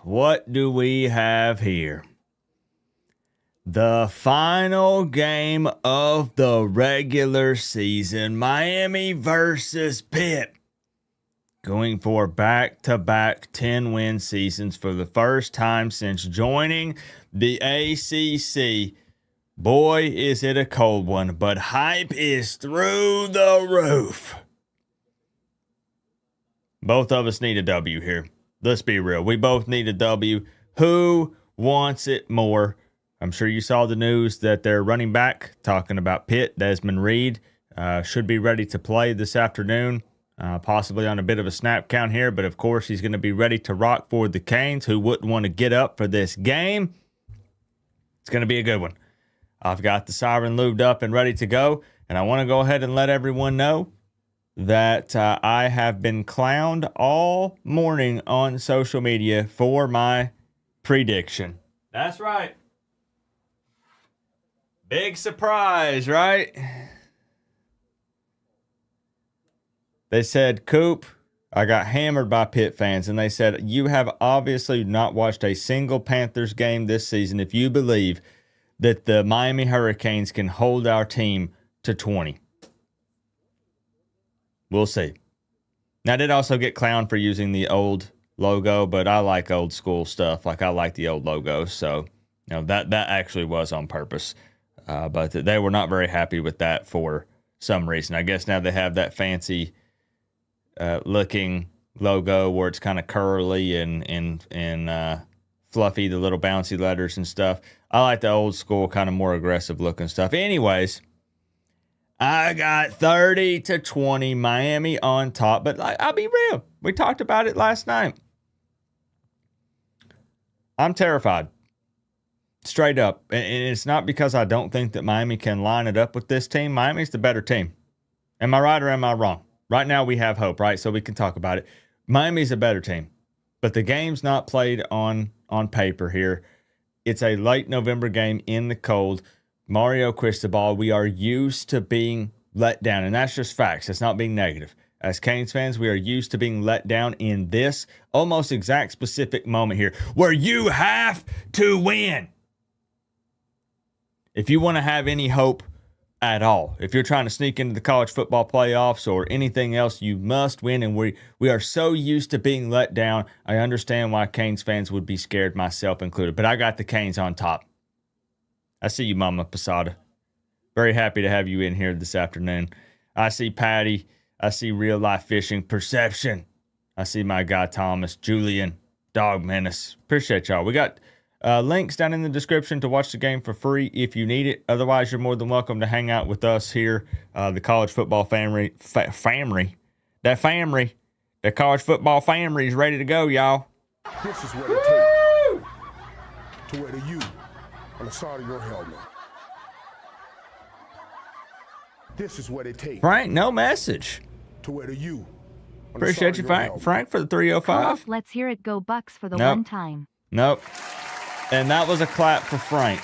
what do we have here? The final game of the regular season, Miami versus Pitt. Going for back-to-back 10-win seasons for the first time since joining the ACC. Boy, is it a cold one, but hype is through the roof. Both of us need a W here. Let's be real. We both need a W. Who wants it more? I'm sure you saw the news that they're running back, talking about Pitt, Desmond Reed, should be ready to play this afternoon, possibly on a bit of a snap count here, but of course he's going to be ready to rock for the Canes. Who wouldn't want to get up for this game? It's going to be a good one. I've got the siren lubed up and ready to go, and I want to go ahead and let everyone know that I have been clowned all morning on social media for my prediction. That's right. Big surprise, right? They said, Coop, I got hammered by Pitt fans, and they said, you have obviously not watched a single Panthers game this season if you believe that the Miami Hurricanes can hold our team to 20. We'll see. Now, I did also get clowned for using the old logo, but I like old school stuff. Like, I like the old logos, so that actually was on purpose. But they were not very happy with that for some reason. I guess now they have that fancy looking logo where it's kind of curly and fluffy, the little bouncy letters and stuff. I like the old school, kind of more aggressive looking stuff. Anyways, I got 30-20 Miami on top, but I'll be real. We talked about it last night. I'm terrified. Straight up. And it's not because I don't think that Miami can line it up with this team. Miami's the better team. Am I right or am I wrong? Right now we have hope, right? So we can talk about it. Miami's a better team. But the game's not played on paper here. It's a late November game in the cold. Mario Cristobal, we are used to being let down. And that's just facts. It's not being negative. As Canes fans, we are used to being let down in this almost exact specific moment here where you have to win. If you want to have any hope at all, if you're trying to sneak into the college football playoffs or anything else, you must win. And we are so used to being let down. I understand why Canes fans would be scared, myself included. But I got the Canes on top. I see you, Mama Posada. Very happy to have you in here this afternoon. I see Patty. I see Real Life Fishing Perception. I see my guy Thomas, Julian, Dog Menace. Appreciate y'all. We got links down in the description to watch the game for free if you need it. Otherwise, you're more than welcome to hang out with us here, the college football family. The college football family is ready to go, y'all. This is what it takes to wear the U on the side of your helmet. This is what it takes. Frank, no message. To wear the U. Appreciate you, Frank, for the 305. Let's hear it go Bucks for the one time. Nope. And that was a clap for Frank.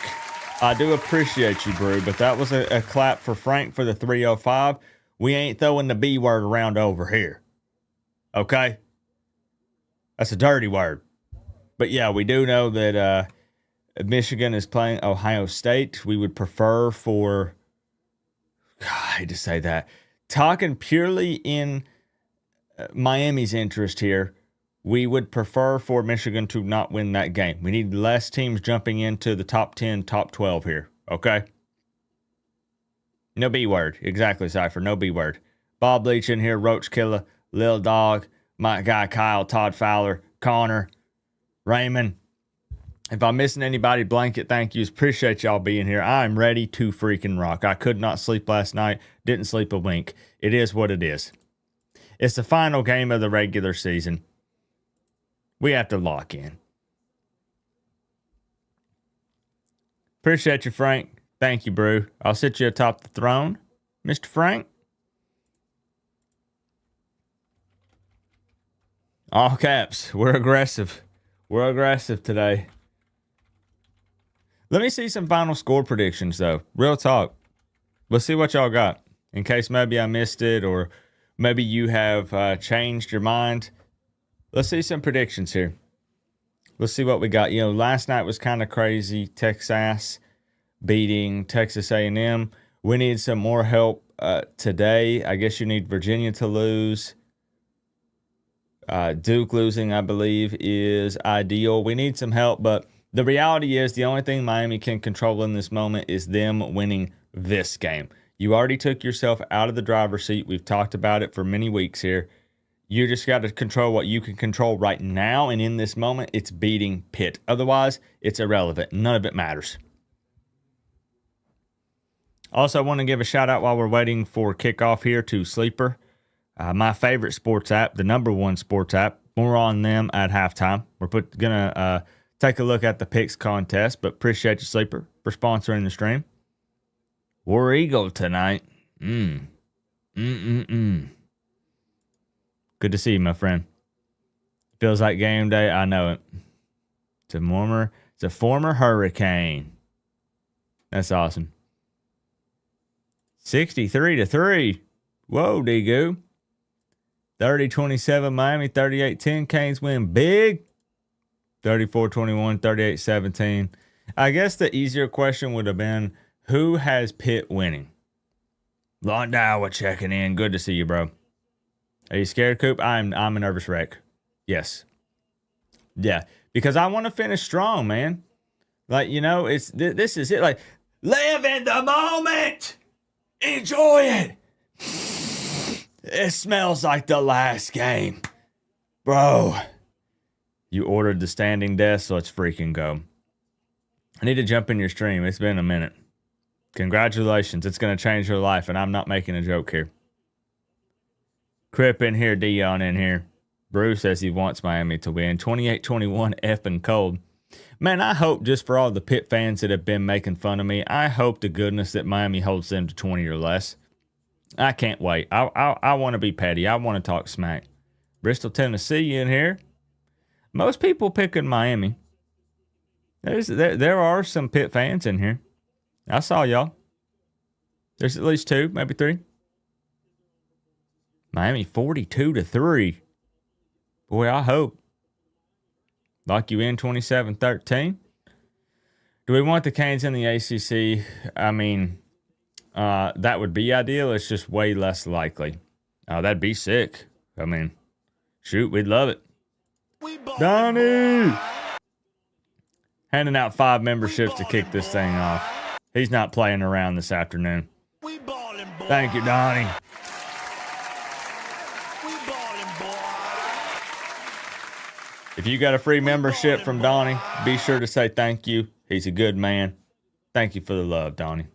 I do appreciate you, Brew, but that was a clap for Frank for the 305. We ain't throwing the B word around over here. Okay? That's a dirty word. But yeah, we do know that Michigan is playing Ohio State. We would prefer for, God, I hate to say that, talking purely in Miami's interest here, we would prefer for Michigan to not win that game. We need less teams jumping into the top 10, top 12 here, okay? No B word. Exactly, Cypher. No B word. Bob Leach in here, Roach Killer, Lil Dog, my guy Kyle, Todd Fowler, Connor, Raymond. If I'm missing anybody, blanket thank yous. Appreciate y'all being here. I'm ready to freaking rock. I could not sleep last night. Didn't sleep a wink. It is what it is. It's the final game of the regular season. We have to lock in. Appreciate you, Frank. Thank you, Brew. I'll sit you atop the throne, Mr. Frank. All caps. We're aggressive. We're aggressive today. Let me see some final score predictions, though. Real talk. Let's see what y'all got. In case maybe I missed it or maybe you have changed your mind. Let's see some predictions here. Let's see what we got. You know, last night was kind of crazy. Texas beating Texas A&M. We need some more help today. I guess you need Virginia to lose. Duke losing, I believe, is ideal. We need some help, but the reality is the only thing Miami can control in this moment is them winning this game. You already took yourself out of the driver's seat. We've talked about it for many weeks here. You just got to control what you can control right now, and in this moment, it's beating Pitt. Otherwise, it's irrelevant. None of it matters. Also, I want to give a shout out while we're waiting for kickoff here to Sleeper, my favorite sports app, the #1 sports app. More on them at halftime. We're gonna take a look at the picks contest, but appreciate you, Sleeper, for sponsoring the stream. War Eagle tonight. Good to see you, my friend. Feels like game day. I know it. It's a former Hurricane. That's awesome. 63-3. Whoa, Dingo. 30-27 Miami, 38-10. Canes win big. 34-21, 38-17. I guess the easier question would have been, who has Pitt winning? Londowa checking in. Good to see you, bro. Are you scared, Coop? I'm a nervous wreck. Yes. Yeah, because I want to finish strong, man. Like, you know, this is it. Like, live in the moment. Enjoy it. It smells like the last game. Bro, you ordered the standing desk, so let's freaking go. I need to jump in your stream. It's been a minute. Congratulations. It's going to change your life, and I'm not making a joke here. Crip in here, Dion in here. Bruce says he wants Miami to win. 28-21, effing cold. Man, I hope just for all the Pitt fans that have been making fun of me, I hope to goodness that Miami holds them to 20 or less. I can't wait. I want to be petty. I want to talk smack. Bristol, Tennessee in here. Most people picking Miami. There are some Pitt fans in here. I saw y'all. There's at least 2, maybe 3. Miami 42-3. Boy, I hope. Lock you in 27-13. Do we want the Canes in the ACC? I mean, that would be ideal. It's just way less likely. That'd be sick. I mean, shoot, we'd love it. Donnie! Handing out 5 memberships to kick this thing off. He's not playing around this afternoon. Thank you, Donnie. If you got a free membership from Donnie, be sure to say thank you. He's a good man. Thank you for the love, Donnie.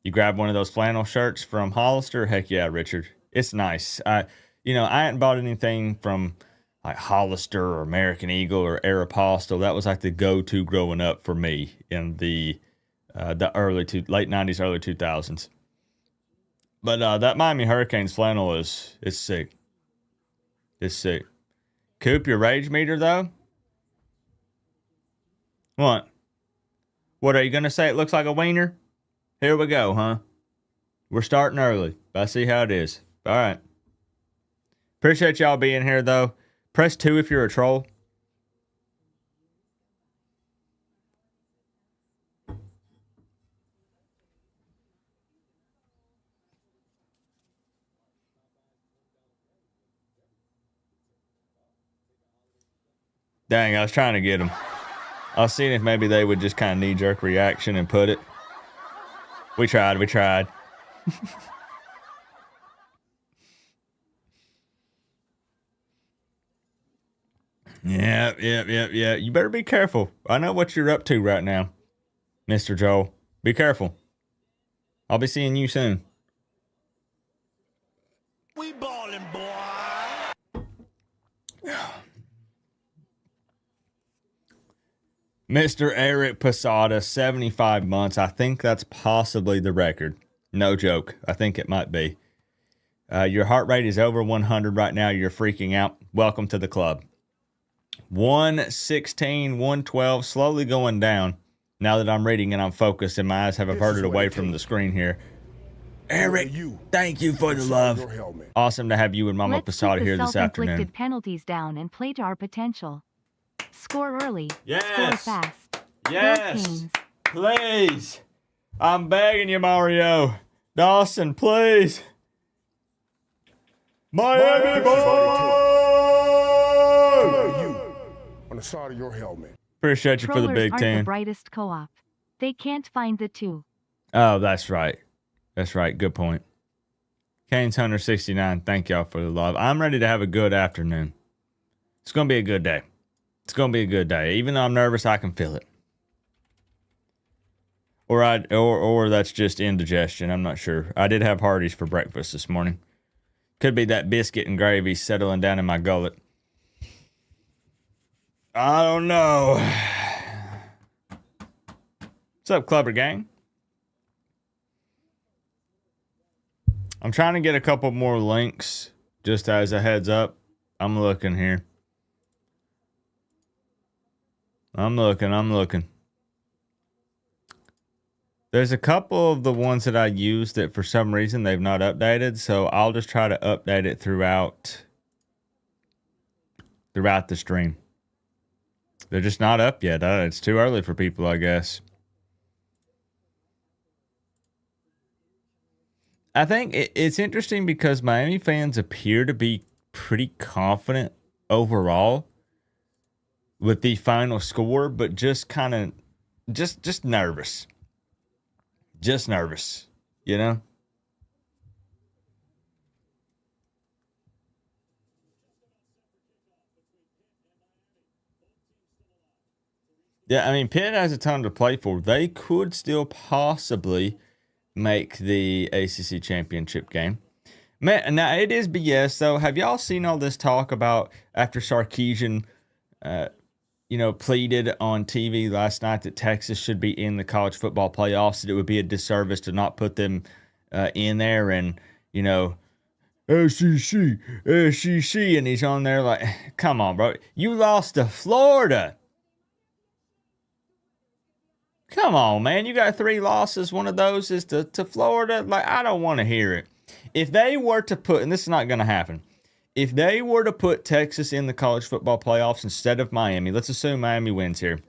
You grab one of those flannel shirts from Hollister? Heck yeah, Richard. It's nice. I hadn't bought anything from like Hollister or American Eagle or Aeropostale. That was like the go-to growing up for me in the late 90s, early 2000s. But that Miami Hurricanes flannel it's sick. It's sick. Coop, your rage meter, though? What? What, are you going to say it looks like a wiener? Here we go, huh? We're starting early. I see how it is. All right. Appreciate y'all being here, though. Press 2 if you're a troll. Dang, I was trying to get them. I was seeing if maybe they would just kind of knee-jerk reaction and put it. We tried. Yeah. You better be careful. I know what you're up to right now, Mr. Joel. Be careful. I'll be seeing you soon. We ballin', boy. Mr. Eric Posada, 75 months. I think that's possibly the record. No joke. I think it might be. Your heart rate is over 100 right now. You're freaking out. Welcome to the club. 116, 112, slowly going down. Now that I'm reading and I'm focused and my eyes have averted away from the screen here. Eric, thank you for the love. Awesome to have you and Mama Posada here this afternoon. Let's keep the self-inflicted penalties down and play to our potential. Score early. Yes. Score fast. Go Yes. Canes. Please. I'm begging you, Mario. Dawson, please. Miami boy! You on the side of your helmet. Appreciate you for the Trollers big aren't the 10. brightest co-op. They can't find the two. Oh, that's right. That's right. Good point. Canes Hunter 69. Thank y'all for the love. I'm ready to have a good afternoon. It's going to be a good day. It's going to be a good day. Even though I'm nervous, I can feel it. Or that's just indigestion. I'm not sure. I did have Hardee's for breakfast this morning. Could be that biscuit and gravy settling down in my gullet. I don't know. What's up, Clubber Gang? I'm trying to get a couple more links just as a heads up. I'm looking here. I'm looking. There's a couple of the ones that I used that for some reason they've not updated, so I'll just try to update it throughout the stream. They're just not up yet. It's too early for people, I guess. I think it's interesting because Miami fans appear to be pretty confident overall with the final score, but just kind of just nervous. Just nervous, you know? Yeah, I mean, Pitt has a ton to play for. They could still possibly make the ACC championship game. Man, now it is BS though. Have y'all seen all this talk about after Sarkisian, pleaded on TV last night that Texas should be in the college football playoffs, that it would be a disservice to not put them in there, and SEC, and he's on there like, come on, bro, you lost to Florida. Come on, man. You got 3 losses. One of those is to Florida. Like, I don't want to hear it. If they were to put, and this is not going to happen, if they were to put Texas in the college football playoffs instead of Miami, let's assume Miami wins here.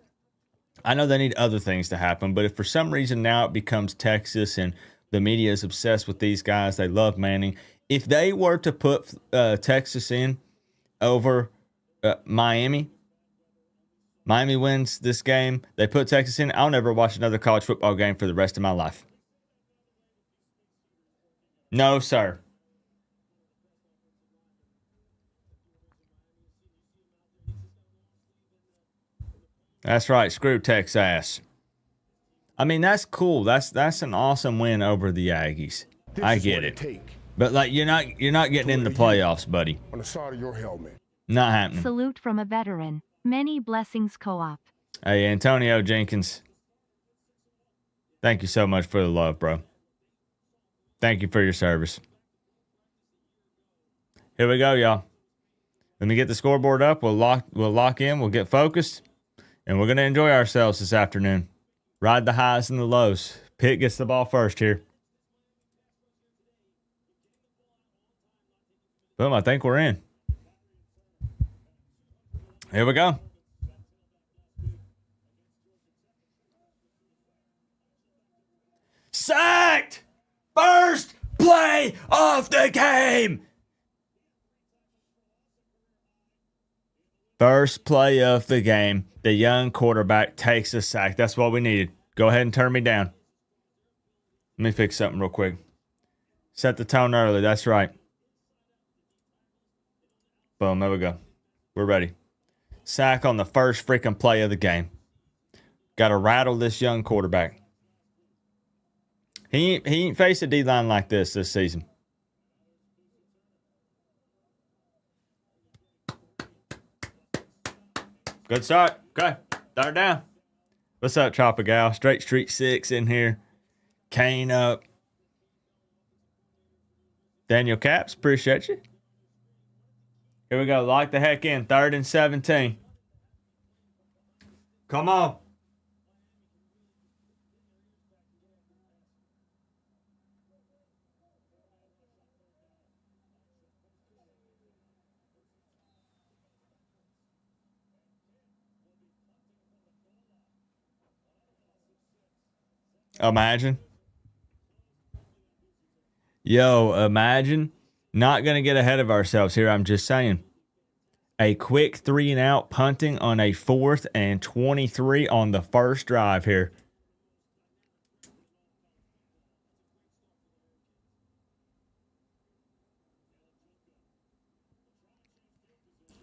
I know they need other things to happen, but if for some reason now it becomes Texas and the media is obsessed with these guys, they love Manning. If they were to put Texas in over Miami wins this game, they put Texas in, I'll never watch another college football game for the rest of my life. No, sir. That's right. Screw Texas. I mean, that's cool. That's an awesome win over the Aggies. I get it. But like, you're not getting in the playoffs, buddy. On the side of your helmet. Not happening. Salute from a veteran. Many blessings co-op. Hey, Antonio Jenkins. Thank you so much for the love, bro. Thank you for your service. Here we go, y'all. Let me get the scoreboard up. We'll lock in. We'll get focused. And we're going to enjoy ourselves this afternoon. Ride the highs and the lows. Pitt gets the ball first here. Boom, I think we're in. Here we go. Sacked! First play of the game! First play of the game. The young quarterback takes a sack. That's what we needed. Go ahead and turn me down. Let me fix something real quick. Set the tone early. That's right. Boom, there we go. We're ready. Sack on the first freaking play of the game. Got to rattle this young quarterback. He ain't faced a D-line like this season. Good start. Okay. Third down. What's up, Chopper Gal? Straight Street 6 in here. Kane up. Daniel Caps, appreciate you. Here we go. Lock the heck in. 3rd and 17. Come on. Imagine. Yo, imagine. Not going to get ahead of ourselves here. I'm just saying. A quick 3 and out punting on a 4th and 23 on the first drive here.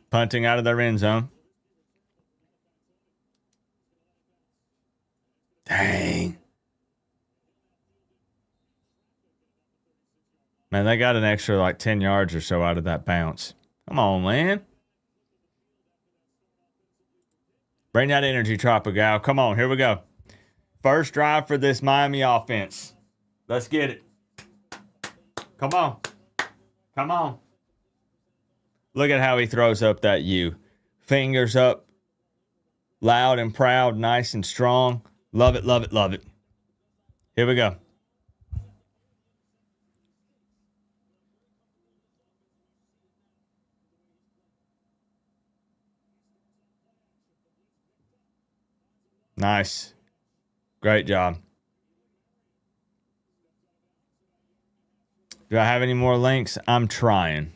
Punting out of their end zone. Dang. Man, they got an extra like 10 yards or so out of that bounce. Come on, man. Bring that energy, Tropical. Come on, here we go. First drive for this Miami offense. Let's get it. Come on. Come on. Look at how he throws up that U. Fingers up. Loud and proud, nice and strong. Love it, love it, love it. Here we go. Nice. Great job. Do I have any more links? I'm trying.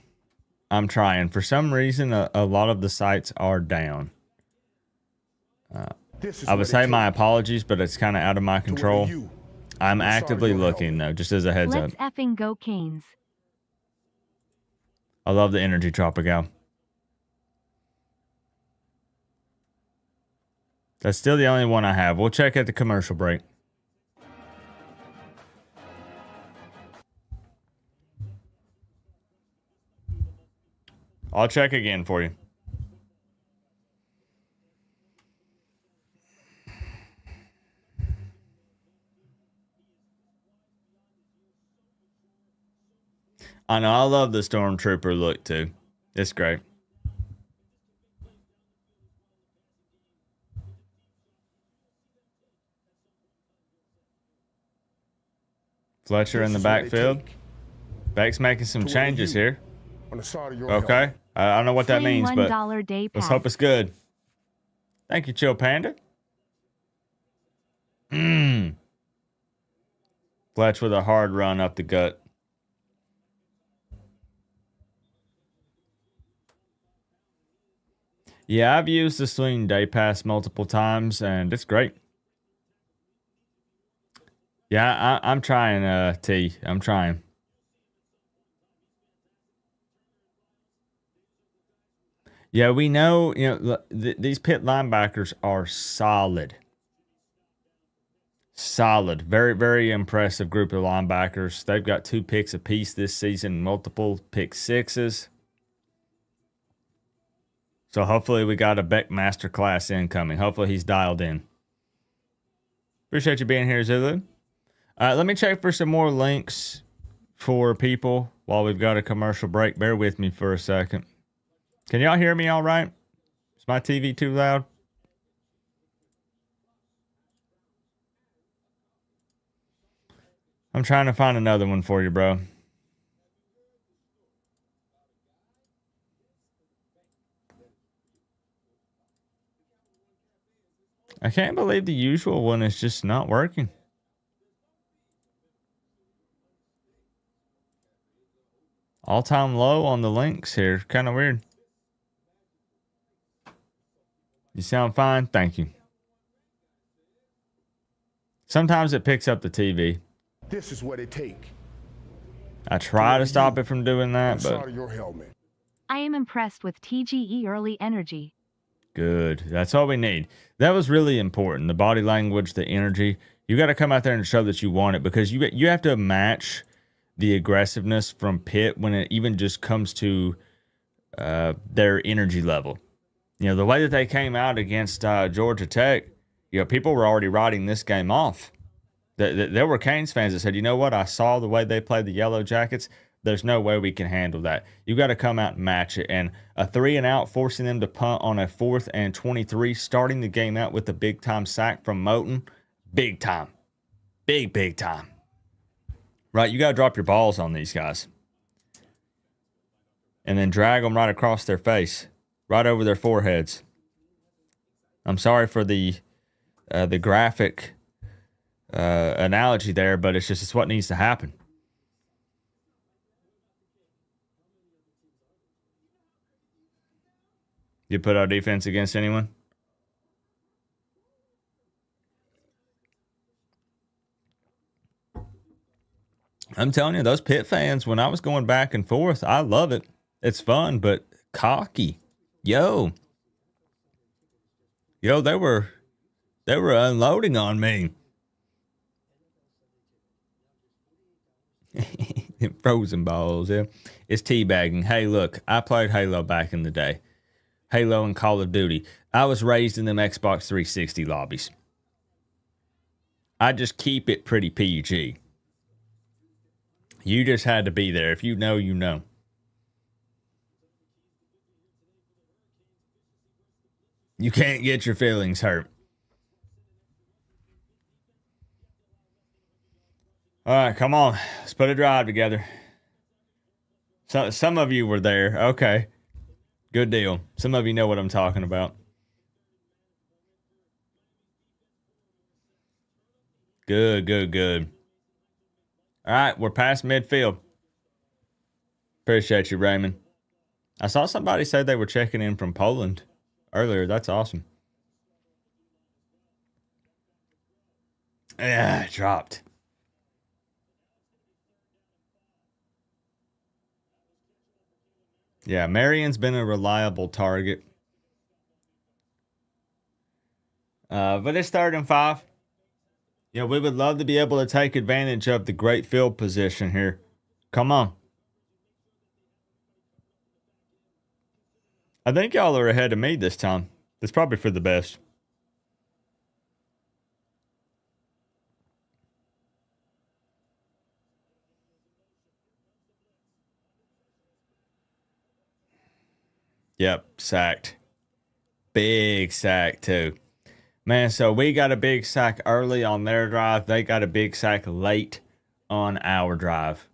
For some reason, a lot of the sites are down. I would say my apologies, but it's kind of out of my control. I'm actively looking, though, just as a heads up. Let's effing go Canes. I love the energy, Tropical. That's still the only one I have. We'll check at the commercial break. I'll check again for you. I know, I love the Stormtrooper look too. It's great. Fletcher in the backfield. Beck's making some changes here. Okay. I don't know what that means, but let's hope it's good. Thank you, Chill Panda. Fletch with a hard run up the gut. Yeah, I've used the swing day pass multiple times, and it's great. Yeah, I'm trying, T. I'm trying. Yeah, we know, these Pitt linebackers are solid. Solid. Very, very impressive group of linebackers. They've got 2 picks apiece this season, multiple pick sixes. So hopefully we got a Beck masterclass incoming. Hopefully he's dialed in. Appreciate you being here, Zulu. Let me check for some more links for people while we've got a commercial break. Bear with me for a second. Can y'all hear me all right? Is my TV too loud? I'm trying to find another one for you, bro. I can't believe the usual one is just not working. All-time low on the links here. Kind of weird. You sound fine. Thank you. Sometimes it picks up the TV. This is what it takes. I try to stop it from doing that, but I am impressed with TGE early energy. Good. That's all we need. That was really important. The body language, the energy. You got to come out there and show that you want it, because you have to match the aggressiveness from Pitt when it even just comes to their energy level. The way that they came out against Georgia Tech, people were already writing this game off. There were Canes fans that said, you know what? I saw the way they played the Yellow Jackets. There's no way we can handle that. You got to come out and match it. And a 3 and out, forcing them to punt on a 4th and 23, starting the game out with a big time sack from Moten. Big time. Big time. Right? You got to drop your balls on these guys. And then drag them right across their face. Right over their foreheads. I'm sorry for the graphic analogy there, but it's what needs to happen. You put our defense against anyone? I'm telling you, those Pitt fans, when I was going back and forth, I love it. It's fun, but cocky. Yo, they were unloading on me. Frozen balls, yeah. It's teabagging. Hey, look, I played Halo back in the day. Halo and Call of Duty. I was raised in them Xbox 360 lobbies. I just keep it pretty PG. You just had to be there. If you know, you know. You can't get your feelings hurt. All right, come on. Let's put a drive together. So, some of you were there. Okay. Good deal. Some of you know what I'm talking about. Good, good, good. All right, we're past midfield. Appreciate you, Raymond. I saw somebody say they were checking in from Poland earlier. That's awesome. Yeah, it dropped. Yeah, Marion's been a reliable target. But it's 3rd and 5. Yeah, we would love to be able to take advantage of the great field position here. Come on. I think y'all are ahead of me this time. That's probably for the best. Yep, sacked. Big sack, too. Man, so we got a big sack early on their drive. They got a big sack late on our drive.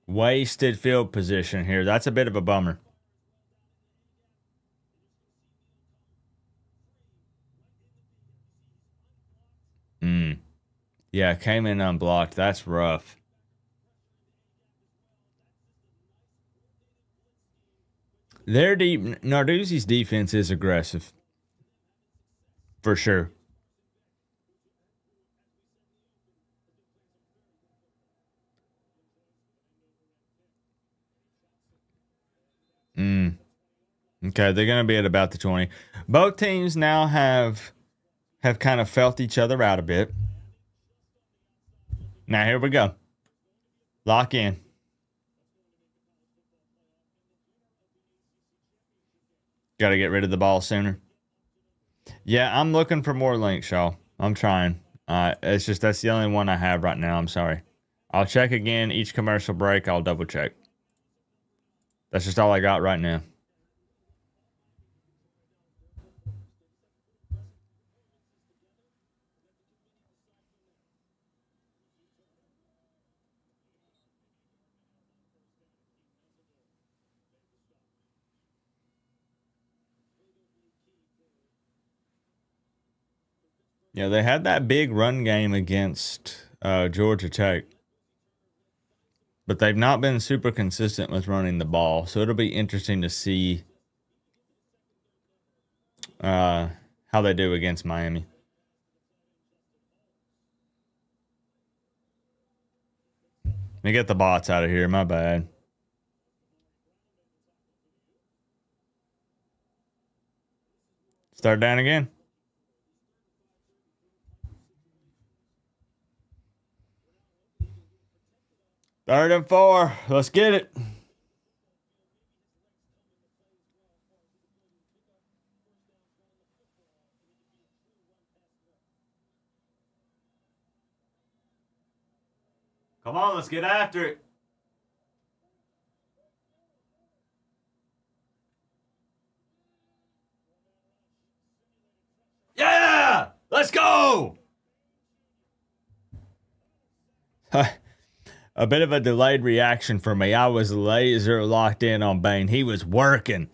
Wasted field position here. That's a bit of a bummer. Yeah, came in unblocked. That's rough. Their Narduzzi's defense is aggressive. For sure. Okay, they're going to be at about the 20. Both teams now have kind of felt each other out a bit. Now here we go. Lock in. Got to get rid of the ball sooner. Yeah, I'm looking for more links, y'all. I'm trying. It's just that's the only one I have right now. I'm sorry. I'll check again each commercial break. I'll double check. That's just all I got right now. Yeah, they had that big run game against Georgia Tech, but they've not been super consistent with running the ball. So it'll be interesting to see how they do against Miami. Let me get the bots out of here. My bad. Start down again. Third and 4. Let's get it. Come on, let's get after it. Yeah! Let's go! A bit of a delayed reaction for me. I was laser locked in on Bane. He was working.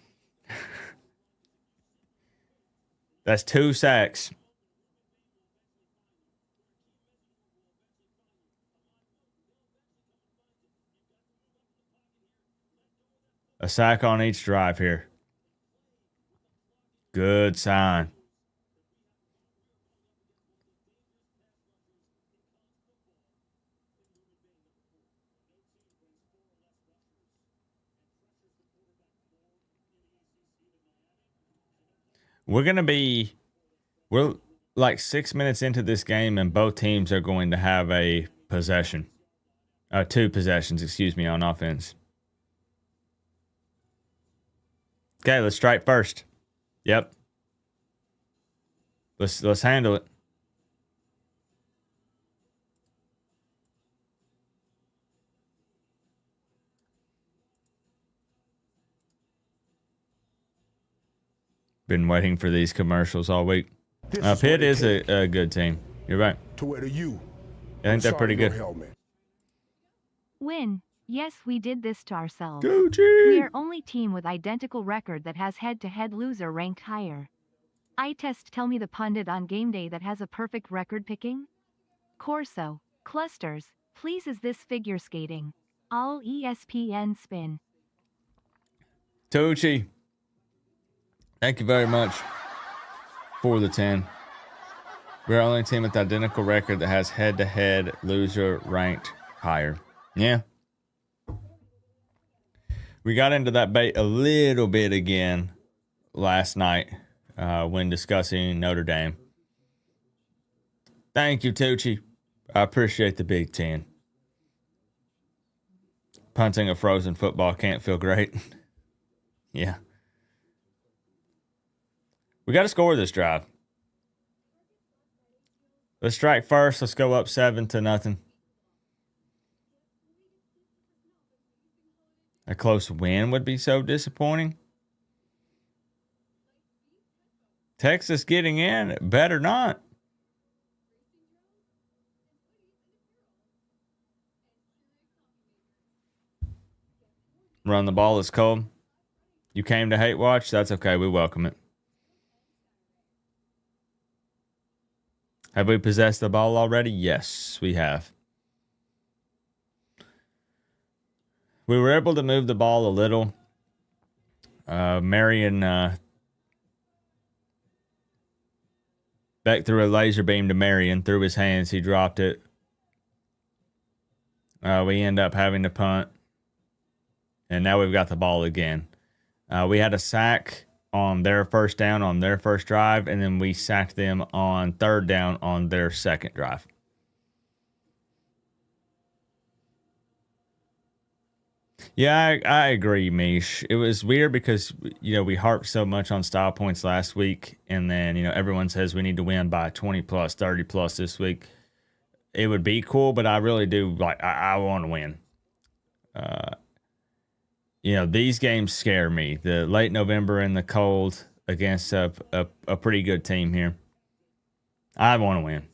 That's 2 sacks. A sack on each drive here. Good sign. We're like 6 minutes into this game, and both teams are going to have a possession. 2 possessions, excuse me, on offense. Okay, let's strike first. Yep. Let's handle it. Been waiting for these commercials all week. Pitt is a good team. You're right. To wear to you. I think they're pretty good. Win. Yes, we did this to ourselves. Gucci. We are only team with identical record that has head-to-head loser ranked higher. Eye test tell me the pundit on game day that has a perfect record picking? Corso. Clusters. Please is this figure skating? All ESPN spin. Tucci. Thank you very much for the 10. We're the only team with identical record that has head-to-head loser ranked higher. Yeah. We got into that bait a little bit again last night when discussing Notre Dame. Thank you, Tucci. I appreciate the Big 10. Punting a frozen football can't feel great. Yeah. We got to score this drive. Let's strike first. Let's go up 7-0. A close win would be so disappointing. Texas getting in, better not. Run the ball is cold. You came to hate watch? That's okay. We welcome it. Have we possessed the ball already? Yes, we have. We were able to move the ball a little. Marion Beck threw a laser beam to Marion through his hands. He dropped it. We end up having to punt. And now we've got the ball again. We had a sack on their first down on their first drive, and then we sacked them on third down on their second drive. Yeah, I agree, Mish. It was weird because, we harped so much on style points last week, and then, everyone says we need to win by 20 plus, 30 plus this week. It would be cool, but I really do, I want to win. These games scare me. The late November and the cold against a pretty good team here. I want to win.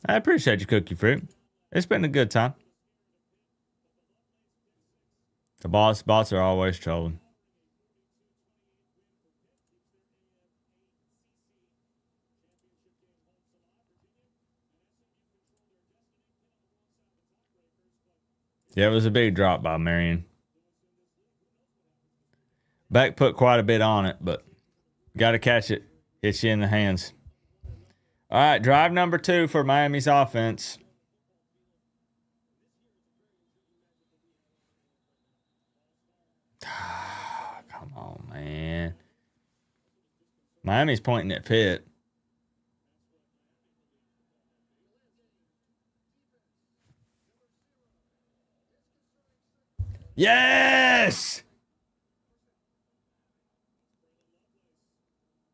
I appreciate you, Cookie Fruit. It's been a good time. The bots are always trolling. Yeah, it was a big drop by Marion. Beck put quite a bit on it, but got to catch it. Hits you in the hands. All right, drive number 2 for Miami's offense. Come on, man. Miami's pointing at Pitt. Yes!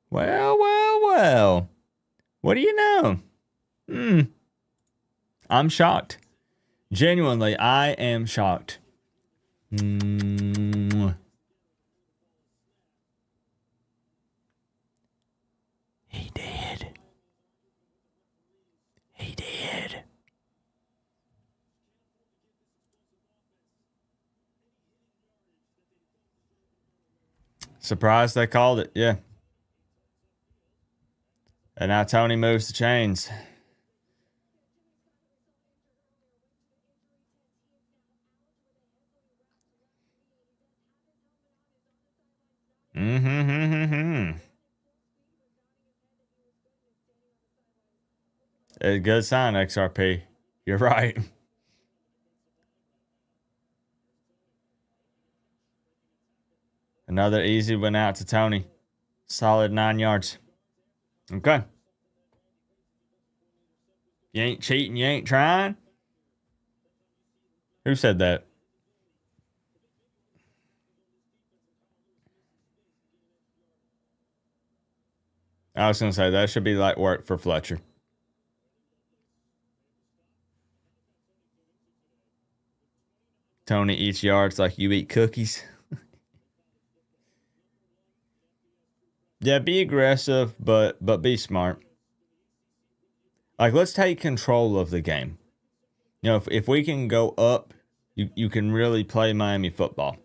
Well. What do you know? I'm shocked. Genuinely, I am shocked. He did. Surprised they called it, yeah. And now Tony moves the chains. A good sign, XRP. You're right. Another easy one out to Tony. Solid 9 yards. Okay. You ain't cheating, you ain't trying. Who said that? I was going to say that should be like work for Fletcher. Tony eats yards like you eat cookies. Yeah, be aggressive, but be smart. Like, let's take control of the game. You know, if we can go up, you can really play Miami football.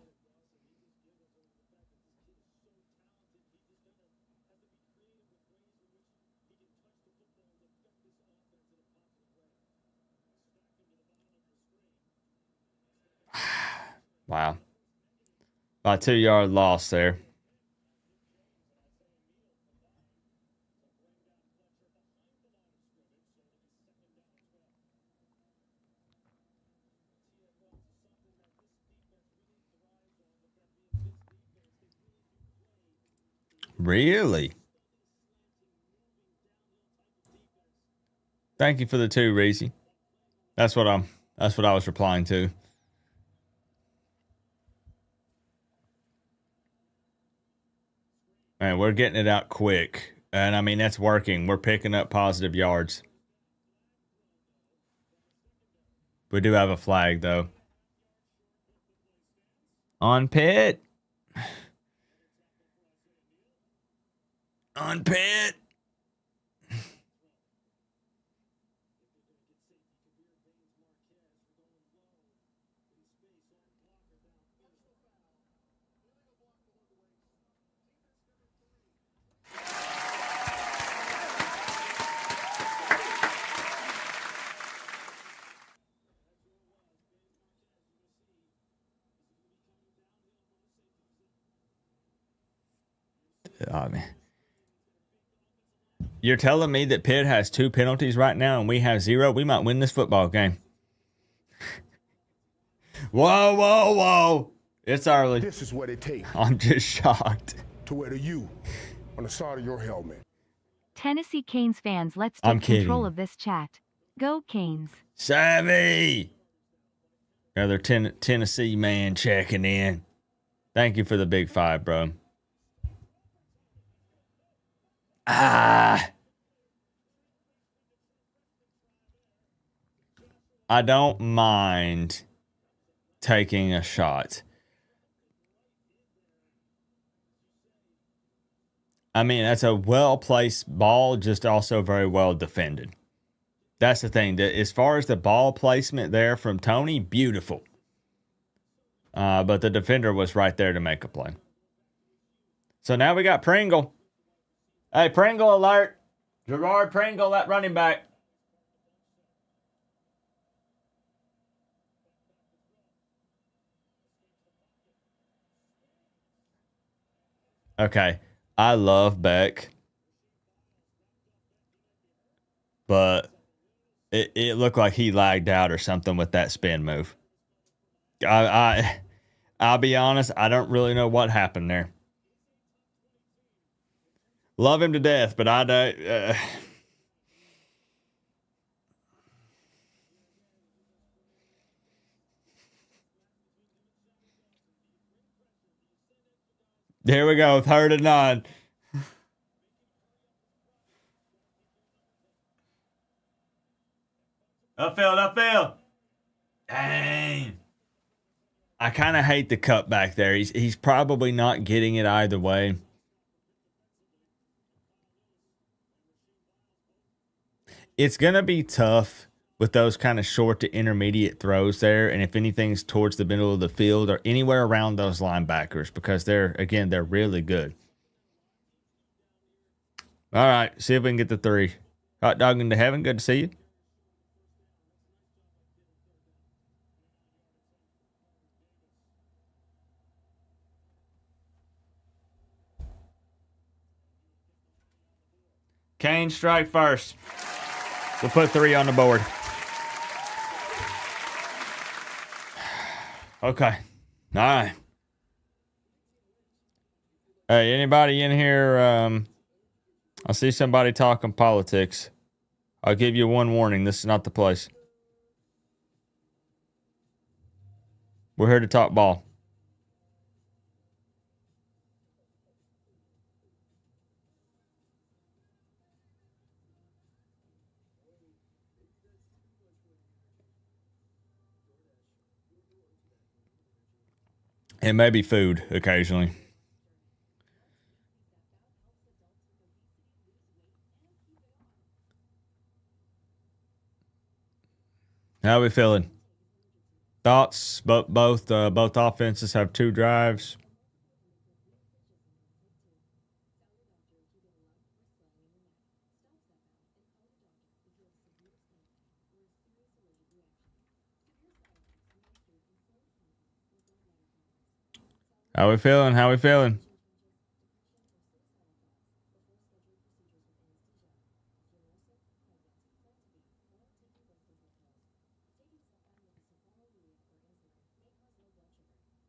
Wow. About 2 yard loss there. Really? Thank you for the 2, Reese. That's what I was replying to. Man, we're getting it out quick. And I mean, that's working. We're picking up positive yards. We do have a flag, though. On PITT. On PITT. Oh, man. You're telling me that Pitt has 2 penalties right now and we have 0? We might win this football game. Whoa, whoa, whoa. It's early. This is what it takes I'm just shocked. to wear the U on the side of your helmet. Tennessee Canes fans, let's I'm take control kidding. of this chat. Go Canes. Savvy. Another Tennessee man checking in. Thank you for the big 5, bro. I don't mind taking a shot. I mean, that's a well-placed ball, just also very well defended. That's the thing. As far as the ball placement there from Tony, beautiful. But the defender was right there to make a play. So now we got Pringle. Hey, Pringle alert. Gerard Pringle, that running back. Okay. I love Beck. But it looked like he lagged out or something with that spin move. I'll be honest, I don't really know what happened there. Love him to death, but I don't. Here we go, 3rd and 9. Upfield. Dang. I kind of hate the cut back there. He's probably not getting it either way. It's going to be tough with those kind of short to intermediate throws there. And if anything's towards the middle of the field or anywhere around those linebackers, because they're really good. All right, see if we can get the 3. Hot dog into heaven. Good to see you. Kane strike first. We'll put 3 on the board. Okay. All right. Hey, anybody in here? I see somebody talking politics. I'll give you one warning. This is not the place. We're here to talk ball. And maybe food occasionally. How are we feeling? Thoughts? Both offenses have 2 drives. How we feeling? How we feeling?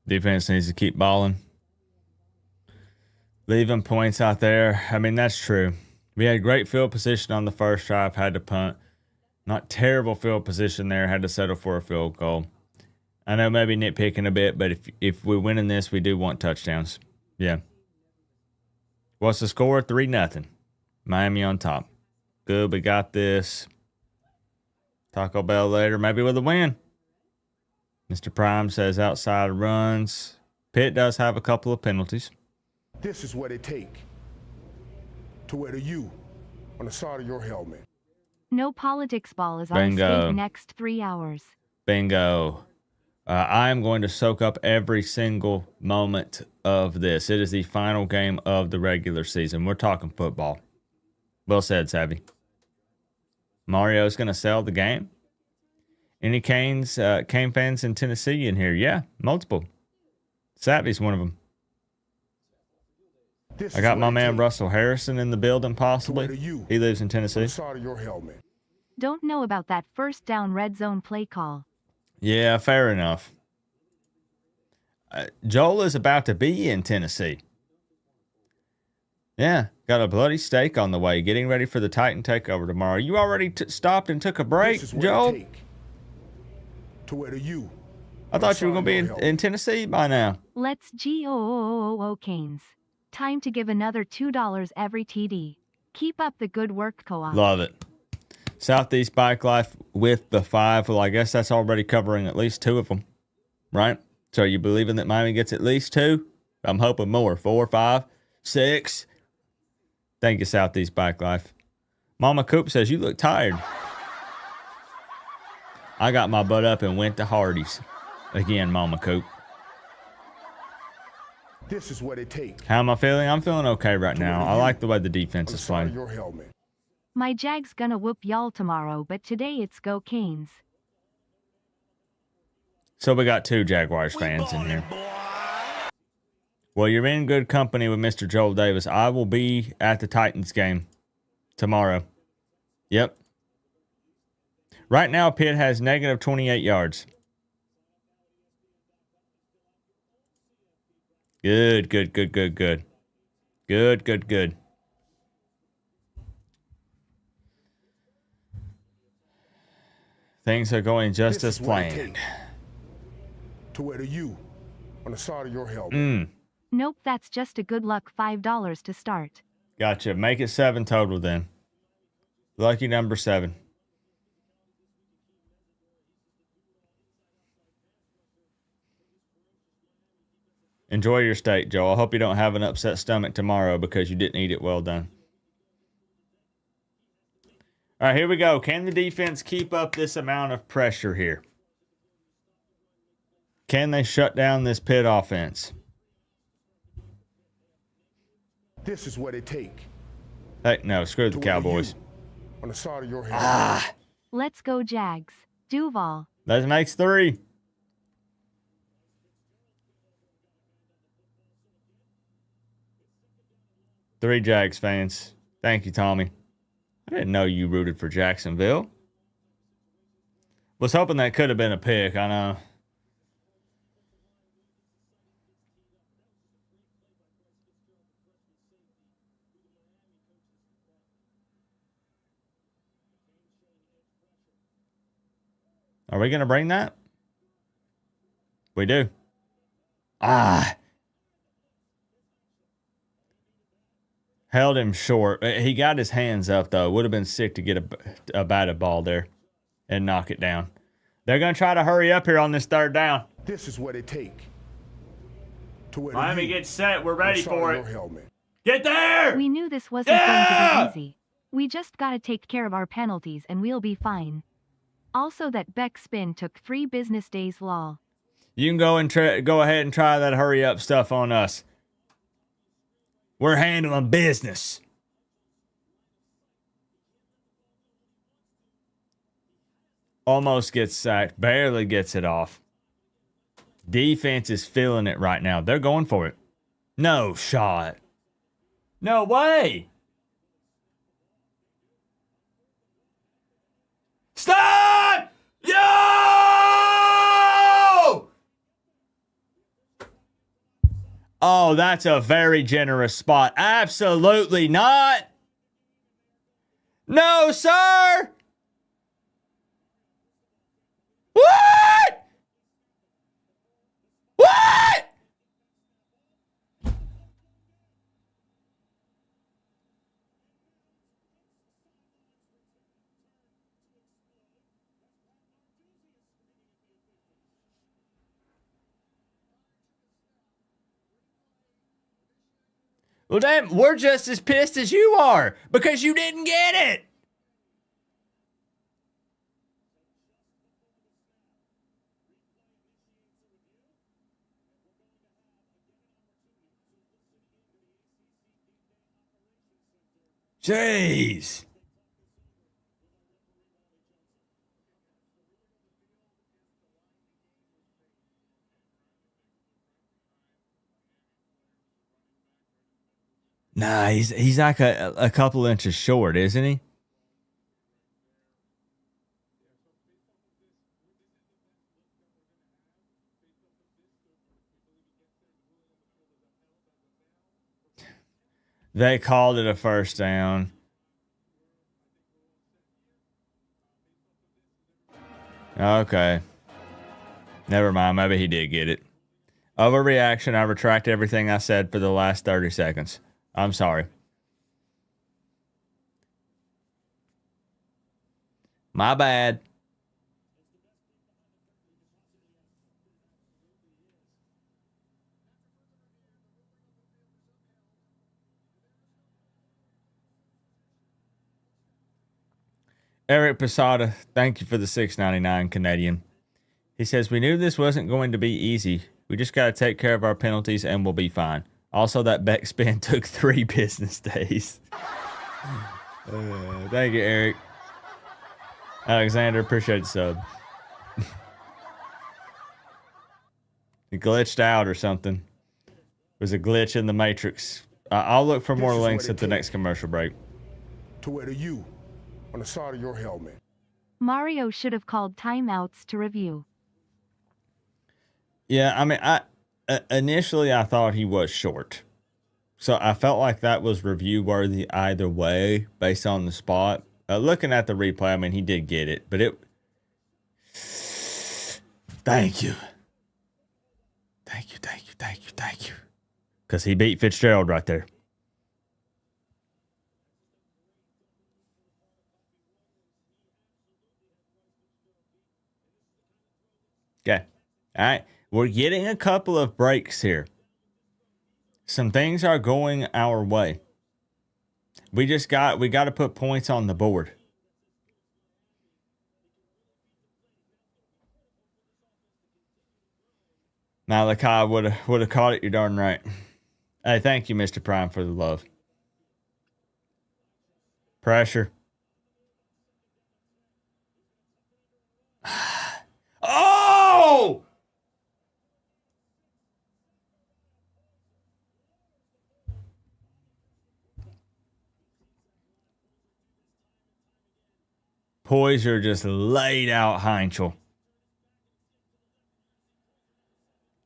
Defense needs to keep balling. Leaving points out there. I mean, that's true. We had great field position on the first drive, had to punt. Not terrible field position there, had to settle for a field goal. I know maybe nitpicking a bit, but if we're winning this, we do want touchdowns. Yeah. What's the score? 3-0. Miami on top. Good, we got this. Taco Bell later, maybe with a win. Mr. Prime says outside runs. Pitt does have a couple of penalties. This is what it take to wear the U on the side of your helmet. No politics ball is on Bingo. stage next 3 hours. Bingo. I am going to soak up every single moment of this. It is the final game of the regular season. We're talking football. Well said, Savvy. Mario's going to sell the game. Any Cane fans in Tennessee in here? Yeah, multiple. Savvy's one of them. I got my man Russell Harrison in the building, possibly. He lives in Tennessee. Don't know about that first down red zone play call. Yeah, fair enough. Joel is about to be in Tennessee. Yeah, got a bloody steak on the way, getting ready for the Titan takeover tomorrow. You already stopped and took a break, Joel? To wear the U. I thought you were going to be in Tennessee by now. Let's go Canes. Time to give another $2 every TD. Keep up the good work, co-op. Love it. Southeast Bike Life with the 5. Well, I guess that's already covering at least 2 of them, right? So are you believing that Miami gets at least 2? I'm hoping more. 4, 5, 6. Thank you, Southeast Bike Life. Mama Coop says, you look tired. I got my butt up and went to Hardee's. Again, Mama Coop. This is what it takes. How am I feeling? I'm feeling okay right now. I like the way the defense is playing. My Jag's gonna whoop y'all tomorrow, but today it's go Canes. So we got 2 Jaguars fans in here. Well, you're in good company with Mr. Joel Davis. I will be at the Titans game tomorrow. Yep. Right now, Pitt has negative 28 yards. Good. Good. Things are going just as planned. To wear the U on the side of your helmet. Nope, that's just a good luck $5 to start. Gotcha. Make it 7 total then. Lucky number 7. Enjoy your steak, Joe. I hope you don't have an upset stomach tomorrow because you didn't eat it well done. All right, here we go. Can the defense keep up this amount of pressure here? Can they shut down this Pitt offense? This is what it takes. Hey, no, screw the Cowboys. On the side of your helmet. Let's go Jags. Duval. That makes 3. Three Jags fans. Thank you, Tommy. I didn't know you rooted for Jacksonville. Was hoping that could have been a pick. I know. Are we going to bring that? We do. Ah. Held him short. He got his hands up, though. Would have been sick to get a batted ball there and knock it down. They're going to try to hurry up here on this third down. This is what it take. Miami gets set. We're ready for it. Get there! We knew this wasn't going to be easy. We just gotta take care of our penalties and we'll be fine. Also that Beck spin took 3 business days lol. You can go and go ahead and try that hurry up stuff on us. We're handling business. Almost gets sacked. Barely gets it off. Defense is feeling it right now. They're going for it. No shot. No way. Stop! Yo! Oh, that's a very generous spot. Absolutely not. No, sir. What? What? Well, damn, we're just as pissed as you are because you didn't get it. Jeez. Nah, he's like a couple inches short, isn't he? They called it a first down. Okay. Never mind. Maybe he did get it. Overreaction. I retract everything I said for the last 30 seconds. I'm sorry. My bad. Eric Posada, thank you for the $6.99 Canadian. He says, we knew this wasn't going to be easy. We just got to take care of our penalties and we'll be fine. Also, that back spin took 3 business days. Thank you, Eric. Alexander, appreciate the sub. It glitched out or something. It was a glitch in the Matrix. I'll look for more links at the next commercial break. To wear the U on the side of your helmet. Mario should have called timeouts to review. Yeah, I mean, initially I thought he was short. So I felt like that was review worthy either way based on the spot. Looking at the replay, I mean, he did get it, but it... Thank you. Thank you, thank you, thank you, thank you. Because he beat Fitzgerald right there. Okay. All right. We're getting a couple of breaks here. Some things are going our way. We got to put points on the board. Malachi would have caught it. You're darn right. Hey, thank you, Mr. Prime, for the love. Pressure. Oh! Poyser just laid out Heinkel.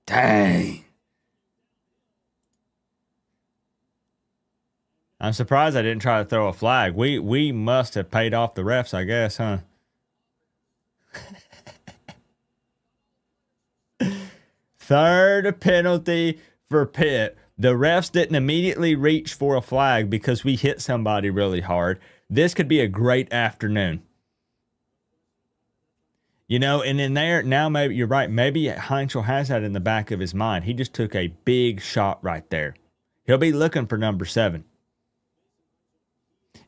Dang. I'm surprised I didn't try to throw a flag. We must have paid off the refs, I guess, huh? Third penalty for Pitt. The refs didn't immediately reach for a flag because we hit somebody really hard. This could be a great afternoon. You know, and in there, now maybe you're right. Maybe Heinkel has that in the back of his mind. He just took a big shot right there. He'll be looking for number 7.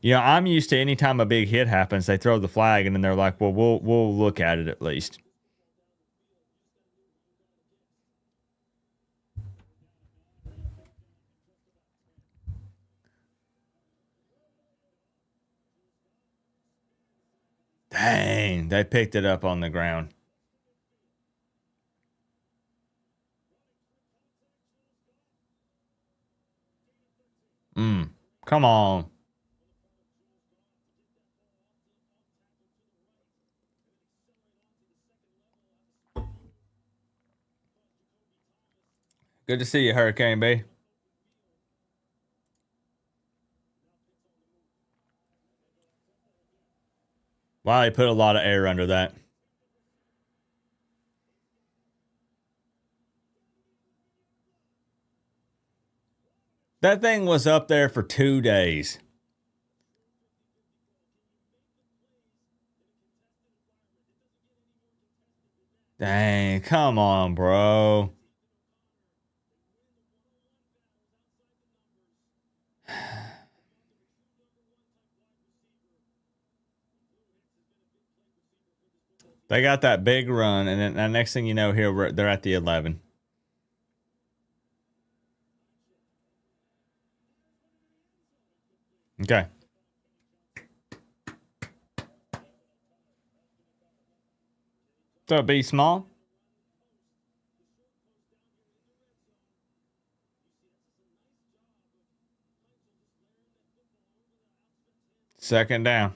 You know, I'm used to any time a big hit happens, they throw the flag and then they're like, well, we'll look at it at least. Dang, they picked it up on the ground. Come on. Good to see you, Hurricane B. Wow, he put a lot of air under that. That thing was up there for 2 days. Dang, come on, bro. They got that big run, and then the next thing you know, here they're at the 11. Okay. So be small. Second down.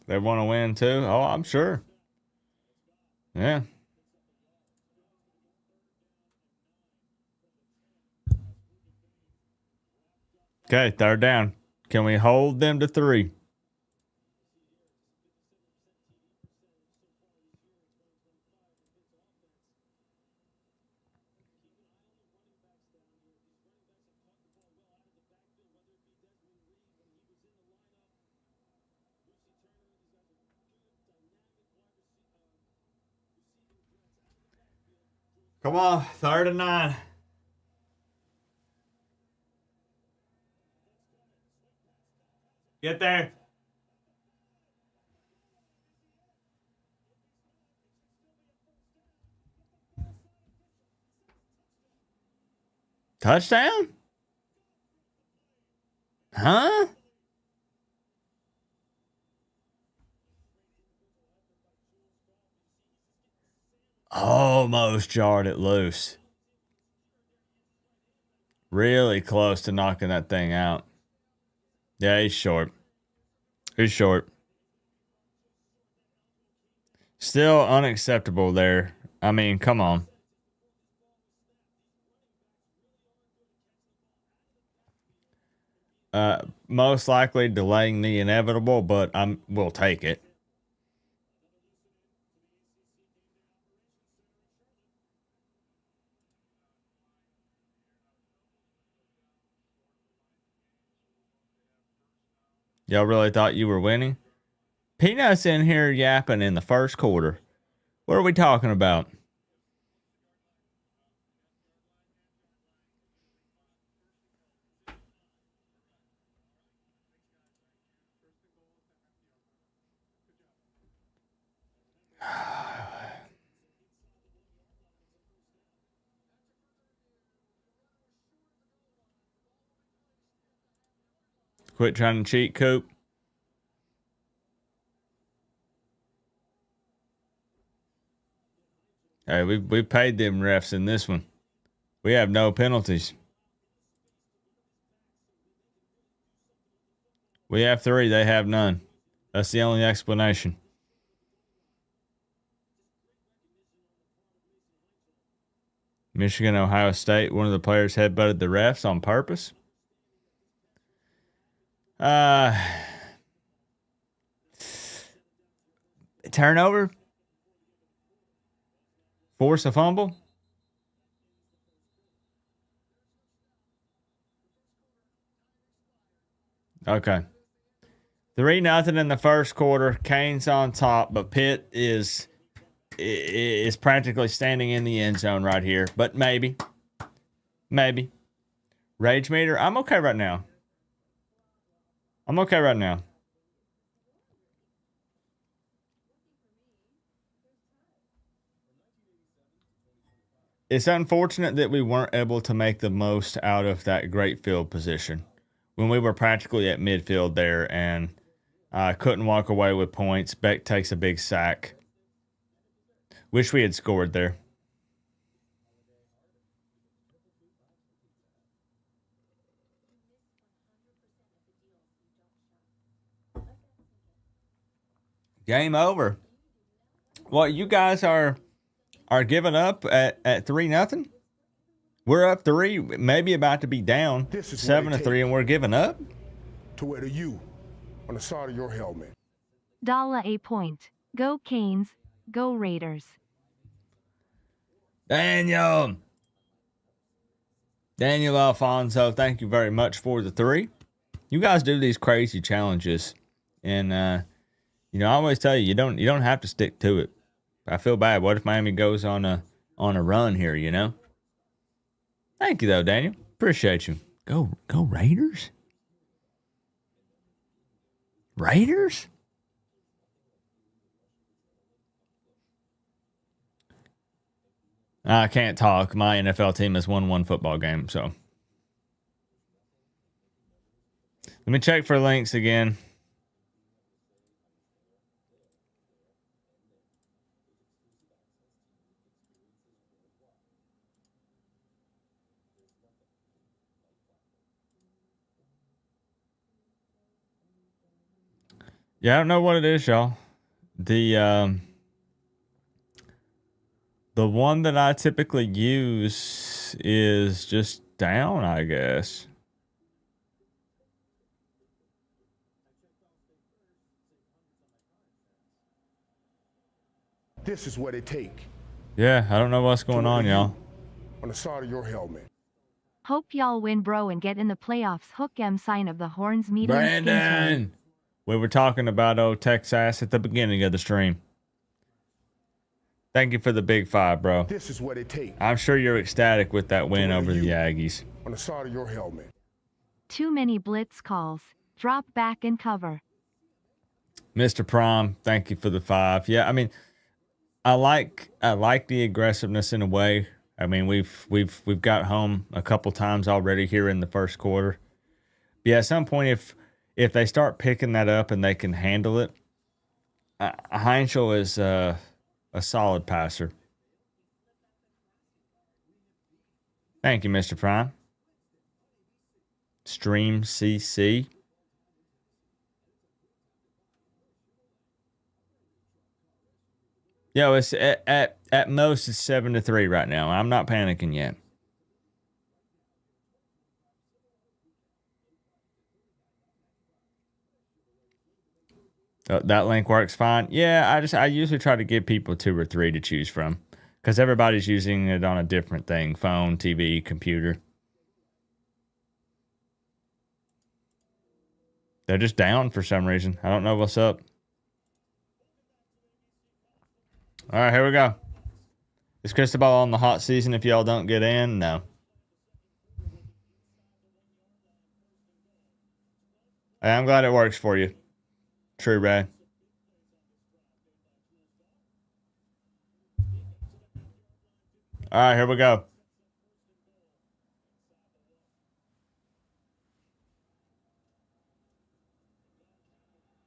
They want to win too. Oh, I'm sure. Yeah. Okay, third down. Can we hold them to 3? Come on, 3rd and 9. Get there. Touchdown? Huh? Almost jarred it loose. Really close to knocking that thing out. Yeah, he's short. He's short. Still unacceptable there. I mean, come on. Most likely delaying the inevitable, but we'll take it. Y'all really thought you were winning? Peanuts in here yapping in the first quarter. What are we talking about? Quit trying to cheat, Coop. Hey, we paid them refs in this one. We have no penalties. We have 3. They have none. That's the only explanation. Michigan, Ohio State. One of the players headbutted the refs on purpose. Turnover. Force a fumble. Okay. 3-0 in the first quarter. Canes on top, but Pitt is practically standing in the end zone right here. But maybe. Rage meter. I'm okay right now. It's unfortunate that we weren't able to make the most out of that great field position when we were practically at midfield there and couldn't walk away with points. Beck takes a big sack. Wish we had scored there. Game over. What, you guys are giving up at 3-0? We're up 3, maybe about to be down 7-3, and we're giving up? To wear the U on the side of your helmet. $a point. Go Canes. Go Raiders. Daniel Alfonso, thank you very much for the 3. You guys do these crazy challenges, and I always tell you, you don't have to stick to it. I feel bad. What if Miami goes on a run here? Thank you though, Daniel. Appreciate you. Go Raiders. Raiders. I can't talk. My NFL team has won 1 football game, so let me check for links again. Yeah, I don't know what it is, y'all. The one that I typically use is just down, I guess. This is what it take. Yeah, I don't know what's going on, y'all. On the side of your helmet. Hope y'all win, bro, and get in the playoffs. Hook 'em sign of the horns medium. Brandon! We were talking about old Texas at the beginning of the stream. Thank you for the big 5, bro. This is what it takes. I'm sure you're ecstatic with that win over the Aggies. On the side of your helmet. Too many blitz calls. Drop back and cover. Mr. Prime, thank you for the 5. Yeah, I mean, I like the aggressiveness in a way. I mean, we've got home a couple times already here in the first quarter. But yeah, at some point, if they start picking that up and they can handle it, Heinzel is a solid passer. Thank you, Mr. Prime. Stream CC. Yo, it's at most it's 7-3 right now. I'm not panicking yet. That link works fine. Yeah, I usually try to give people 2 or 3 to choose from because everybody's using it on a different thing: phone, TV, computer. They're just down for some reason. I don't know what's up. All right, here we go. Is Cristobal on the hot season if y'all don't get in? No. Hey, I'm glad it works for you. True, Ray. All right, here we go.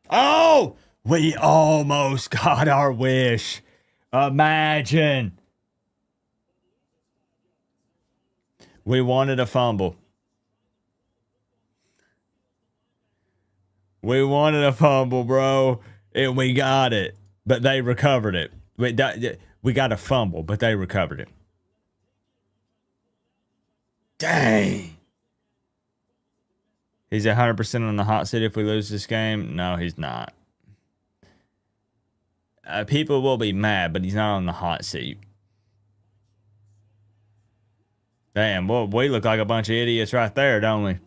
Oh, we almost got our wish. Imagine. We wanted a fumble. We wanted a fumble, bro, and we got it. But they recovered it. We got a fumble, but they recovered it. Dang. He's 100% on the hot seat if we lose this game. No, he's not. People will be mad, but he's not on the hot seat. Damn, well, we look like a bunch of idiots right there, don't we?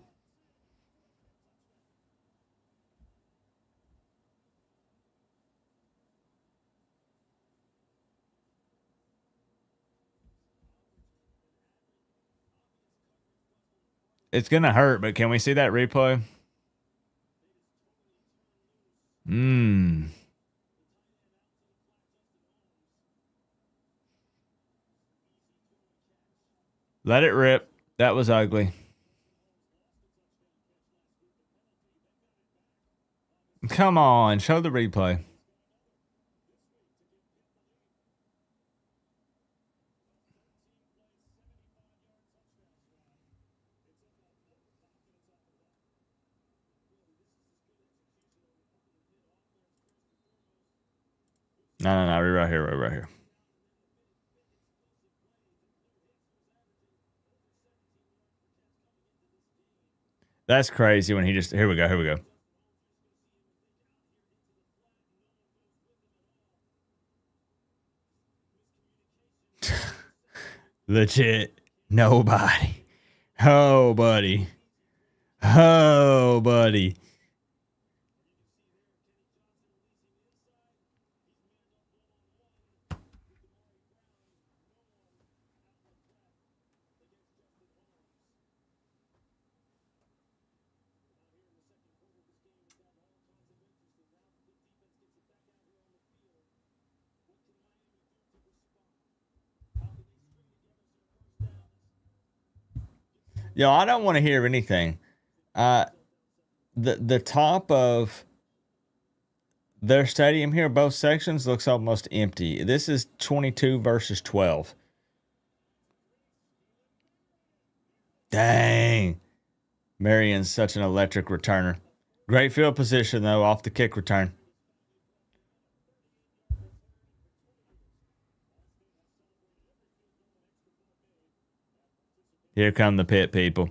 It's going to hurt, but can we see that replay? Let it rip. That was ugly. Come on, show the replay. No, we're right here, right here. That's crazy when he just, here we go. Legit, nobody. Oh, buddy. Oh, buddy. Yo, I don't want to hear anything. The top of their stadium here, both sections, looks almost empty. This is 22 versus 12. Dang. Marion's such an electric returner. Great field position, though, off the kick return. Here come the pit people.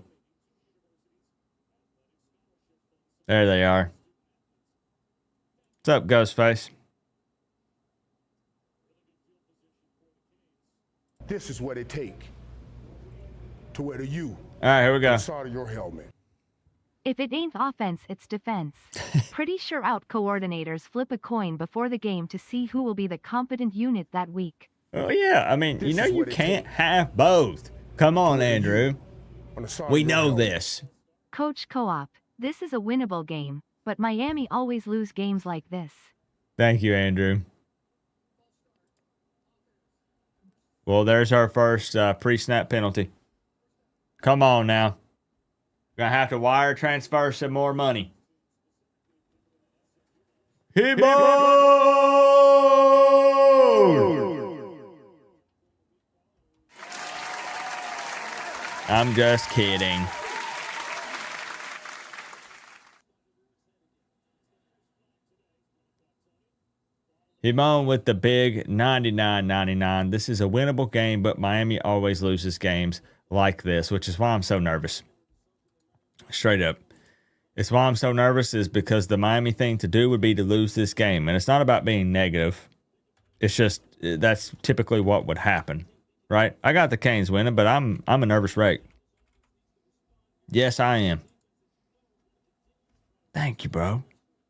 There they are. What's up, Ghostface? This is what it take to wear the U. All right, here we go. Inside of your helmet. If it ain't offense, it's defense. Pretty sure out coordinators flip a coin before the game to see who will be the competent unit that week. Oh, yeah. I mean, you know you can't have both. Come on, Andrew. We know this. Coach Co-op, this is a winnable game, but Miami always lose games like this. Thank you, Andrew. Well, there's our first pre-snap penalty. Come on now. Gonna have to wire transfer some more money. I'm just kidding. Himon with the big 99.99. This is a winnable game, but Miami always loses games like this, which is why I'm so nervous. Straight up. It's why I'm so nervous is because the Miami thing to do would be to lose this game. And it's not about being negative. It's just that's typically what would happen. Right? I got the Canes winning, but I'm a nervous wreck. Yes, I am. Thank you, bro.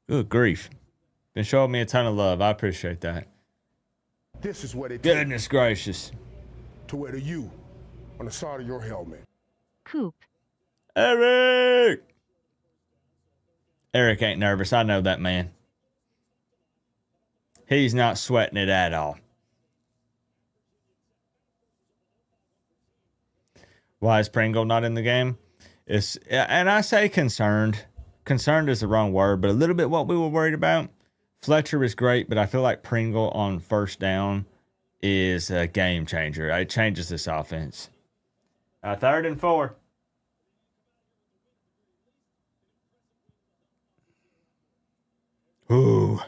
Good grief. Been showing me a ton of love. I appreciate that. This is what it Goodness gracious. to wear the U on the side of your helmet. Coop. Eric! Eric ain't nervous. I know that man. He's not sweating it at all. Why is Pringle not in the game? And I say concerned. Concerned is the wrong word, but a little bit what we were worried about. Fletcher is great, but I feel like Pringle on first down is a game changer. It changes this offense. 3rd and 4. Ooh.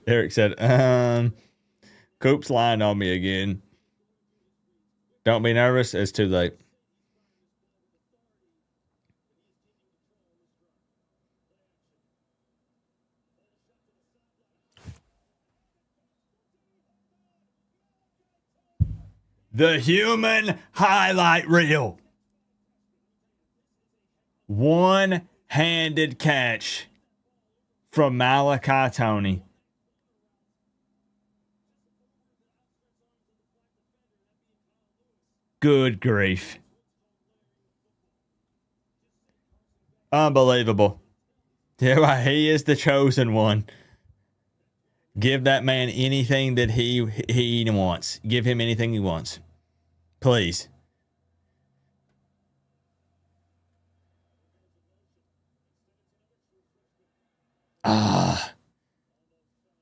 Eric said, Coop's lying on me again. Don't be nervous. It's too late. The human highlight reel. One-handed catch from Malachi Tony. Good grief. Unbelievable. Yeah, he is the chosen one. Give that man anything that he wants. Give him anything he wants. Please.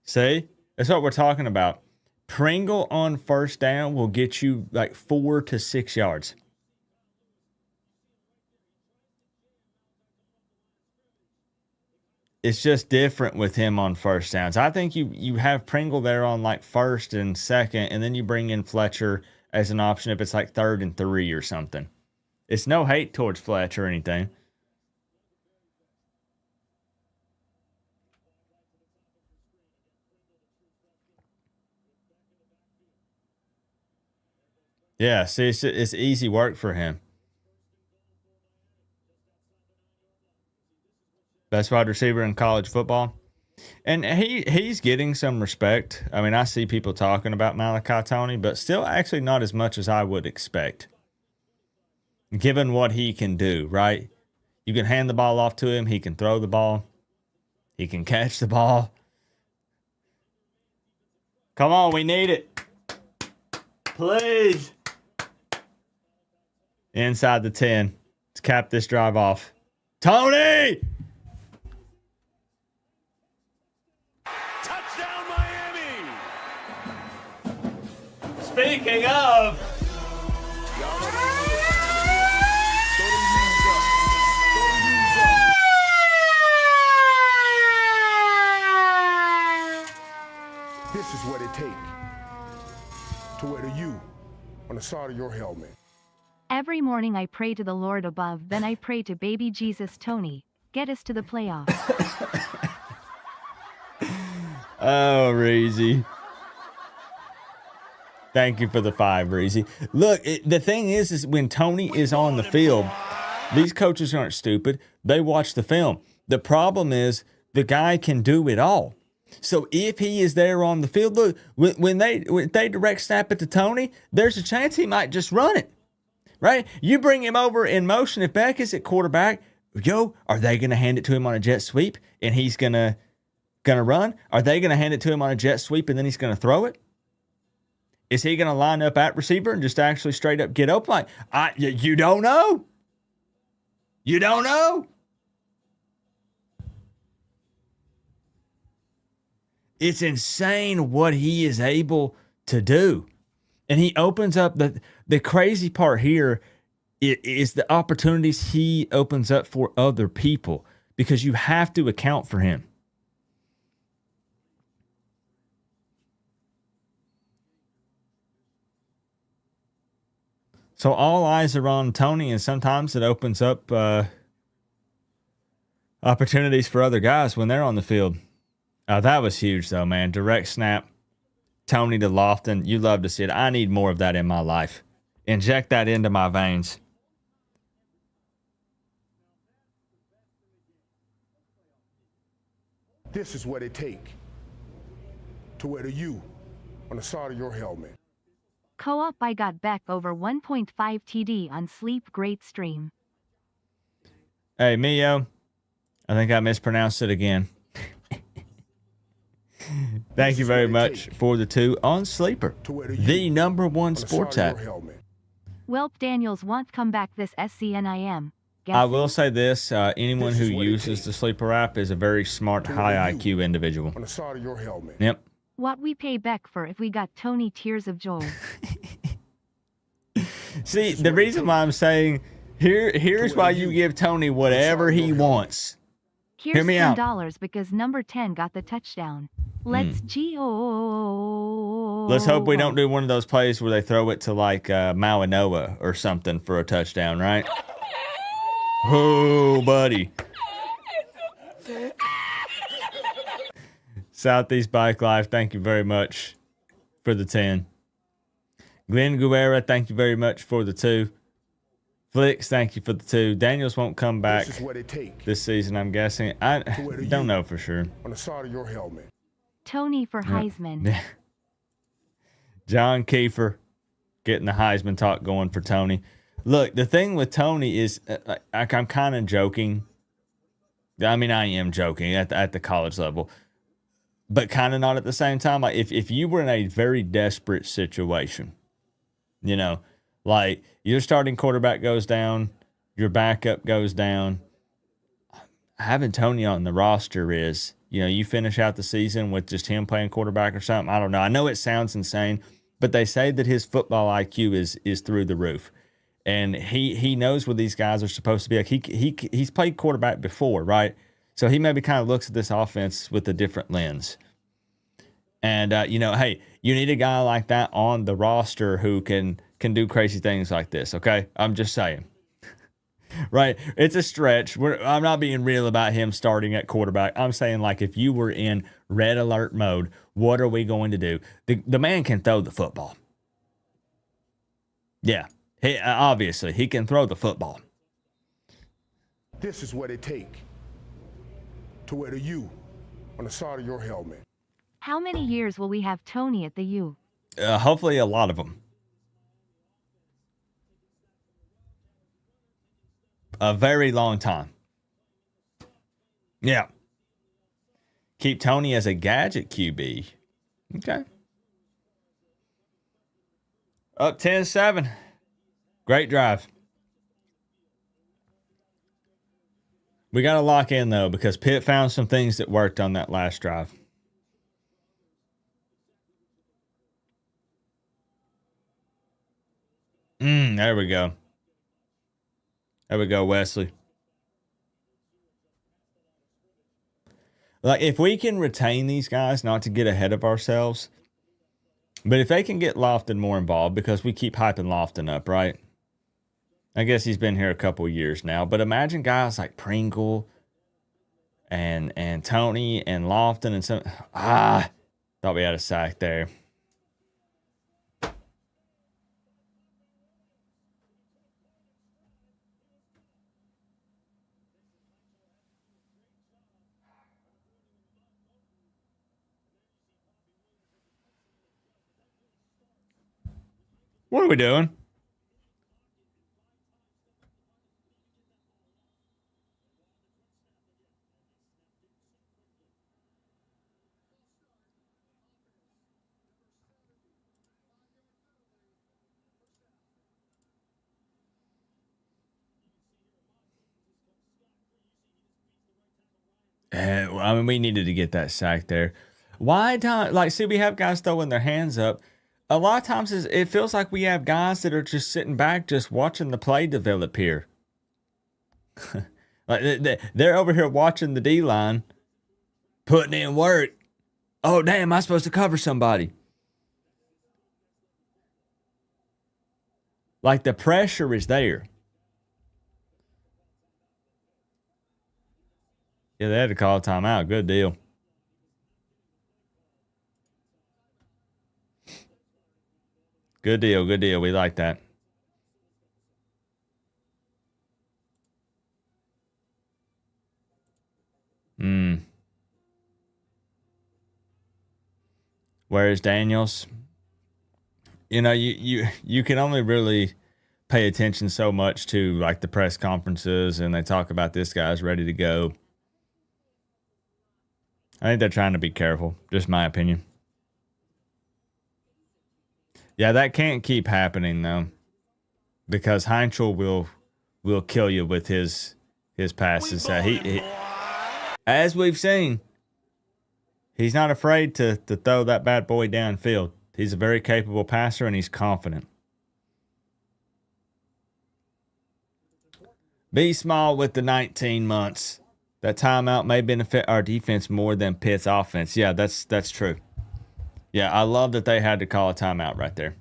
See? That's what we're talking about. Pringle on first down will get you like 4 to 6 yards. It's just different with him on first downs. I think you have Pringle there on like first and second, and then you bring in Fletcher as an option if it's like 3rd and 3 or something. It's no hate towards Fletcher or anything. Yeah, see, it's easy work for him. Best wide receiver in college football. And he's getting some respect. I mean, I see people talking about Malachi Tony, but still actually not as much as I would expect. Given what he can do, right? You can hand the ball off to him. He can throw the ball. He can catch the ball. Come on, we need it. Please. Inside the 10. Let's cap this drive off. Tony! Touchdown, Miami! Speaking of... This is what it takes to wear the U on the side of your helmet. Every morning I pray to the Lord above, then I pray to baby Jesus Tony. Get us to the playoffs. Oh, Reezy. Thank you for the 5, Reezy. Look, the thing is when Tony is on the field, these coaches aren't stupid. They watch the film. The problem is the guy can do it all. So if he is there on the field, look, when they direct snap it to Tony, there's a chance he might just run it. Right? You bring him over in motion. If Beck is at quarterback, are they going to hand it to him on a jet sweep and he's going to run? Are they going to hand it to him on a jet sweep and then he's going to throw it? Is he going to line up at receiver and just actually straight up get open? You don't know. You don't know. It's insane what he is able to do. And he opens up the crazy part here is the opportunities he opens up for other people because you have to account for him. So all eyes are on Tony, and sometimes it opens up opportunities for other guys when they're on the field. That was huge, though, man. Direct snap. Tony to Lofton. You love to see it. I need more of that in my life. Inject that into my veins. This is what it takes to wear the U on the side of your helmet. Co-op I got Beck over 1.5 TD on Sleep Great stream. Hey, Mio. I think I mispronounced it again. Thank you very much for the 2 on Sleeper, the #1 sports app. Welp Daniels won't come back this SCNIM. I will say this, anyone who uses the Sleeper app is a very smart, high IQ individual. On the side of your helmet. Yep. What we pay Beck for if we got Tony tears of joy. See, the reason why I'm saying Here's why you give Tony whatever he wants. Here's Hear me out. $10 because number 10 got the touchdown. Let's go. Let's hope we don't do one of those plays where they throw it to like Malinoa or something for a touchdown, right? Oh, buddy. Southeast Bike Life, thank you very much for the 10. Glenn Guerra, thank you very much for the 2. Flicks, thank you for the 2. Daniels won't come back this season, I'm guessing. I don't know for sure. On the side of your helmet. Tony for Heisman. John Kiefer getting the Heisman talk going for Tony. Look, the thing with Tony is I'm kind of joking. I mean, I am joking at the college level, but kind of not at the same time. Like if you were in a very desperate situation, you know, like your starting quarterback goes down, your backup goes down, having Tony on the roster is, you know, you finish out the season with just him playing quarterback or something. I don't know. I know it sounds insane, but they say that his football IQ is through the roof. And he knows what these guys are supposed to be. Like he's played quarterback before, right? So he maybe kind of looks at this offense with a different lens. And you know, hey, you need a guy like that on the roster who can do crazy things like this. Okay, I'm just saying. Right? It's a stretch. I'm not being real about him starting at quarterback. I'm saying, like, if you were in red alert mode, what are we going to do? The man can throw the football. Yeah. Obviously, he can throw the football. This is what it takes to wear the U on the side of your helmet. How many years will we have Tony at the U? Hopefully a lot of them. A very long time. Yeah. Keep Tony as a gadget QB. Okay. Up 10-7. Great drive. We got to lock in, though, because Pitt found some things that worked on that last drive. There we go. There we go, Wesley. Like, if we can retain these guys, not to get ahead of ourselves, but if they can get Lofton more involved, because we keep hyping Lofton up, right? I guess he's been here a couple of years now, but imagine guys like Pringle and Tony and Lofton and some. Thought we had a sack there. What are we doing? I mean, we needed to get that sack there. Why don't, like, see, we have guys throwing their hands up. A lot of times it feels like we have guys that are just sitting back, just watching the play develop here. Like they're over here watching the D-line, putting in work. Oh, damn, am I supposed to cover somebody? Like the pressure is there. Yeah, they had to call a timeout. Good deal. Good deal. Good deal. We like that. Where's Daniels? You know, you can only really pay attention so much to like the press conferences, and they talk about this guy's ready to go. I think they're trying to be careful. Just my opinion. Yeah, that can't keep happening though, because Heinkel will kill you with his passes. He as we've seen, he's not afraid to throw that bad boy downfield. He's a very capable passer and he's confident. Be small with the 19 months. That timeout may benefit our defense more than Pitt's offense. Yeah, that's true. Yeah, I love that they had to call a timeout right there.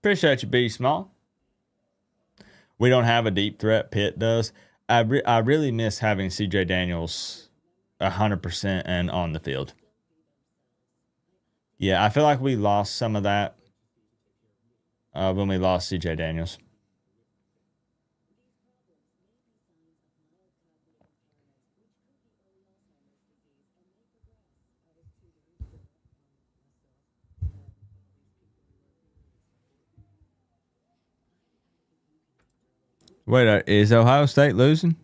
Appreciate you, Be small. We don't have a deep threat. Pitt does. I really miss having CJ Daniels 100% and on the field. Yeah, I feel like we lost some of that when we lost CJ Daniels. Wait, is Ohio State losing?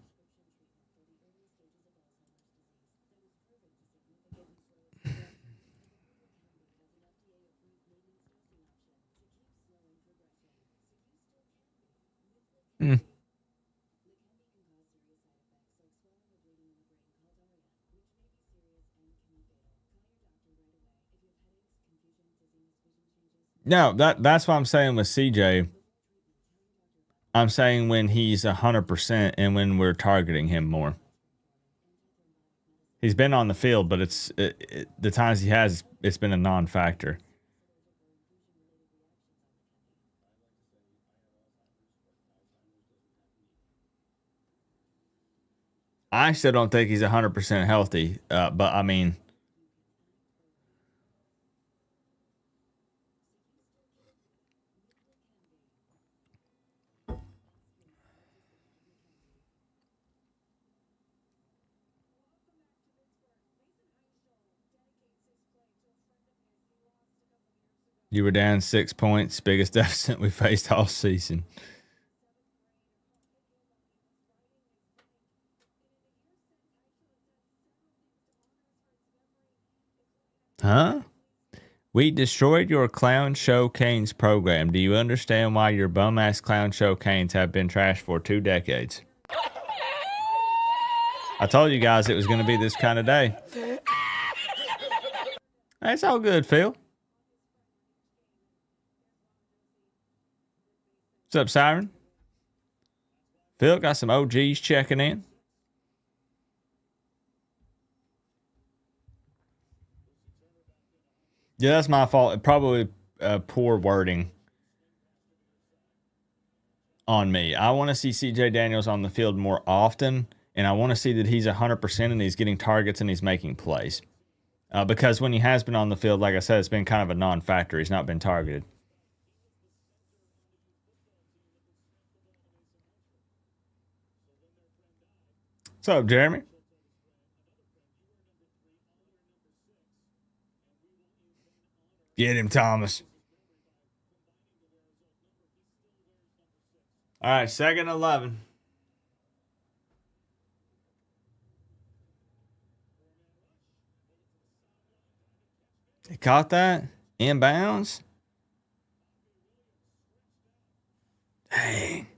No, that's what I'm saying with CJ. I'm saying when he's 100% and when we're targeting him more. He's been on the field, but the times he has, it's been a non-factor. I still don't think he's 100% healthy, but I mean, you were down 6 points, biggest deficit we faced all season. Huh? We destroyed your clown show canes program. Do you understand why your bum ass clown show canes have been trashed for 2 decades? I told you guys it was going to be this kind of day. It's all good, Phil. What's up, Siren? Phil, got some OGs checking in. Yeah, that's my fault. Probably poor wording on me. I want to see CJ Daniels on the field more often, and I want to see that he's 100% and he's getting targets and he's making plays. Because when he has been on the field, like I said, it's been kind of a non-factor. He's not been targeted. What's up, Jeremy? Get him, Thomas. All right, 2nd 11. He caught that? Inbounds? Dang.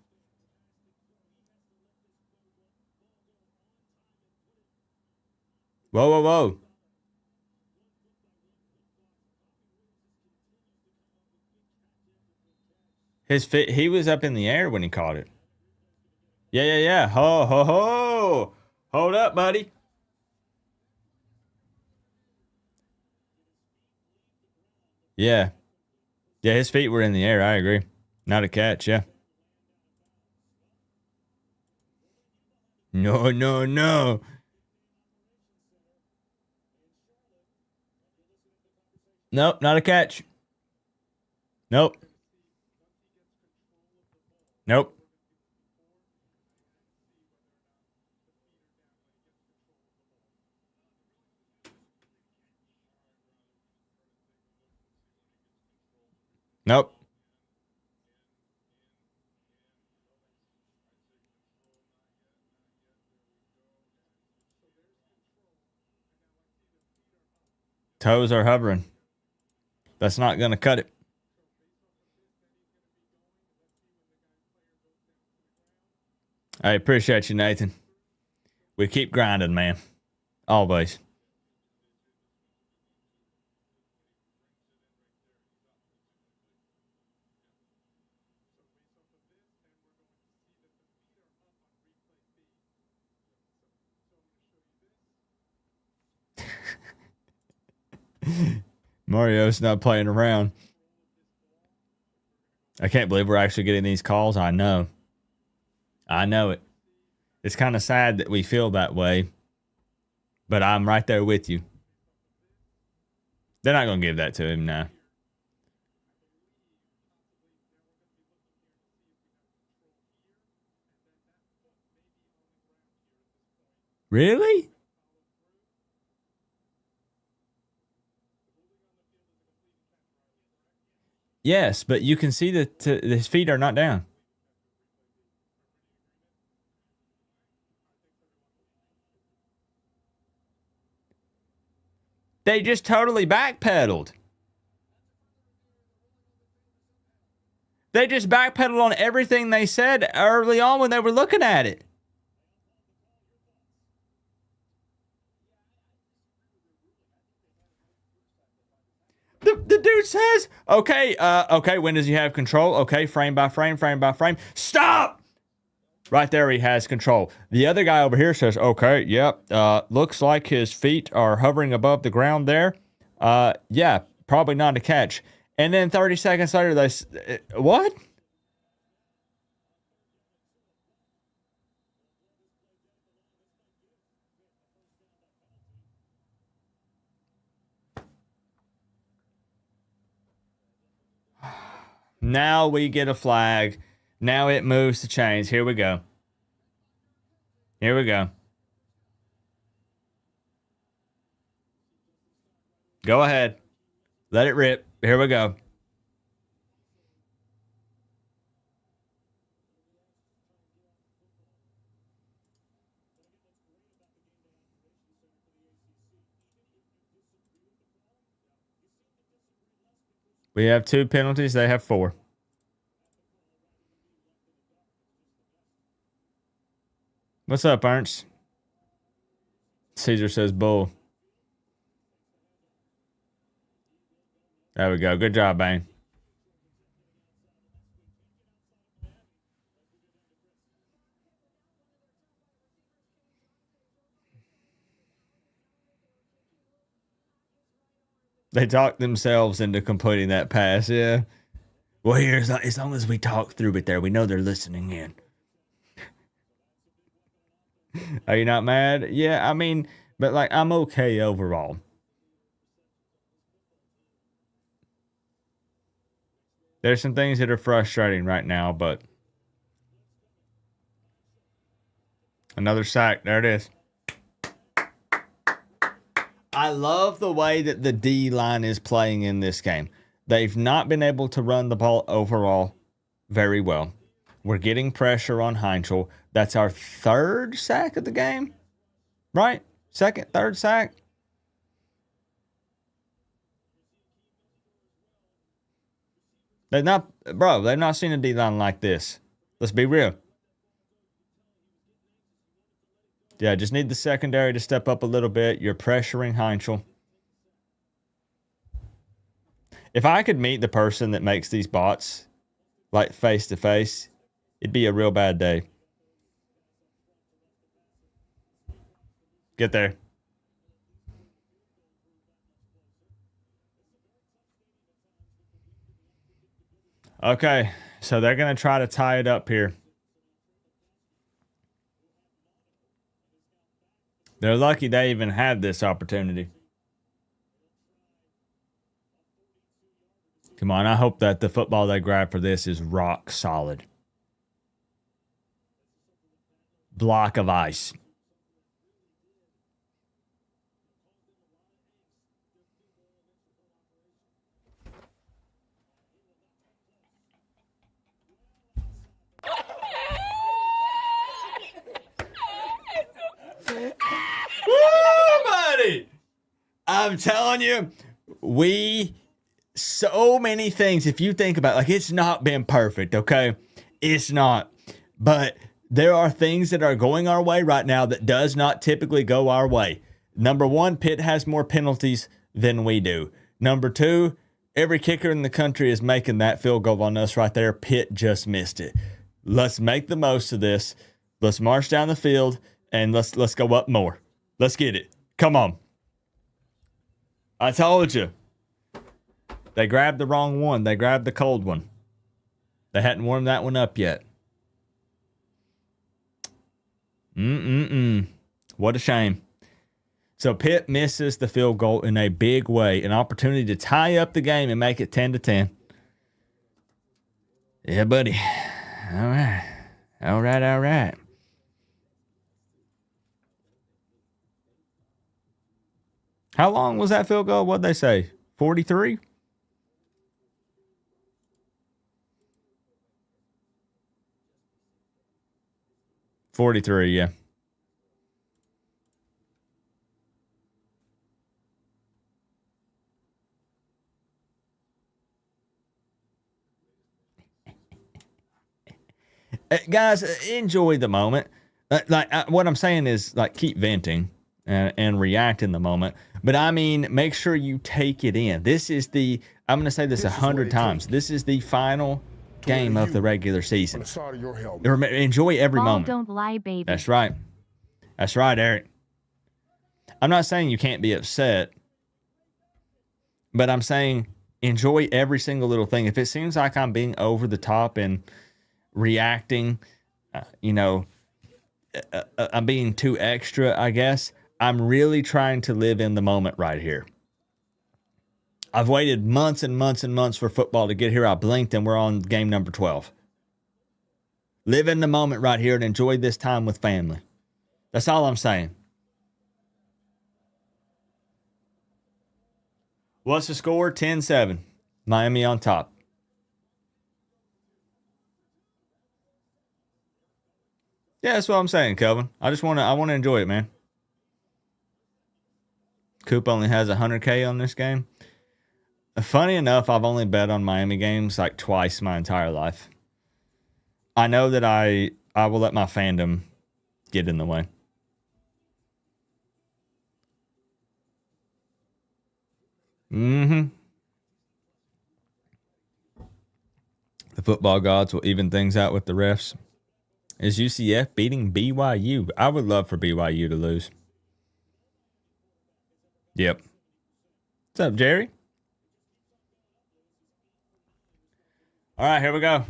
Whoa, whoa, whoa. His fit, he was up in the air when he caught it. Yeah, yeah, yeah. Ho, ho, ho. Hold up, buddy. Yeah. Yeah, his feet were in the air. I agree. Not a catch, yeah. No, no, no. Nope, not a catch. Nope. Nope. Nope. Toes are hovering. That's not going to cut it. I appreciate you, Nathan. We keep grinding, man. Always. Mario's not playing around. I can't believe we're actually getting these calls. I know it. It's kind of sad that we feel that way, but I'm right there with you. They're not going to give that to him now. Really? Yes, but you can see that his feet are not down. They just totally backpedaled. They just backpedaled on everything they said early on when they were looking at it. The dude says, okay, when does he have control? Okay, frame by frame. Stop! Right there, he has control. The other guy over here says, okay, yep, looks like his feet are hovering above the ground there. Yeah, probably not a catch. And then 30 seconds later, what? Now we get a flag. Now it moves the chains. Here we go. Go ahead. Let it rip. Here we go. We have 2 penalties. They have 4. What's up, Ernst? Caesar says bull. There we go. Good job, Bane. They talked themselves into completing that pass, yeah. Well, here, as long as we talk through it there, we know they're listening in. Are you not mad? Yeah, I mean, but like, I'm okay overall. There's some things that are frustrating right now, but another sack. There it is. I love the way that the D line is playing in this game. They've not been able to run the ball overall very well. We're getting pressure on Heinzel. That's our 3rd sack of the game, right? 2nd, 3rd sack. They've not seen a D line like this. Let's be real. Yeah, just need the secondary to step up a little bit. You're pressuring Heinzel. If I could meet the person that makes these bots, like face to face, it'd be a real bad day. Get there. Okay, so they're going to try to tie it up here. They're lucky they even had this opportunity. Come on, I hope that the football they grab for this is rock solid. Block of ice. Woo, buddy! I'm telling you, so many things, if you think about it, like, it's not been perfect, okay? It's not. But there are things that are going our way right now that does not typically go our way. Number 1, Pitt has more penalties than we do. Number 2, every kicker in the country is making that field goal on us right there. Pitt just missed it. Let's make the most of this. Let's march down the field and let's go up more. Let's get it. Come on. I told you. They grabbed the wrong one. They grabbed the cold one. They hadn't warmed that one up yet. What a shame. So Pitt misses the field goal in a big way. An opportunity to tie up the game and make it 10-10. Yeah, buddy. All right. How long was that field goal? What'd they say? 43? $43, yeah. Guys, enjoy the moment. What I'm saying is, like, keep venting and react in the moment. But I mean, make sure you take it in. This is I'm going to say this 100 times. This is the final game of the regular season. Enjoy every moment. Don't lie, baby. That's right. That's right, Eric. I'm not saying you can't be upset, but I'm saying enjoy every single little thing. If it seems like I'm being over the top and reacting, I'm being too extra, I guess. I'm really trying to live in the moment right here. I've waited months and months and months for football to get here. I blinked and we're on game number 12. Live in the moment right here and enjoy this time with family. That's all I'm saying. What's the score? 10-7. Miami on top. Yeah, that's what I'm saying, Kelvin. I want to enjoy it, man. Coop only has 100K on this game. Funny enough, I've only bet on Miami games like twice my entire life. I know that I will let my fandom get in the way. The football gods will even things out with the refs. Is UCF beating BYU? I would love for BYU to lose. Yep. What's up, Jerry? All right, here we go.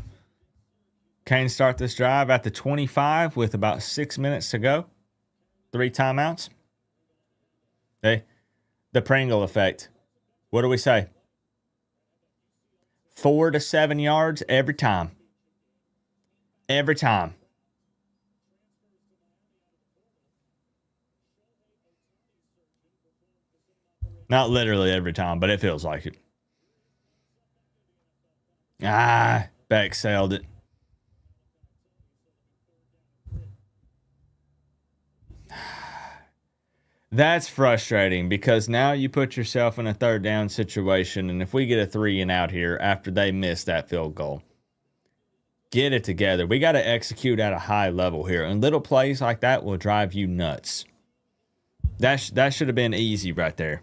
Canes start this drive at the 25 with about 6 minutes to go. 3 timeouts. Hey, the Pringle effect. What do we say? 4 to 7 yards every time. Every time. Not literally every time, but it feels like it. Beck sailed it. That's frustrating because now you put yourself in a third down situation, and if we get a 3 and out here after they miss that field goal, get it together. We got to execute at a high level here, and little plays like that will drive you nuts. That should have been easy right there.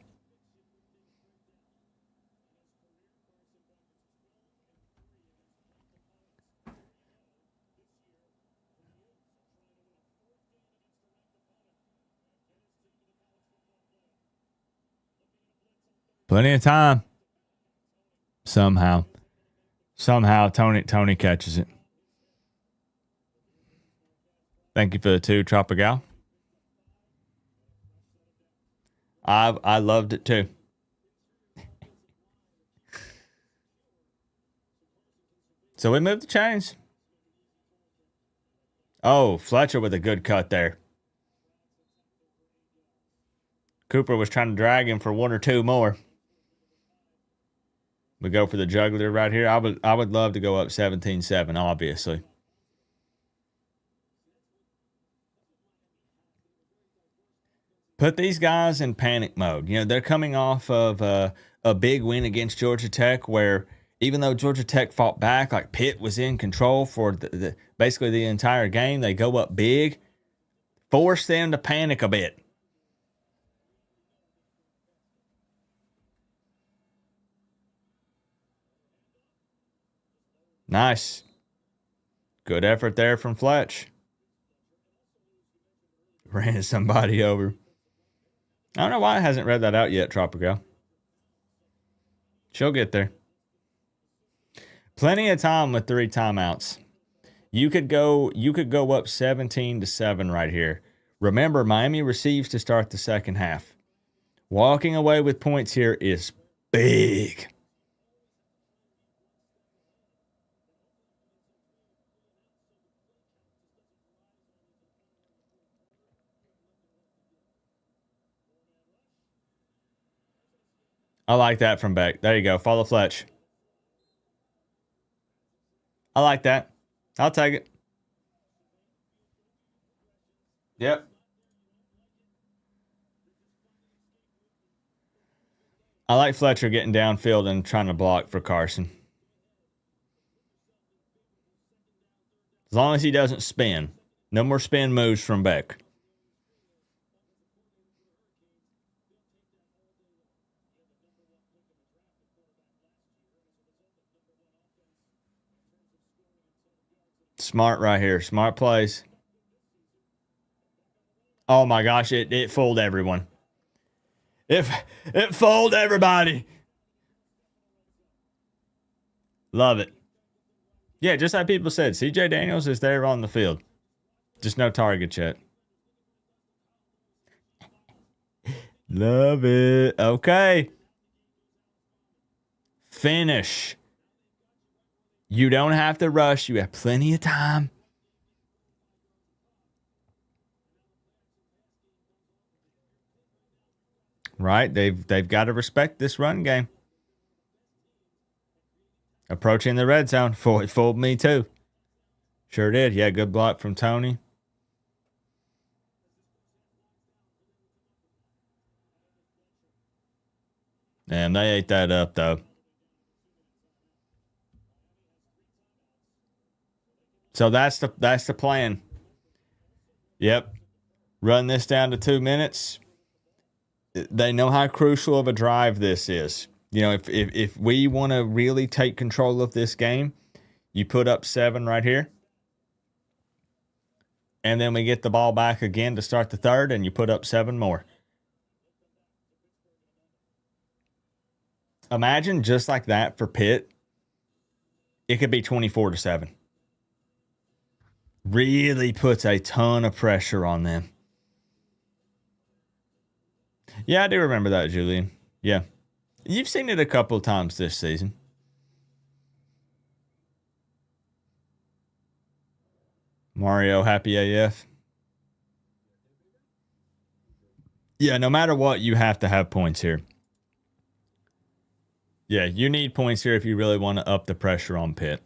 Plenty of time. Somehow Tony catches it. Thank you for the 2, Tropical. I loved it too. So we moved the chains. Oh, Fletcher with a good cut there. Cooper was trying to drag him for 1 or 2 more. We go for the juggler right here. I would love to go up 17-7, obviously. Put these guys in panic mode. You know, they're coming off of a big win against Georgia Tech where even though Georgia Tech fought back, like Pitt was in control for basically the entire game, they go up big. Force them to panic a bit. Nice. Good effort there from Fletch. Ran somebody over. I don't know why it hasn't read that out yet, Tropico. She'll get there. Plenty of time with 3 timeouts. You could go up 17-7 right here. Remember, Miami receives to start the second half. Walking away with points here is big. I like that from Beck. There you go. Follow Fletch. I like that. I'll take it. Yep. I like Fletcher getting downfield and trying to block for Carson. As long as he doesn't spin. No more spin moves from Beck. Smart right here. Smart plays. Oh my gosh, it fooled everyone. It fooled everybody. Love it. Yeah, just like people said, CJ Daniels is there on the field. Just no target yet. Love it. Okay. Finish. You don't have to rush. You have plenty of time. Right? They've got to respect this run game. Approaching the red zone. It fooled me too. Sure did. Yeah, good block from Tony. And they ate that up though. So that's the plan. Yep. Run this down to 2 minutes. They know how crucial of a drive this is. You know, if we want to really take control of this game, you put up 7 right here. And then we get the ball back again to start the third, and you put up 7 more. Imagine just like that for Pitt. It could be 24-7. Really puts a ton of pressure on them. Yeah, I do remember that, Julian. Yeah. You've seen it a couple of times this season. Mario, happy AF. Yeah, no matter what, you have to have points here. Yeah, you need points here if you really want to up the pressure on Pitt.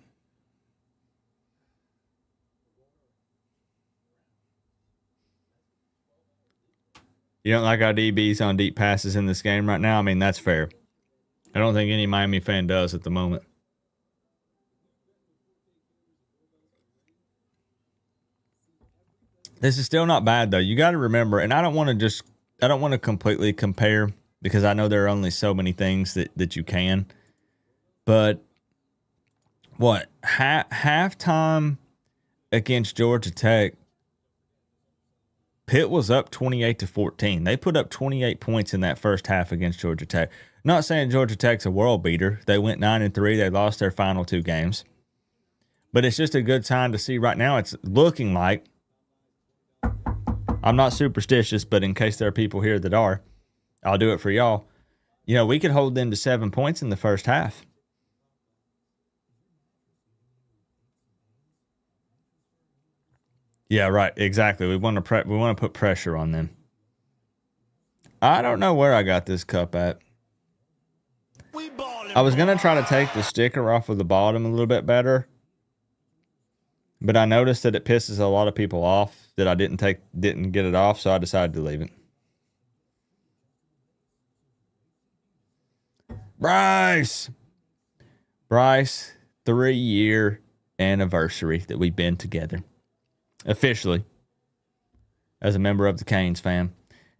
You don't like our DBs on deep passes in this game right now? I mean, that's fair. I don't think any Miami fan does at the moment. This is still not bad, though. You got to remember, and I don't want to completely compare because I know there are only so many things that you can. But what? Halftime against Georgia Tech, Pitt was up 28-14. They put up 28 points in that first half against Georgia Tech. Not saying Georgia Tech's a world beater. They went 9-3. They lost their final 2 games. But it's just a good sign to see right now. It's looking like, I'm not superstitious, but in case there are people here that are, I'll do it for y'all. You know, we could hold them to 7 points in the first half. Yeah, right. Exactly. We want to put pressure on them. I don't know where I got this cup at. I was gonna try to take the sticker off of the bottom a little bit better, but I noticed that it pisses a lot of people off that I didn't get it off, so I decided to leave it. Bryce, 3-year anniversary that we've been together. Officially, as a member of the Canes fam.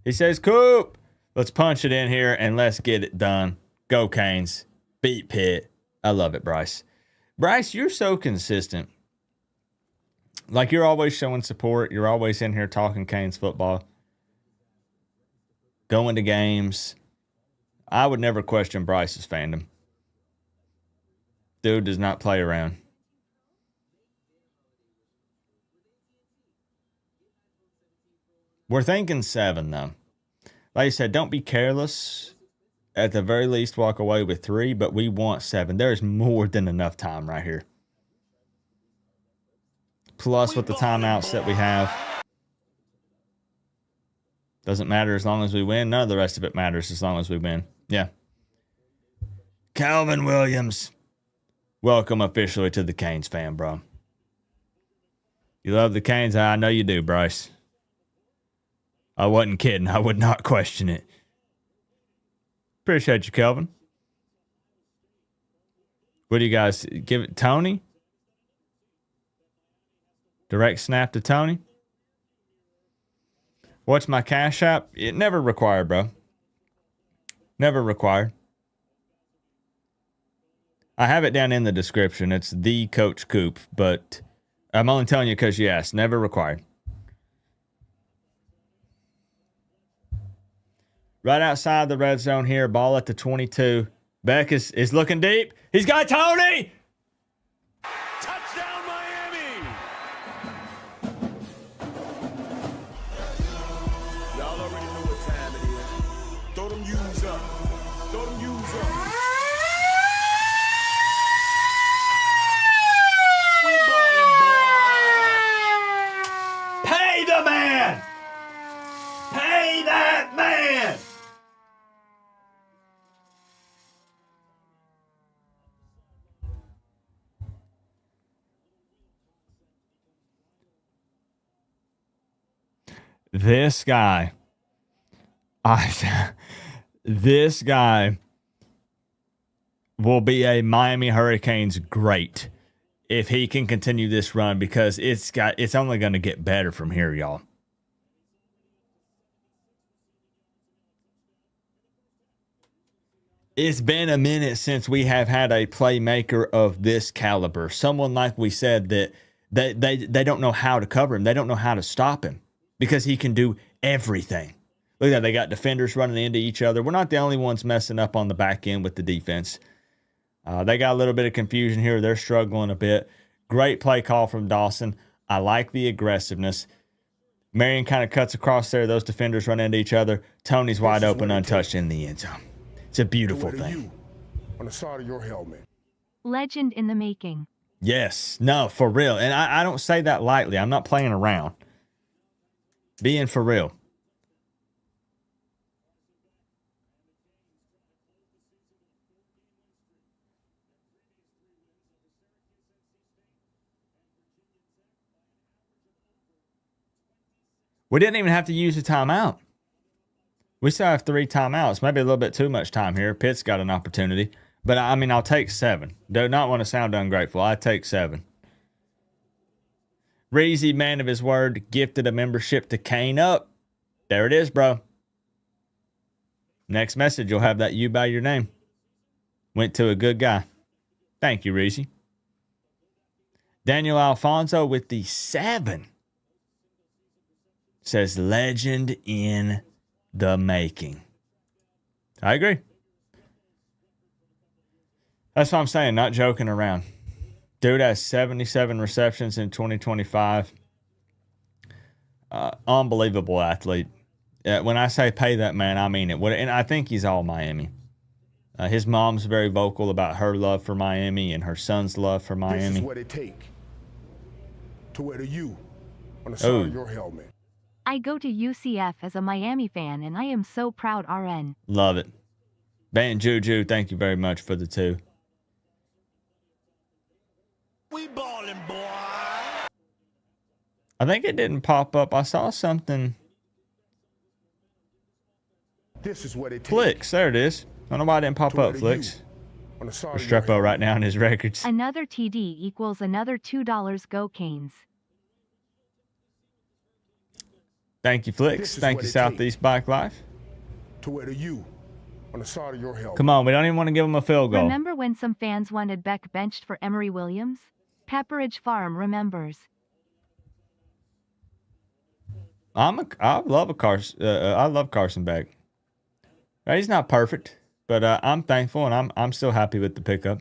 He says, Coop, let's punch it in here and let's get it done. Go Canes. Beat Pitt. I love it, Bryce. Bryce, you're so consistent. Like, you're always showing support. You're always in here talking Canes football. Going to games. I would never question Bryce's fandom. Dude does not play around. We're thinking 7, though. Like I said, don't be careless. At the very least, walk away with 3, but we want 7. There's more than enough time right here. Plus, with the timeouts that we have, doesn't matter as long as we win. None of the rest of it matters as long as we win. Yeah. Calvin Williams, welcome officially to the Canes fan, bro. You love the Canes? I know you do, Bryce. I wasn't kidding. I would not question it. Appreciate you, Kelvin. What do you guys give it? Tony? Direct snap to Tony? What's my Cash App? It never required, bro. Never required. I have it down in the description. It's thecoachcoop, but I'm only telling you because you asked. Never required. Right outside the red zone here. Ball at the 22. Beck is looking deep. He's got Tony! Touchdown, Miami! Y'all already know what time it is. Throw them U's up. Throw them U's up. We ballin', boy. Pay the man! Pay that man! This guy, this guy will be a Miami Hurricanes great if he can continue this run, because it's only going to get better from here, y'all. It's been a minute since we have had a playmaker of this caliber. Someone, like we said, that they don't know how to cover him. They don't know how to stop him, because he can do everything. Look at that. They got defenders running into each other. We're not the only ones messing up on the back end with the defense. They got a little bit of confusion here. They're struggling a bit. Great play call from Dawson. I like the aggressiveness. Marion kind of cuts across there. Those defenders run into each other. Tony's wide open, untouched in the end zone. It's a beautiful thing. On the side of your helmet. Legend in the making. Yes. No, for real. And I don't say that lightly. I'm not playing around. Being for real. We didn't even have to use a timeout. We still have 3 timeouts. Maybe a little bit too much time here. Pitt's got an opportunity. But, I mean, I'll take 7. Do not want to sound ungrateful. I take 7. Reezy, man of his word, gifted a membership to Kane Up. There it is, bro. Next message, you'll have that you by your name. Went to a good guy. Thank you, Reezy. Daniel Alfonso with the 7. Says legend in the making. I agree. That's what I'm saying, not joking around. Dude has 77 receptions in 2025. Unbelievable athlete. When I say pay that man, I mean it. And I think he's all Miami. His mom's very vocal about her love for Miami and her son's love for Miami. This is what it takes to wear the U on the side of your helmet. I go to UCF as a Miami fan, and I am so proud, RN. Love it. Van Juju, thank you very much for the 2. We ballin', boy. I think it didn't pop up. I saw something. This is what it takes. Flicks, there it is. I don't know why it didn't pop up, Flicks. Restrepo right now in his records. Another TD equals another $2. Go Canes. Thank you, Flicks. Thank you, Southeast Bike Life. To wear the U on the side of your helmet. Come on, we don't even want to give him a field goal. Remember when some fans wanted Beck benched for Emory Williams? Pepperidge Farm remembers. I love Carson Beck. He's not perfect, but I'm thankful and I'm still happy with the pickup.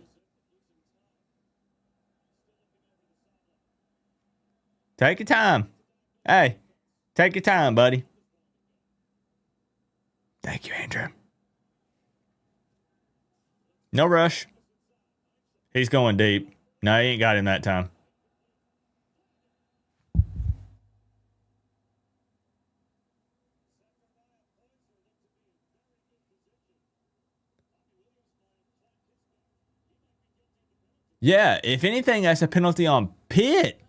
Take your time. Hey, take your time, buddy. Thank you, Andrew. No rush. He's going deep. No, he ain't got him that time. Yeah, if anything, that's a penalty on Pitt.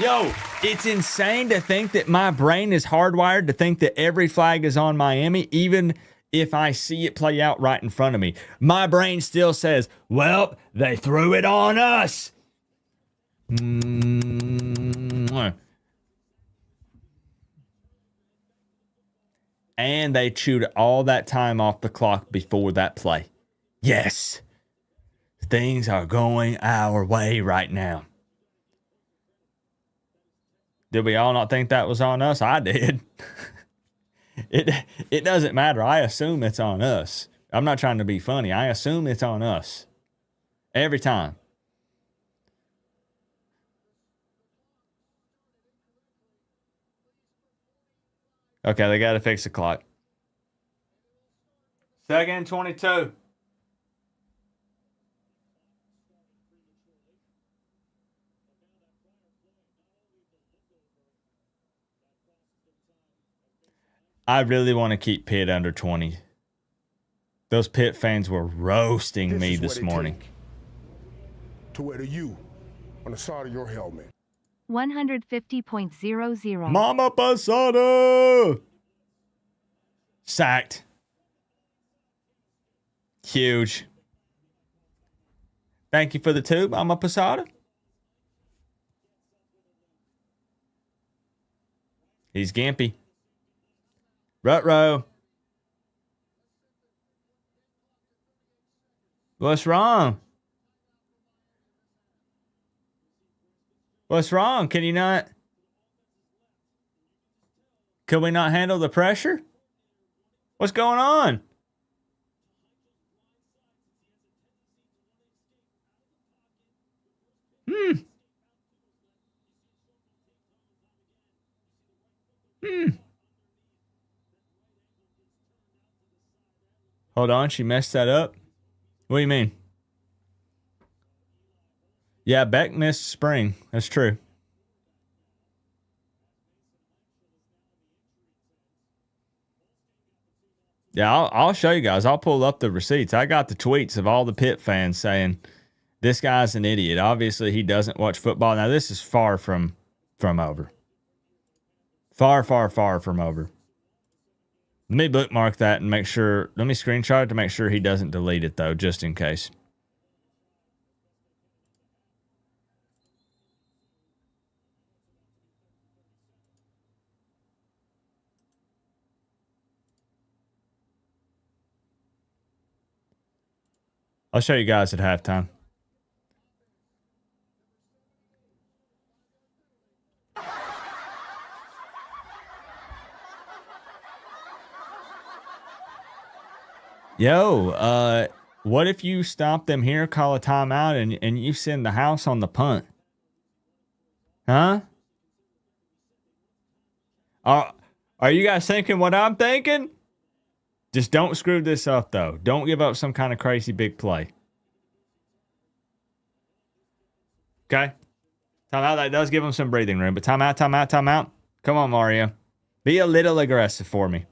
Yo, it's insane to think that my brain is hardwired to think that every flag is on Miami, even if I see it play out right in front of me. My brain still says, well, they threw it on us. And they chewed all that time off the clock before that play. Yes, things are going our way right now. Did we all not think that was on us? I did. It doesn't matter. I assume it's on us. I'm not trying to be funny. I assume it's on us. Every time. Okay, they got to fix the clock. 2nd and 22. I really want to keep Pitt under 20. Those Pitt fans were roasting me this morning. To wear the U on the side of your helmet. 150.00. Mama Pasada! Sacked. Huge. Thank you for the tube, Mama Pasada. He's gimpy. Rut-row. What's wrong? What's wrong? Can you not? Can we not handle the pressure? What's going on? Hold on, she messed that up. What do you mean? Yeah, Beck missed spring. That's true. Yeah, I'll show you guys. I'll pull up the receipts. I got the tweets of all the Pitt fans saying this guy's an idiot. Obviously, he doesn't watch football. Now, this is far from over. Far from over. Let me bookmark that and make sure. Let me screenshot it to make sure he doesn't delete it, though, just in case. I'll show you guys at halftime. Yo, what if you stop them here, call a timeout, and you send the house on the punt? Huh? Are you guys thinking what I'm thinking? Just don't screw this up, though. Don't give up some kind of crazy big play. Okay? Timeout, that does give them some breathing room, but timeout. Come on, Mario. Be a little aggressive for me.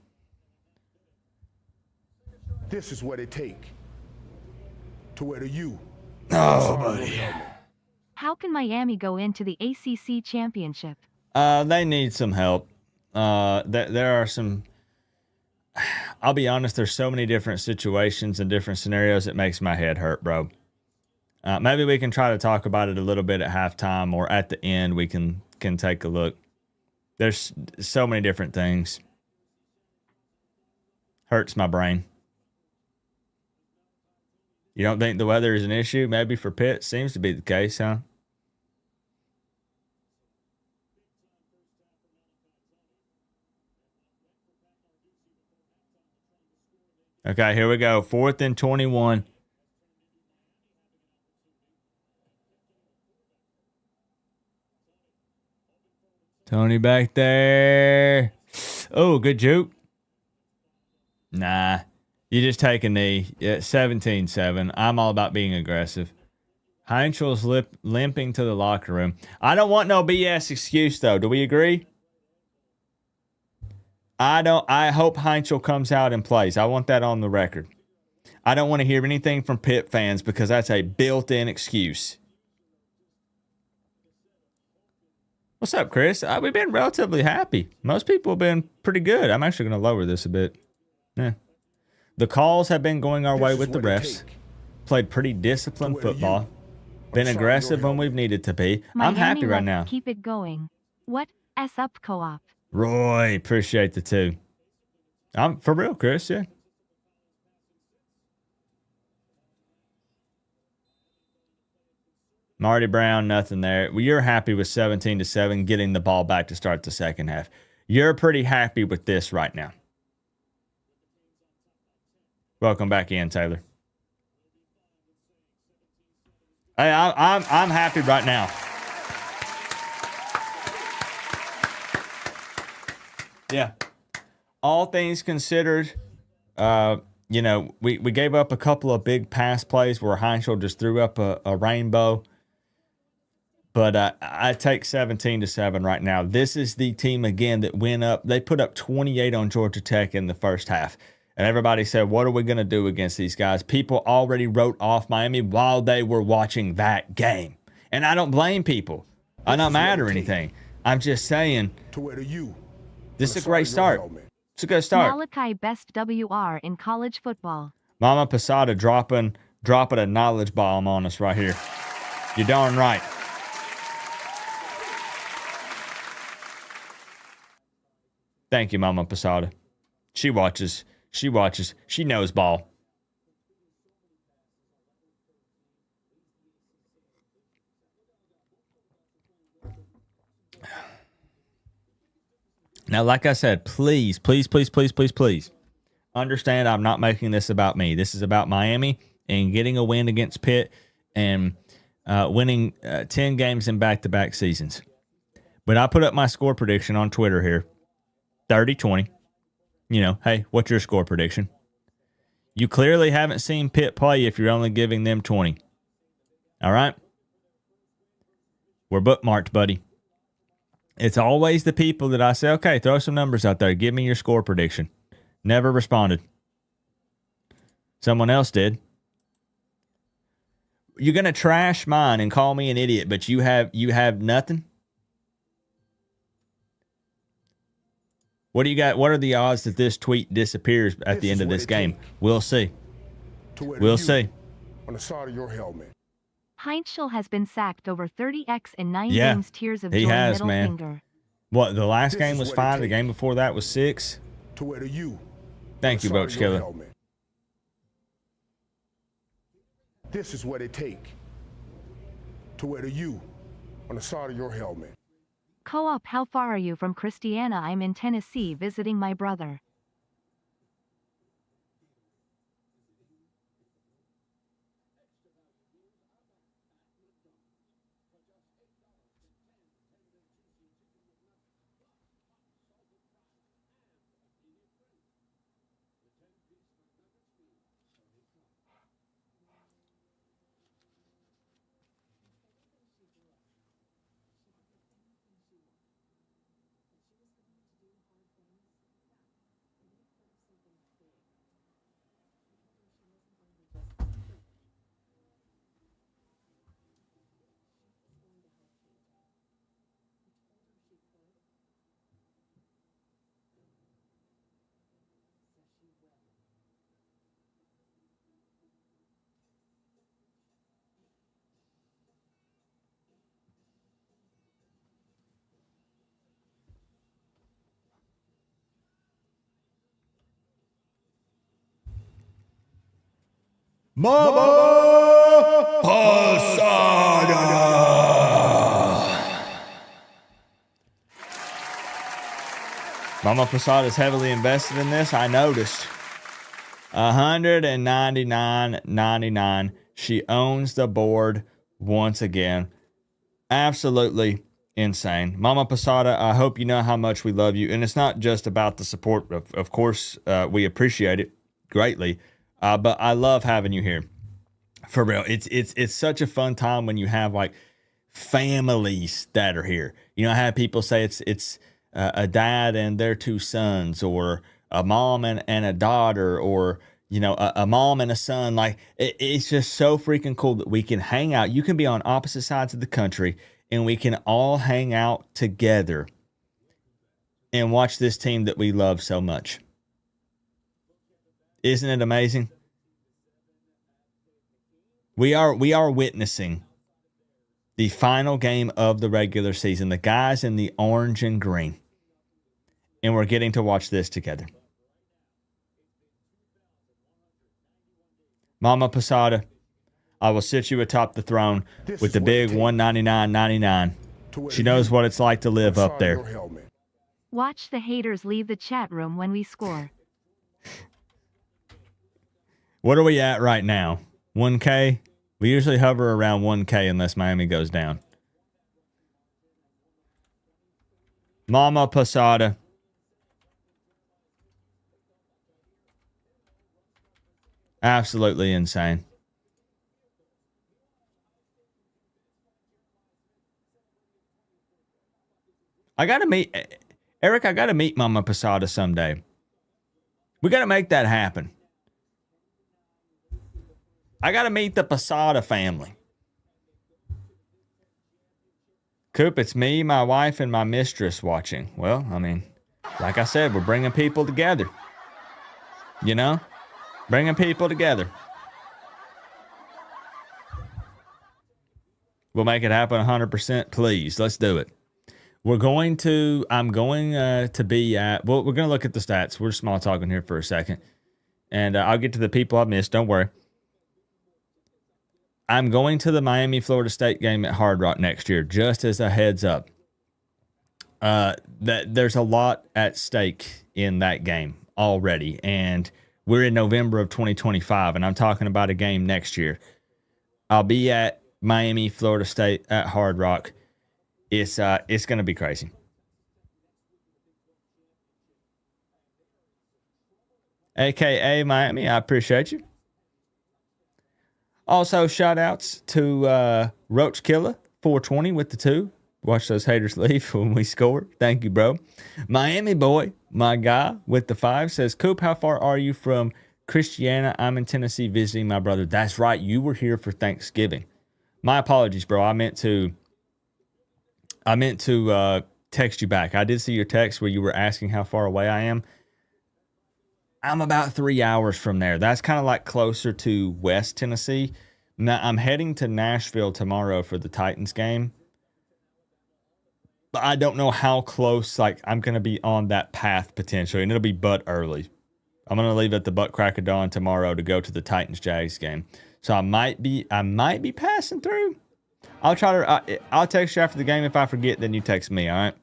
This is what it take to wear the U. Oh, buddy. How can Miami go into the ACC championship? They need some help. There are some... I'll be honest, there's so many different situations and different scenarios, it makes my head hurt, bro. Maybe we can try to talk about it a little bit at halftime, or at the end we can take a look. There's so many different things. Hurts my brain. You don't think the weather is an issue? Maybe for Pitt, seems to be the case, huh? Okay, here we go. 4th and 21. Tony back there. Oh, good juke. Nah. You just take a knee. Yeah, 17-7. I'm all about being aggressive. Heinzel's limping to the locker room. I don't want no BS excuse, though. Do we agree? I hope Heinzel comes out and plays. I want that on the record. I don't want to hear anything from Pitt fans because that's a built-in excuse. What's up, Chris? We've been relatively happy. Most people have been pretty good. I'm actually going to lower this a bit. Yeah. The calls have been going our way with the refs. Played pretty disciplined football. Been aggressive when we've needed to be. I'm happy right now. Keep it going. What? S up co-op. Roy, appreciate the 2. I'm for real, Chris, yeah. Marty Brown, nothing there. Well, you're happy with 17-7, getting the ball back to start the second half. You're pretty happy with this right now. Welcome back in, Taylor. Hey, I'm happy right now. Yeah. All things considered, we gave up a couple of big pass plays where Heinzel just threw up a rainbow. But I take 17-7 right now. This is the team, again, that went up. They put up 28 on Georgia Tech in the first half. And everybody said, what are we going to do against these guys? People already wrote off Miami while they were watching that game. And I don't blame people. I'm not mad or anything. I'm just saying, this is a great start. It's a good start. Malachi best WR in college football. Mama Posada dropping a knowledge bomb on us right here. You're darn right. Thank you, Mama Posada. She watches. She knows ball. Now, like I said, please understand I'm not making this about me. This is about Miami and getting a win against Pitt and winning 10 games in back-to-back seasons. But I put up my score prediction on Twitter here. 30-20. Hey, what's your score prediction? You clearly haven't seen Pitt play if you're only giving them 20. All right? We're bookmarked, buddy. It's always the people that I say, okay, throw some numbers out there. Give me your score prediction. Never responded. Someone else did. You're going to trash mine and call me an idiot, but you have nothing? What do you got? What are the odds that this tweet disappears at the end of this game? We'll see. We'll see. On the side of your helmet. Heinzel has been sacked over 30x in 9 games. Tears of joy. He has, middle man. Finger. What, the last game was 5, the game before that was 6? Thank you, Boach Killer. This is what it takes to wear the U on the side of your helmet. Co-op, how far are you from Christiana? I'm in Tennessee visiting my brother. Mama Posada. Mama Posada is heavily invested in this. I noticed. 199.99. She owns the board once again. Absolutely insane. Mama Posada, I hope you know how much we love you. And it's not just about the support. Of course, we appreciate it greatly. But I love having you here. For real. It's such a fun time when you have like families that are here. You know, I have people say it's a dad and their two sons, or a mom and a daughter, or, you know, a mom and a son. Like, it's just so freaking cool that we can hang out. You can be on opposite sides of the country and we can all hang out together and watch this team that we love so much. Isn't it amazing? We are witnessing the final game of the regular season. The guys in the orange and green. And we're getting to watch this together. Mama Posada, I will sit you atop the throne with the big $199.99. She knows what it's like to live up there. Watch the haters leave the chat room when we score. What are we at right now? 1K? We usually hover around 1K unless Miami goes down. Mama Posada. Absolutely insane. I got to meet Eric. I got to meet Mama Posada someday. We got to make that happen. I got to meet the Posada family. Coop, it's me, my wife, and my mistress watching. Well, I mean, like I said, we're bringing people together. You know? Bringing people together. We'll make it happen 100%. Please, let's do it. I'm going to be at, well, we're going to look at the stats. We're small talking here for a second. And I'll get to the people I missed. Don't worry. I'm going to the Miami-Florida State game at Hard Rock next year, just as a heads up. That there's a lot at stake in that game already. And we're in November of 2025, and I'm talking about a game next year. I'll be at Miami, Florida State at Hard Rock. It's going to be crazy. AKA Miami, I appreciate you. Also, shout outs to Roach Killer 420 with the 2. Watch those haters leave when we score. Thank you, bro. Miami Boy, my guy with the 5, says, Coop, how far are you from Christiana? I'm in Tennessee visiting my brother. That's right. You were here for Thanksgiving. My apologies, bro. I meant to text you back. I did see your text where you were asking how far away I am. I'm about 3 hours from there. That's kind of like closer to West Tennessee. Now, I'm heading to Nashville tomorrow for the Titans game. But I don't know how close, like, I'm going to be on that path potentially. And it'll be butt early. I'm going to leave at the butt crack of dawn tomorrow to go to the Titans-Jags game. So I might be passing through. I'll text you after the game. If I forget, then you text me, all right?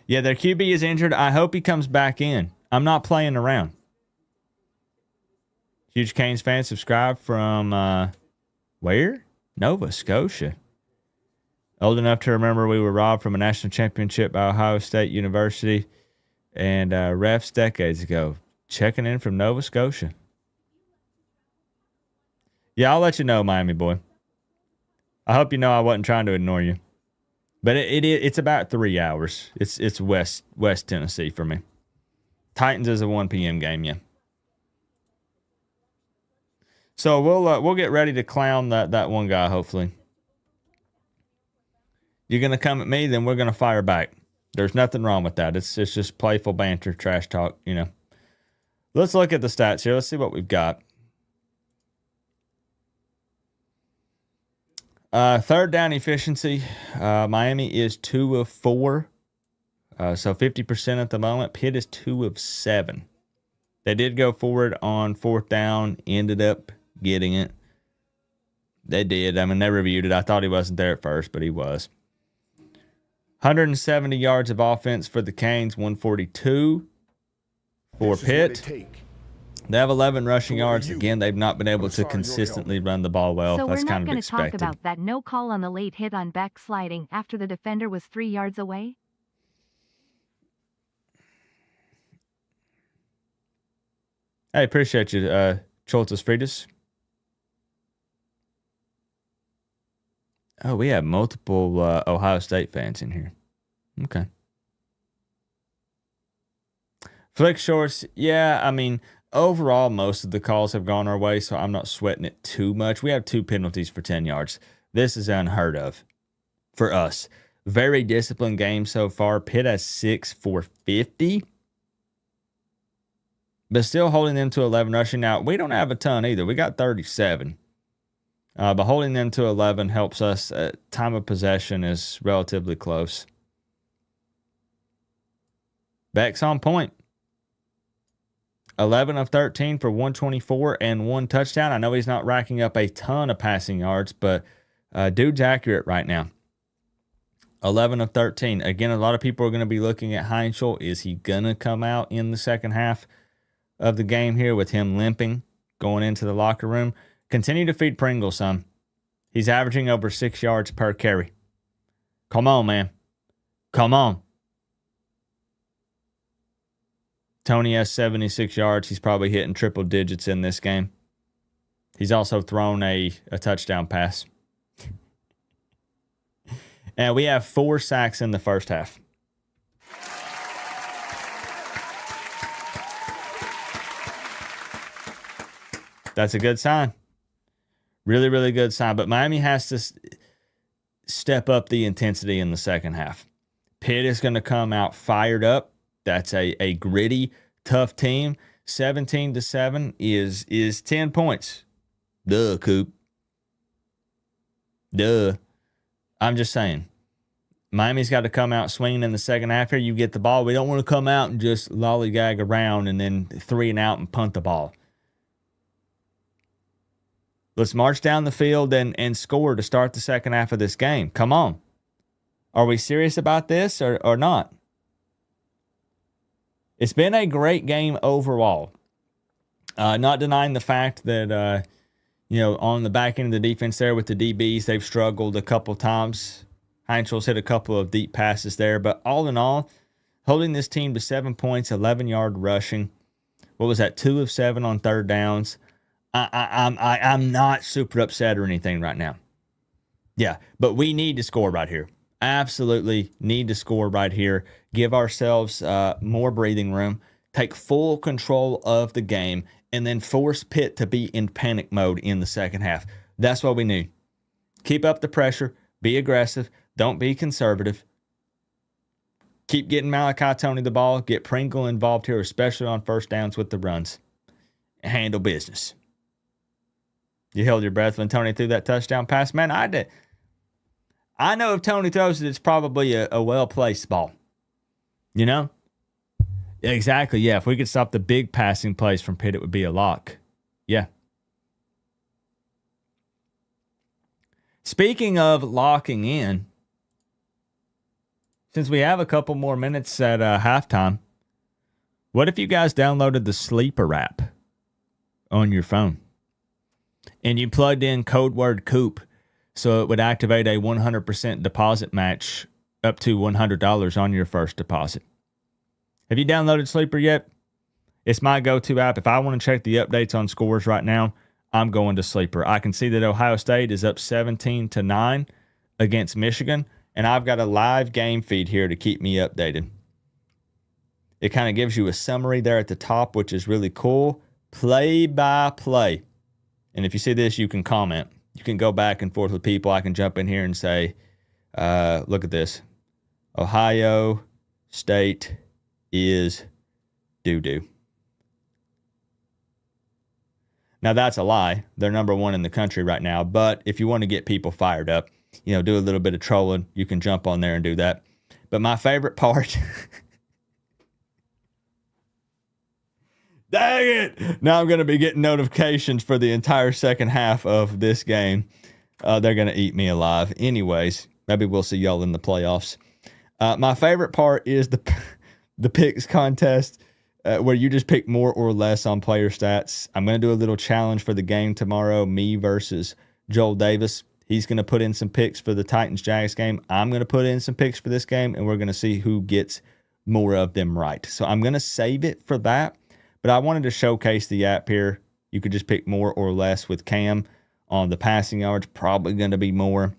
Yeah, their QB is injured. I hope he comes back in. I'm not playing around. Huge Canes fan, subscribe from where? Nova Scotia. Old enough to remember we were robbed from a national championship by Ohio State University and refs decades ago. Checking in from Nova Scotia. Yeah, I'll let you know, Miami boy. I hope you know I wasn't trying to ignore you. But it's about 3 hours. It's West Tennessee for me. Titans is a 1 p.m. game, yeah. So we'll get ready to clown that one guy, hopefully. You're gonna come at me, then we're gonna fire back. There's nothing wrong with that. It's just playful banter, trash talk, you know. Let's look at the stats here. Let's see what we've got. Third down efficiency. Miami is 2 of 4. So 50% at the moment. Pitt is 2 of 7. They did go forward on 4th down, ended up getting it. They did. I mean, they reviewed it. I thought he wasn't there at first, but he was. 170 yards of offense for the Canes, 142 for Pitt. They have 11 rushing yards. you Again, they've not been able on the to side of your consistently run the ball well. So That's we're not kind of going to talk expected. about that no call on the late hit on backsliding after the defender was 3 yards away? Hey, appreciate you, Choltus Friedis. Oh, we have multiple Ohio State fans in here. Okay. Flick shorts, yeah, I mean, overall, most of the calls have gone our way, so I'm not sweating it too much. We have 2 penalties for 10 yards. This is unheard of for us. Very disciplined game so far. Pitt has 6 for 50, but still holding them to 11 rushing. Now, we don't have a ton either. We got 37. But holding them to 11 helps us. Time of possession is relatively close. Beck's on point. 11 of 13 for 124 and 1 touchdown. I know he's not racking up a ton of passing yards, but dude's accurate right now. 11 of 13. Again, a lot of people are going to be looking at Heinzel. Is he going to come out in the second half of the game here with him limping going into the locker room? Continue to feed Pringle some. He's averaging over 6 yards per carry. Come on, man. Come on. Tony has 76 yards. He's probably hitting triple digits in this game. He's also thrown a touchdown pass. And we have 4 sacks in the first half. That's a good sign. Really, really good sign. But Miami has to step up the intensity in the second half. Pitt is going to come out fired up. That's a gritty, tough team. 17-7 is 10 points. Duh, Coop. Duh. I'm just saying. Miami's got to come out swinging in the second half here. You get the ball. We don't want to come out and just lollygag around and then 3 and out and punt the ball. Let's march down the field and score to start the second half of this game. Come on. Are we serious about this or not? It's been a great game overall. Not denying the fact that, on the back end of the defense there with the DBs, they've struggled a couple times. Heinzel's hit a couple of deep passes there. But all in all, holding this team to 7 points, 11-yard rushing. What was that? 2 of 7 on third downs. I'm not super upset or anything right now. Yeah, but we need to score right here. Absolutely need to score right here. Give ourselves more breathing room. Take full control of the game. And then force Pitt to be in panic mode in the second half. That's what we need. Keep up the pressure. Be aggressive. Don't be conservative. Keep getting Malachi Tony the ball. Get Pringle involved here, especially on first downs with the runs. Handle business. You held your breath when Tony threw that touchdown pass. Man, I did. I know if Tony throws it, it's probably a well-placed ball. You know? Exactly, yeah. If we could stop the big passing plays from Pitt, it would be a lock. Yeah. Speaking of locking in, since we have a couple more minutes at halftime, what if you guys downloaded the Sleeper app on your phone? And you plugged in code word COOP so it would activate a 100% deposit match up to $100 on your first deposit. Have you downloaded Sleeper yet? It's my go-to app. If I want to check the updates on scores right now, I'm going to Sleeper. I can see that Ohio State is up 17-9 against Michigan, and I've got a live game feed here to keep me updated. It kind of gives you a summary there at the top, which is really cool. Play by play. And if you see this, you can comment. You can go back and forth with people. I can jump in here and say, look at this. Ohio State is doo-doo. Now, that's a lie. They're number 1 in the country right now. But if you want to get people fired up, do a little bit of trolling, you can jump on there and do that. But my favorite part... Dang it! Now I'm going to be getting notifications for the entire second half of this game. They're going to eat me alive. Anyways, maybe we'll see y'all in the playoffs. My favorite part is the picks contest. where you just pick more or less on player stats. I'm going to do a little challenge for the game tomorrow, me versus Joel Davis. He's going to put in some picks for the Titans-Jags game. I'm going to put in some picks for this game, and we're going to see who gets more of them right. So I'm going to save it for that, but I wanted to showcase the app here. You could just pick more or less with Cam. On the passing yards, probably going to be more.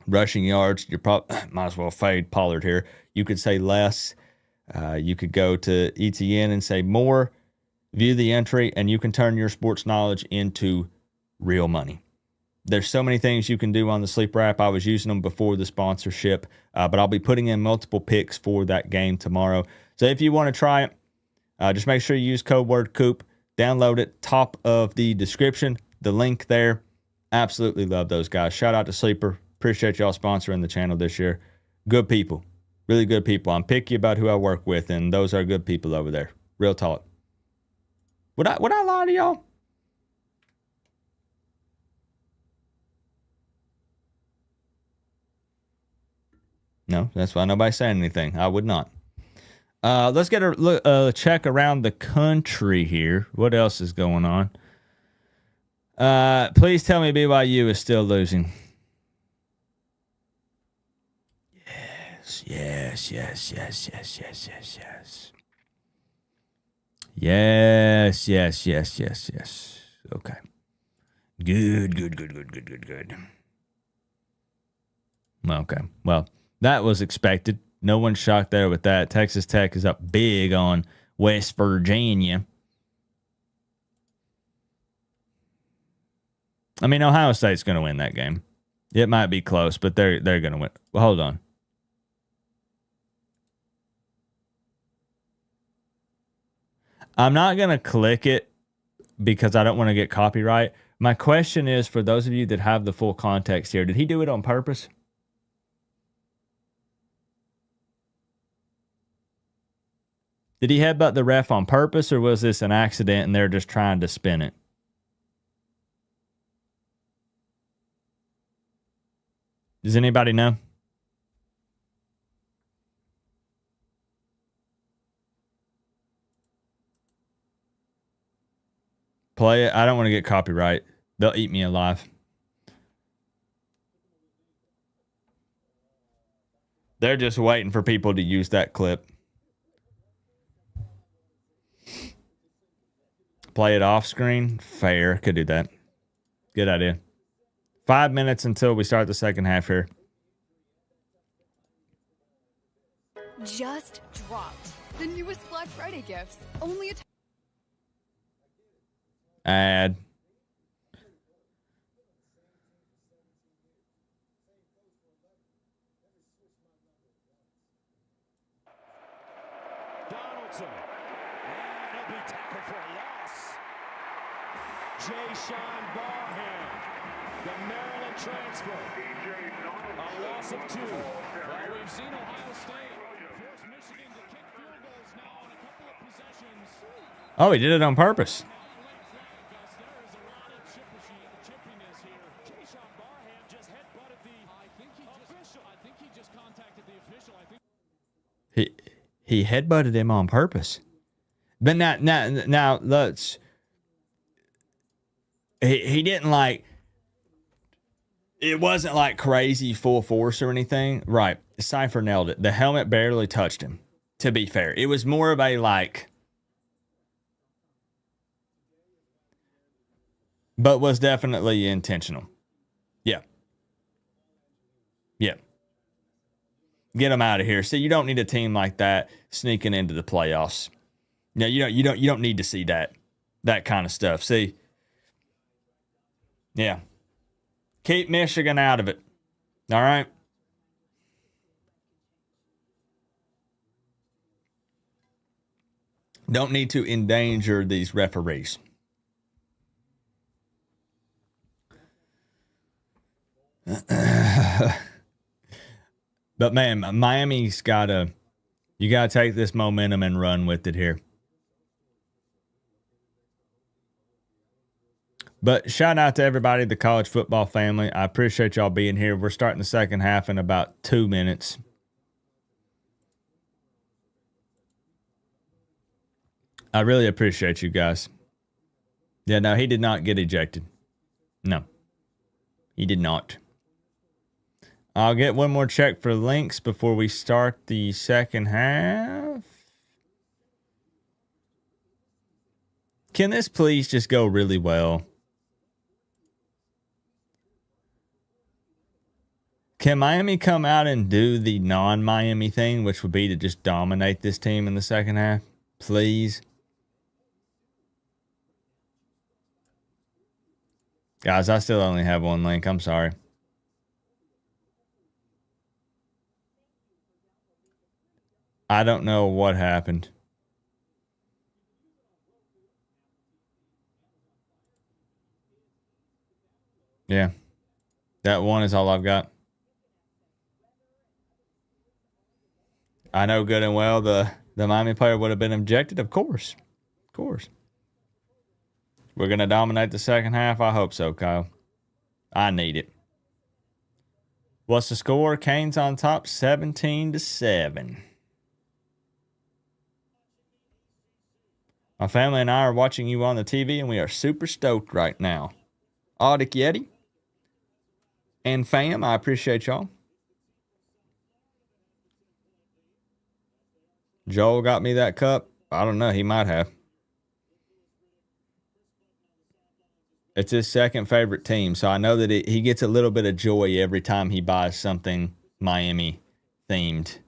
Rushing yards, you probably might as well fade Pollard here. You could say less. You could go to ETN and say more. View the entry, and you can turn your sports knowledge into real money. There's so many things you can do on the Sleeper app. I was using them before the sponsorship, but I'll be putting in multiple picks for that game tomorrow. So if you want to try it, just make sure you use code word COOP. Download it, top of the description, the link there. Absolutely love those guys. Shout out to Sleeper. Appreciate y'all sponsoring the channel this year. Good people. Really good people. I'm picky about who I work with, and those are good people over there. Real talk. Would I lie to y'all? No, that's why nobody's saying anything. I would not. Let's get a check around the country here. What else is going on? Please tell me BYU is still losing. Yes. Okay. Good. Okay. Well, that was expected. No one's shocked there with that. Texas Tech is up big on West Virginia. I mean, Ohio State's going to win that game. It might be close, but they're going to win. Well, hold on. I'm not going to click it because I don't want to get copyright. My question is, for those of you that have the full context here, did he do it on purpose? Did he headbutt the ref on purpose, or was this an accident and they're just trying to spin it? Does anybody know? Play it. I don't want to get copyright. They'll eat me alive. They're just waiting for people to use that clip. Play it off screen. Fair. Could do that. Good idea. 5 minutes until we start the second half here. Just dropped the newest Black Friday gifts. Only a Ad. Donaldson. And he'll be tackled for a loss. Jay-Sean Barham, the Maryland transfer. A loss of 2. Well, we've seen Ohio State force Michigan to kick field goals now on a couple of possessions. Oh, he did it on purpose. He headbutted him on purpose. But now let's. He didn't like. It wasn't like crazy full force or anything. Right. Cypher nailed it. The helmet barely touched him, to be fair. It was more of a like. But was definitely intentional. Yeah. Yeah. Get them out of here. See, you don't need a team like that sneaking into the playoffs. No, you don't need to see that kind of stuff. See, yeah, keep Michigan out of it. All right. Don't need to endanger these referees. But man, Miami's you gotta take this momentum and run with it here. But shout out to everybody, the college football family. I appreciate y'all being here. We're starting the second half in about 2 minutes. I really appreciate you guys. Yeah, no, he did not get ejected. No, he did not. I'll get one more check for links before we start the second half. Can this please just go really well? Can Miami come out and do the non-Miami thing, which would be to just dominate this team in the second half? Please. Guys, I still only have one link. I'm sorry. I don't know what happened. Yeah. That one is all I've got. I know good and well the Miami player would have been ejected. Of course. Of course. We're going to dominate the second half. I hope so, Kyle. I need it. What's the score? Canes on top 17-7. My family and I are watching you on the TV, and we are super stoked right now. Audic Yeti and fam, I appreciate y'all. Joel got me that cup. I don't know. He might have. It's his second favorite team, so I know that he gets a little bit of joy every time he buys something Miami themed.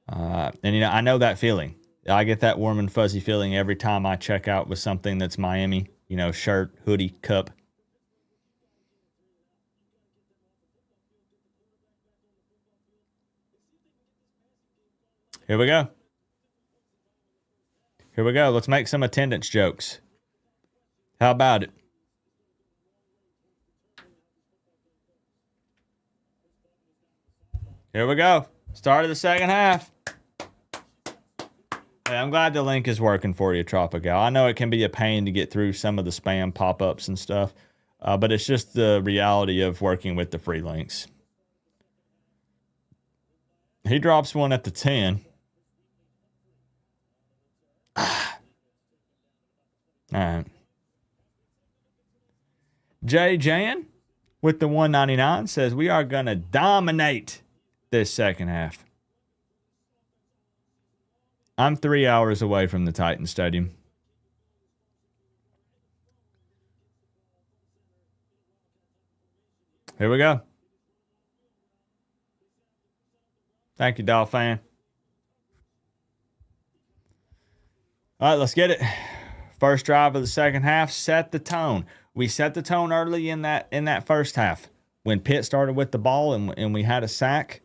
And, you know, I know that feeling. I get that warm and fuzzy feeling every time I check out with something that's Miami, you know, shirt, hoodie, cup. Here we go. Here we go. Let's make some attendance jokes. How about it? Here we go. Start of the second half. Hey, I'm glad the link is working for you, Tropical. I know it can be a pain to get through some of the spam pop-ups and stuff, but it's just the reality of working with the free links. He drops one at the 10. All right. Jay Jan with the 199 says we are going to dominate this second half. I'm 3 hours away from the Titan Stadium. Here we go. Thank you, Doll fan. All right, let's get it. First drive of the second half, set the tone. We set the tone early in that first half when Pitt started with the ball and we had a sack.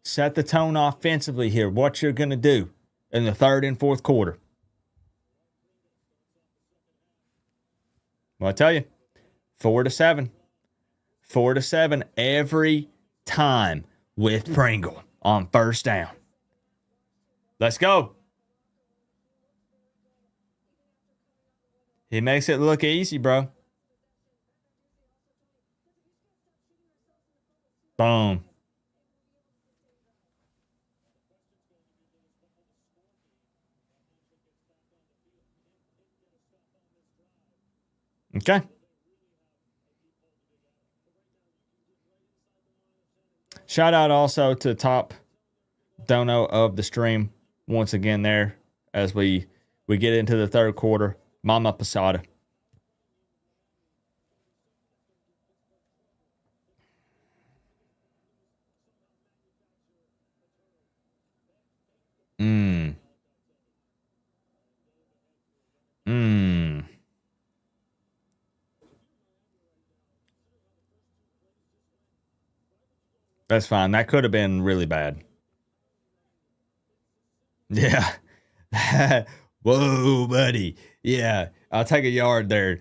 Set the tone offensively here. What you're going to do in the third and fourth quarter. Well, I tell you, 4-7. 4-7 every time with Pringle on first down. Let's go. He makes it look easy, bro. Boom. Okay. Shout out also to top dono of the stream once again there as we get into the third quarter. Mama Posada. That's fine. That could have been really bad. Yeah. Whoa, buddy. Yeah, I'll take a yard there.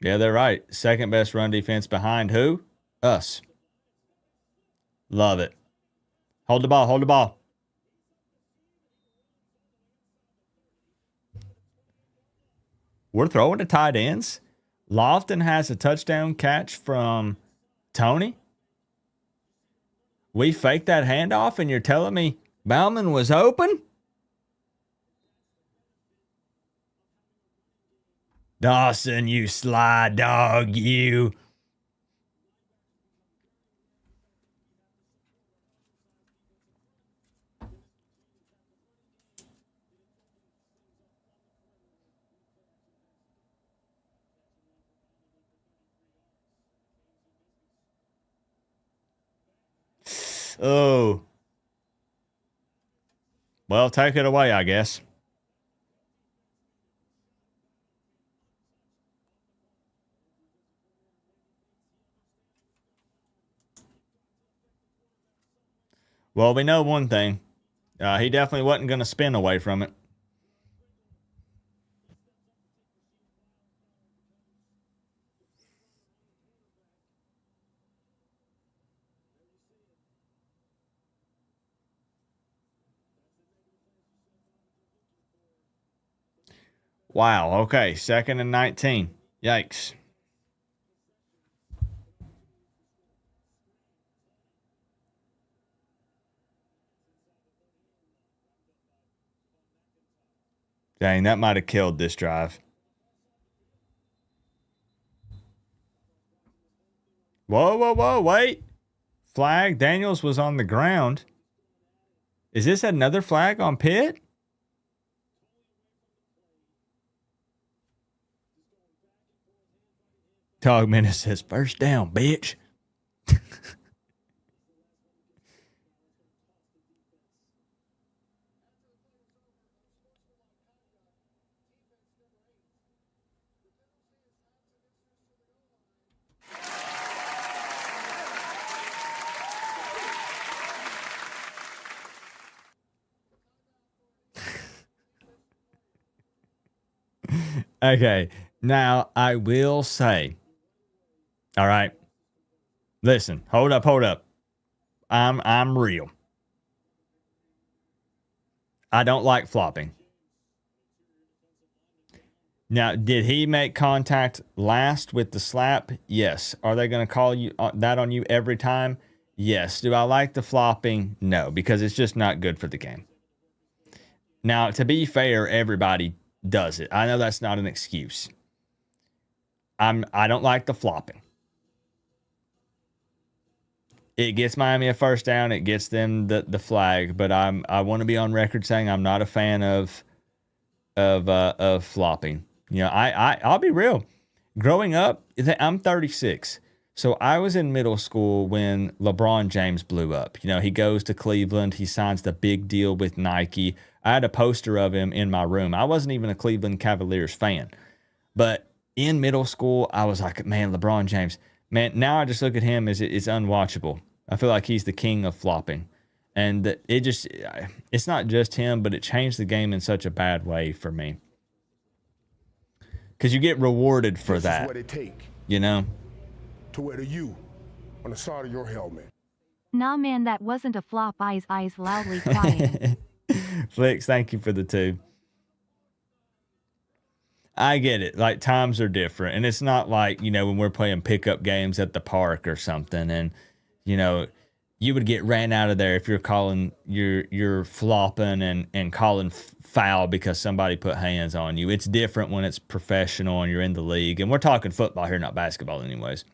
Yeah, they're right. Second best run defense behind who? Us. Love it. Hold the ball. Hold the ball. We're throwing to tight ends. Lofton has a touchdown catch from Tony. We faked that handoff, and you're telling me Bauman was open? Dawson, you sly dog, you. Oh. Well, take it away, I guess. Well, we know one thing. He definitely wasn't going to spin away from it. Wow. Okay. 2nd and 19. Yikes. Dang, that might have killed this drive. Whoa, whoa, whoa. Wait. Flag. Daniels was on the ground. Is this another flag on Pitt? Dog Menace says, first down, bitch. Okay. Now, I will say, all right, listen, hold up. I'm real. I don't like flopping. Now, did he make contact last with the slap? Yes. Are they going to call you that on you every time? Yes. Do I like the flopping? No, because it's just not good for the game. Now, to be fair, everybody does it. I know that's not an excuse. I don't like the flopping. It gets Miami a first down. It gets them the flag. But I want to be on record saying I'm not a fan of flopping. You know, I'll be real. Growing up, I'm 36. So I was in middle school when LeBron James blew up. You know, he goes to Cleveland. He signs the big deal with Nike. I had a poster of him in my room. I wasn't even a Cleveland Cavaliers fan. But in middle school, I was like, man, LeBron James. Man, now I just look at him as it's unwatchable. I feel like he's the king of flopping. And it's not just him, but it changed the game in such a bad way for me. Because you get rewarded for that. This is what it take. You know? To wear the U on the side of your helmet. Nah, man, that wasn't a flop. Eyes loudly crying. Flicks, thank you for the 2. I get it. Like, times are different. And it's not like, you know, when we're playing pickup games at the park or something. And, you know, you would get ran out of there if you're calling, you're flopping and calling foul because somebody put hands on you. It's different when it's professional and you're in the league. And we're talking football here, not basketball anyways.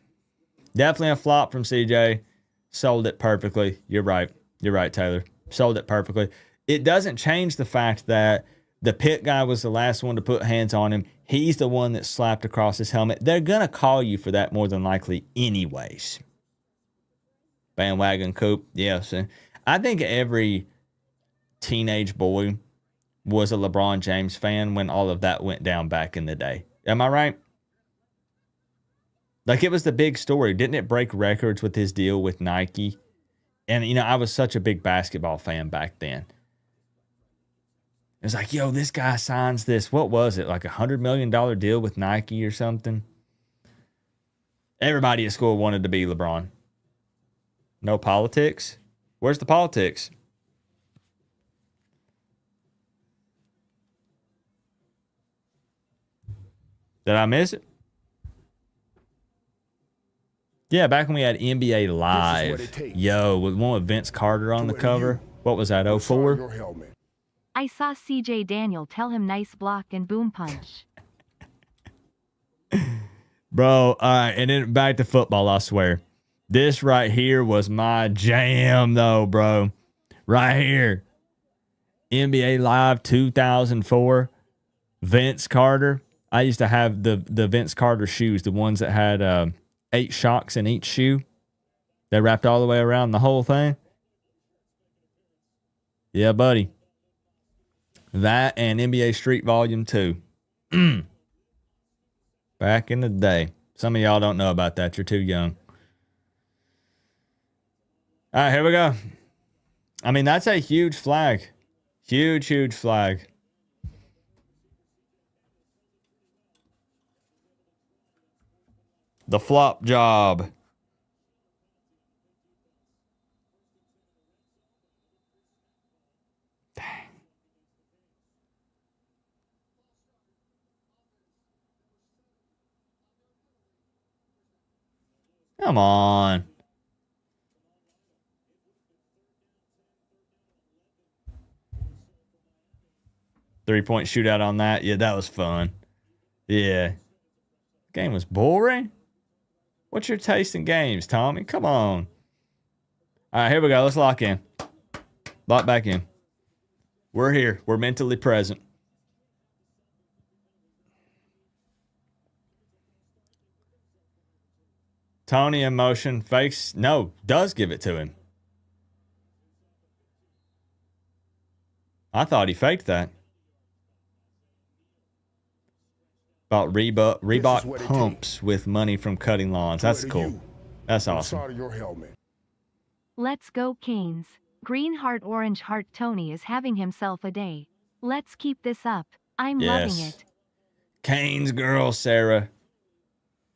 Definitely a flop from CJ. Sold it perfectly. You're right. You're right, Taylor. Sold it perfectly. It doesn't change the fact that the Pitt guy was the last one to put hands on him. He's the one that slapped across his helmet. They're going to call you for that more than likely anyways. Bandwagon Coop. Yes. I think every teenage boy was a LeBron James fan when all of that went down back in the day. Am I right? Like, it was the big story. Didn't it break records with his deal with Nike? And, you know, I was such a big basketball fan back then. It was like, yo, this guy signs this. What was it? Like $100 million deal with Nike or something? Everybody at school wanted to be LeBron. No politics? Where's the politics? Did I miss it? Yeah, back when we had NBA what Live. it takes Yo, with one with Vince Carter on the wear cover. you What was that, on the side of 04? your helmet. I saw CJ Daniel tell him nice block and boom punch. Bro, all right, and then back to football, I swear. This right here was my jam, though, bro. Right here. NBA Live 2004. Vince Carter. I used to have the Vince Carter shoes, the ones that had 8 shocks in each shoe. They wrapped all the way around the whole thing. Yeah, buddy. That and NBA Street Volume 2. Back in the day. Some of y'all don't know about that. You're too young. All right, here we go. I mean, that's a huge flag. Huge, huge flag. The flop job. Dang. Come on. Three-point shootout on that. Yeah, that was fun. Yeah. Game was boring. What's your taste in games, Tommy? Come on. All right, here we go. Let's lock in. Lock back in. We're here. We're mentally present. Tony in motion. Fakes. No, does give it to him. I thought he faked that. About Reebok pumps with money from cutting lawns. That's cool. That's awesome. Side of your helmet. Let's go Canes. Green heart orange heart Tony is having himself a day. Let's keep this up. I'm loving it. Canes girl, Sarah.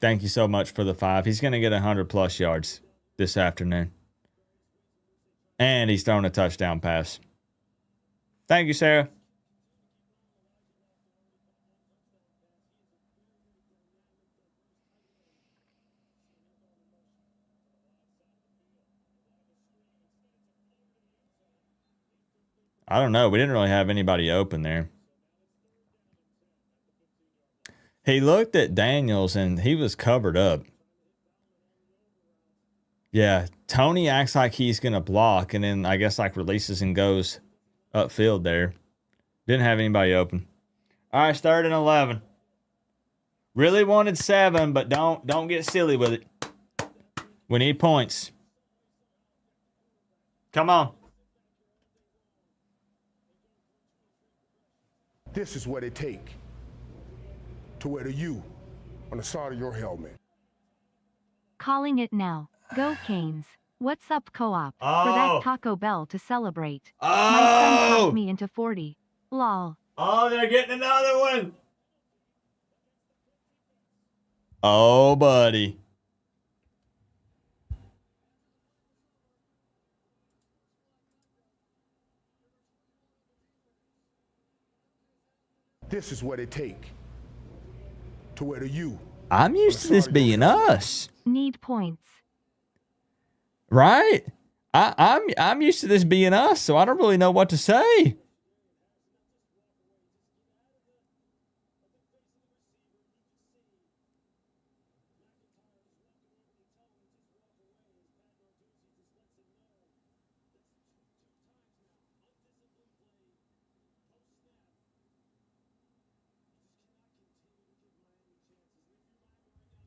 Thank you so much for the 5. He's going to get 100+ yards this afternoon. And he's thrown a touchdown pass. Thank you, Sarah. I don't know. We didn't really have anybody open there. He looked at Daniels and he was covered up. Yeah, Tony acts like he's going to block and then I guess like releases and goes upfield there. Didn't have anybody open. All right, 3rd and 11. Really wanted 7, but don't get silly with it. We need points. Come on. This is what it takes to wear the U on the side of your helmet. Calling it now. Go Canes. What's up co-op? For Oh. that Taco Bell to celebrate. Oh. My son talked me into 40. Lol. Oh, they're getting another one. Oh, buddy. This is what it takes to wear the U. I'm used to this being us. Need points. Right? I'm used to this being us, so I don't really know what to say.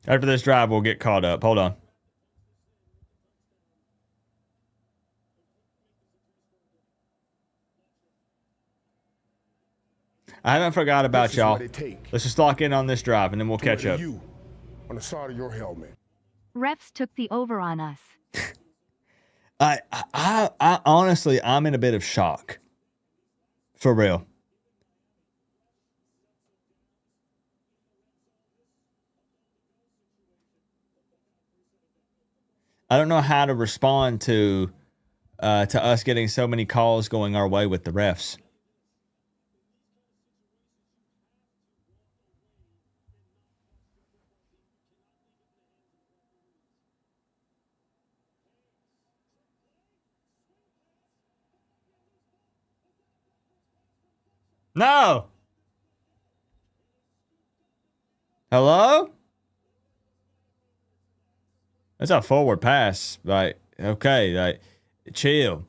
After this drive, we'll get caught up. Hold on. I haven't forgot about y'all. Let's just lock in on this drive, and then we'll catch up. You on the side of your helmet. Refs took the over on us. I honestly, I'm in a bit of shock. For real. I don't know how to respond to us getting so many calls going our way with the refs. No. Hello? That's a forward pass. Like, okay, like, chill.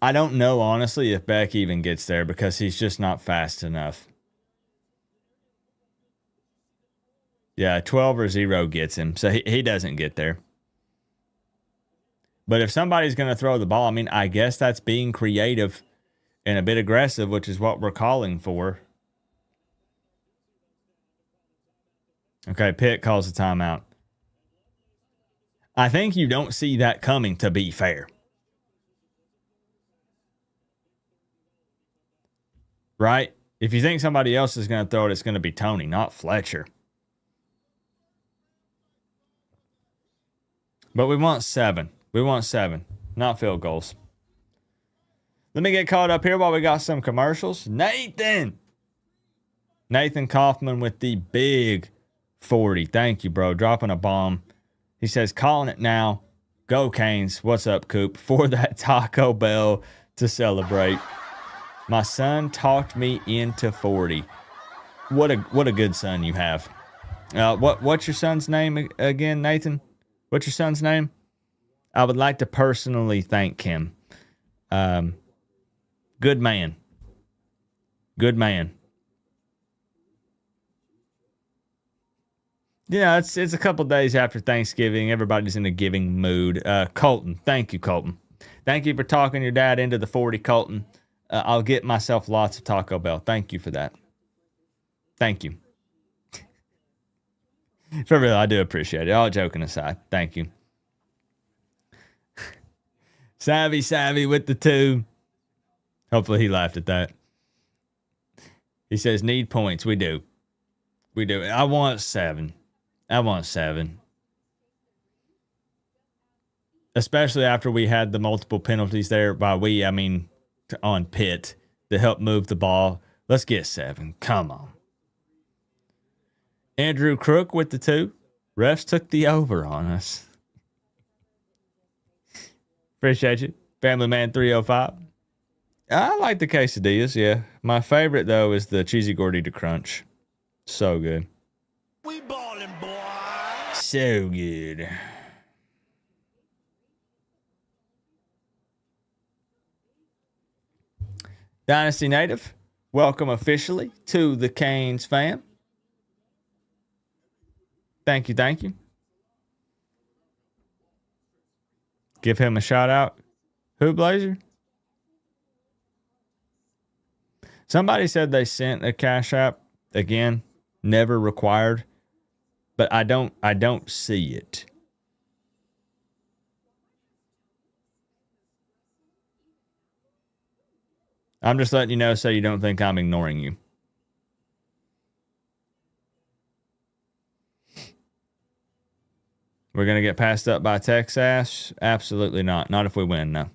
I don't know, honestly, if Beck even gets there because he's just not fast enough. Yeah, 12 or 0 gets him, so he doesn't get there. But if somebody's going to throw the ball, I mean, I guess that's being creative and a bit aggressive, which is what we're calling for. Okay, Pitt calls a timeout. I think you don't see that coming, to be fair. Right? If you think somebody else is going to throw it, it's going to be Tony, not Fletcher. But we want 7. We want 7, not field goals. Let me get caught up here while we got some commercials. Nathan Kaufman with the big 40. Thank you, bro. Dropping a bomb. He says, calling it now. Go Canes. What's up, Coop? For that Taco Bell to celebrate. My son talked me into 40. What a good son you have. What's your son's name again, Nathan? What's your son's name? I would like to personally thank him. Good man. Good man. Yeah, it's a couple days after Thanksgiving. Everybody's in a giving mood. Colton, thank you, Colton. Thank you for talking your dad into the 40, Colton. I'll get myself lots of Taco Bell. Thank you for that. Thank you. For real, I do appreciate it. All joking aside, thank you. Savvy with the 2. Hopefully he laughed at that. He says, need points. We do. We do. I want 7. Especially after we had the multiple penalties there. By we, I mean on Pitt to help move the ball. Let's get 7. Come on. Andrew Crook with the 2. Refs took the over on us. Appreciate you. Family Man 305. I like the quesadillas, yeah. My favorite, though, is the cheesy gordita crunch. So good. We ballin', boy. So good. Dynasty Native, welcome officially to the Canes fam. Thank you. Give him a shout out. Who, Blazer? Somebody said they sent a Cash App. Again, never required. But I don't see it. I'm just letting you know so you don't think I'm ignoring you. We're going to get passed up by Texas? Absolutely not. Not if we win, no.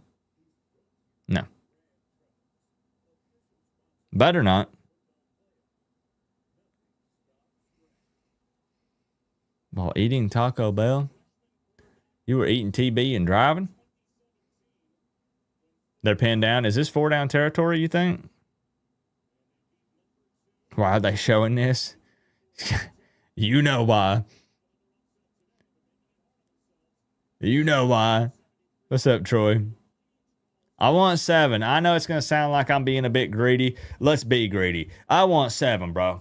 No. Better not. While eating Taco Bell? You were eating TB and driving? They're pinned down. Is this 4-down territory, you think? Why are they showing this? You know why. You know why. What's up, Troy? I want 7. I know it's going to sound like I'm being a bit greedy. Let's be greedy. I want 7, bro.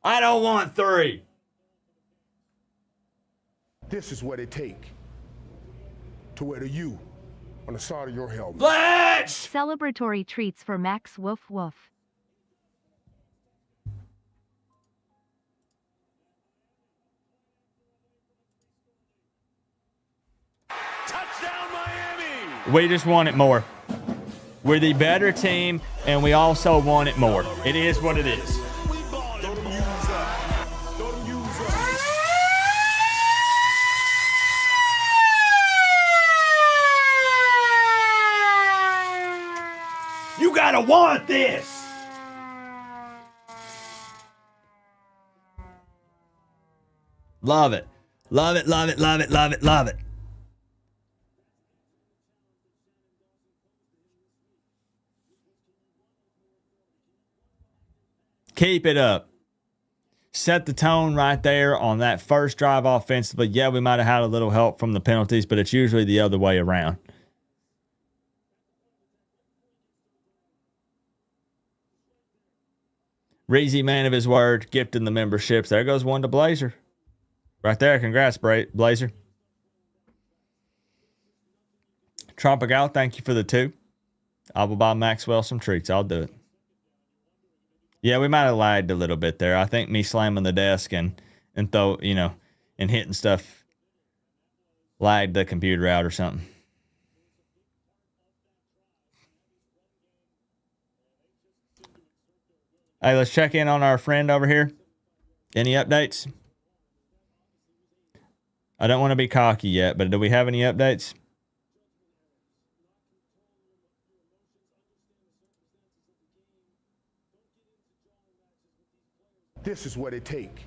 I don't want 3. This is what it takes to wear the U on the side of your helmet. Fletch! Celebratory treats for Max Woof Woof. Touchdown, Miami! We just want it more. We're the better team, and we also want it more. It is what it is. We ballin', boy. Throw them U's up. gotta want this. Love it. Love it, love it, love it, love it, love it. Keep it up. Set the tone right there on that first drive offensively. Yeah, we might have had a little help from the penalties, but it's usually the other way around. Reezy, man of his word, gifting the memberships. There goes one to Blazer. Right there. Congrats, Blazer. Tropical, thank you for the 2. I will buy Maxwell some treats. I'll do it. Yeah, we might have lagged a little bit there. I think me slamming the desk and hitting stuff lagged the computer out or something. Hey, let's check in on our friend over here. Any updates? I don't want to be cocky yet, but do we have any updates? This is what it take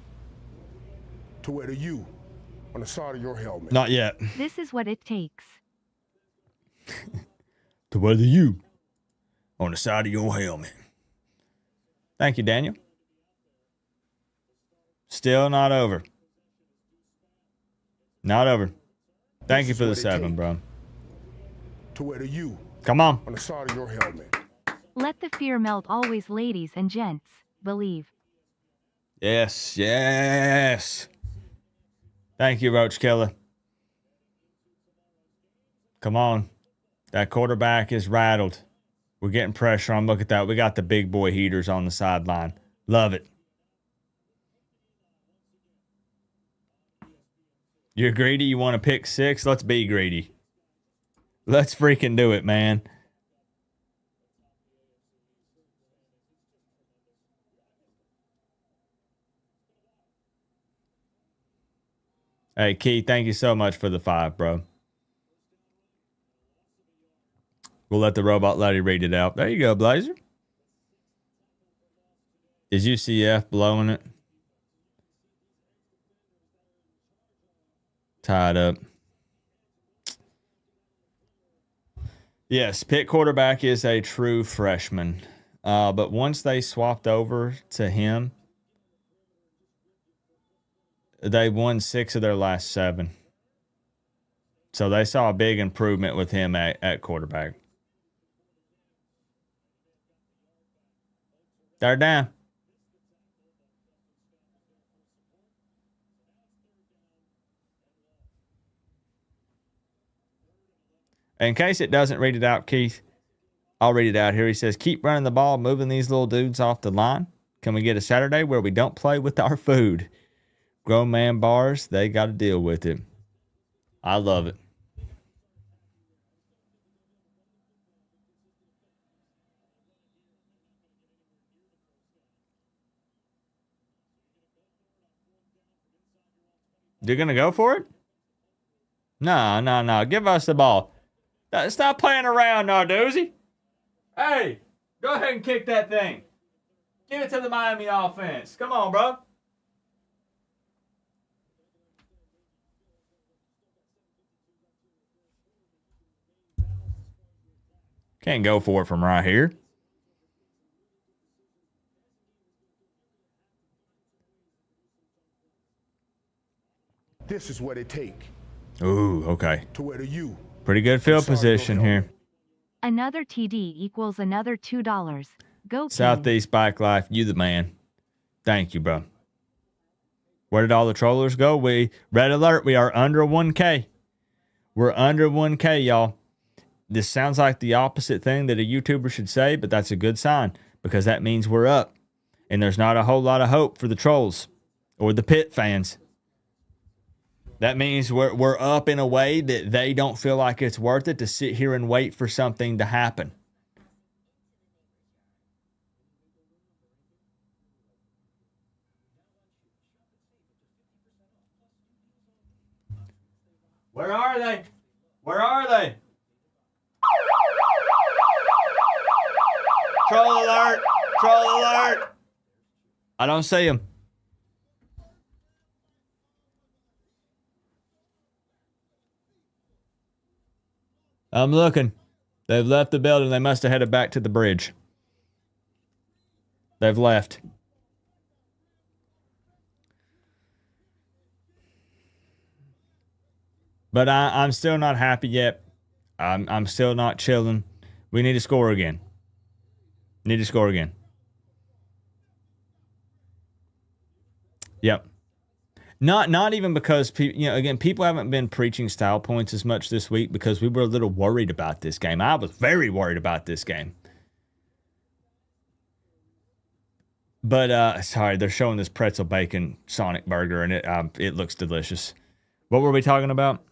to wear the U on the side of your helmet. Not yet. This is what it takes. To wear the U on the side of your helmet. Thank you, Daniel. Still not over. Not over. Thank you for the 7, bro. To wear the U. Come on. On the side of your helmet. Let the fear melt always, ladies and gents. Believe. Yes, yes. Thank you, Roach Killer. Come on. That quarterback is rattled. We're getting pressure on. Look at that. We got the big boy heaters on the sideline. Love it. You're greedy? You want to pick 6? Let's be greedy. Let's freaking do it, man. Hey, Keith, thank you so much for the 5, bro. We'll let the robot lady read it out. There you go, Blazer. Is UCF blowing it? Tied up. Yes, Pitt quarterback is a true freshman. But once they swapped over to him, they won 6 of their last 7. So they saw a big improvement with him at quarterback. They're down. In case it doesn't read it out, Keith, I'll read it out here. He says, keep running the ball, moving these little dudes off the line. Can we get a Saturday where we don't play with our food? Grown man bars, they got to deal with it. I love it. You're going to go for it? No. Give us the ball. Stop playing around now, Doozy. Hey, go ahead and kick that thing. Give it to the Miami offense. Come on, bro. Can't go for it from right here. This is what it take. Ooh, okay. To wear the U. Pretty good field position here. Another TD equals another $2. Go King. Southeast Bike Life, you the man. Thank you, bro. Where did all the trollers go? Red alert, we are under 1K. We're under 1K, y'all. This sounds like the opposite thing that a YouTuber should say, but that's a good sign because that means we're up. And there's not a whole lot of hope for the trolls or the Pitt fans. That means we're up in a way that they don't feel like it's worth it to sit here and wait for something to happen. Where are they? Where are they? Troll alert! Troll alert! I don't see him. I'm looking. They've left the building. They must have headed back to the bridge. They've left. But I'm still not happy yet. I'm still not chilling. We need to score again. Need to score again. Yep. Not even because people haven't been preaching style points as much this week because we were a little worried about this game. I was very worried about this game. But sorry, they're showing this pretzel bacon Sonic burger and it looks delicious. What were we talking about?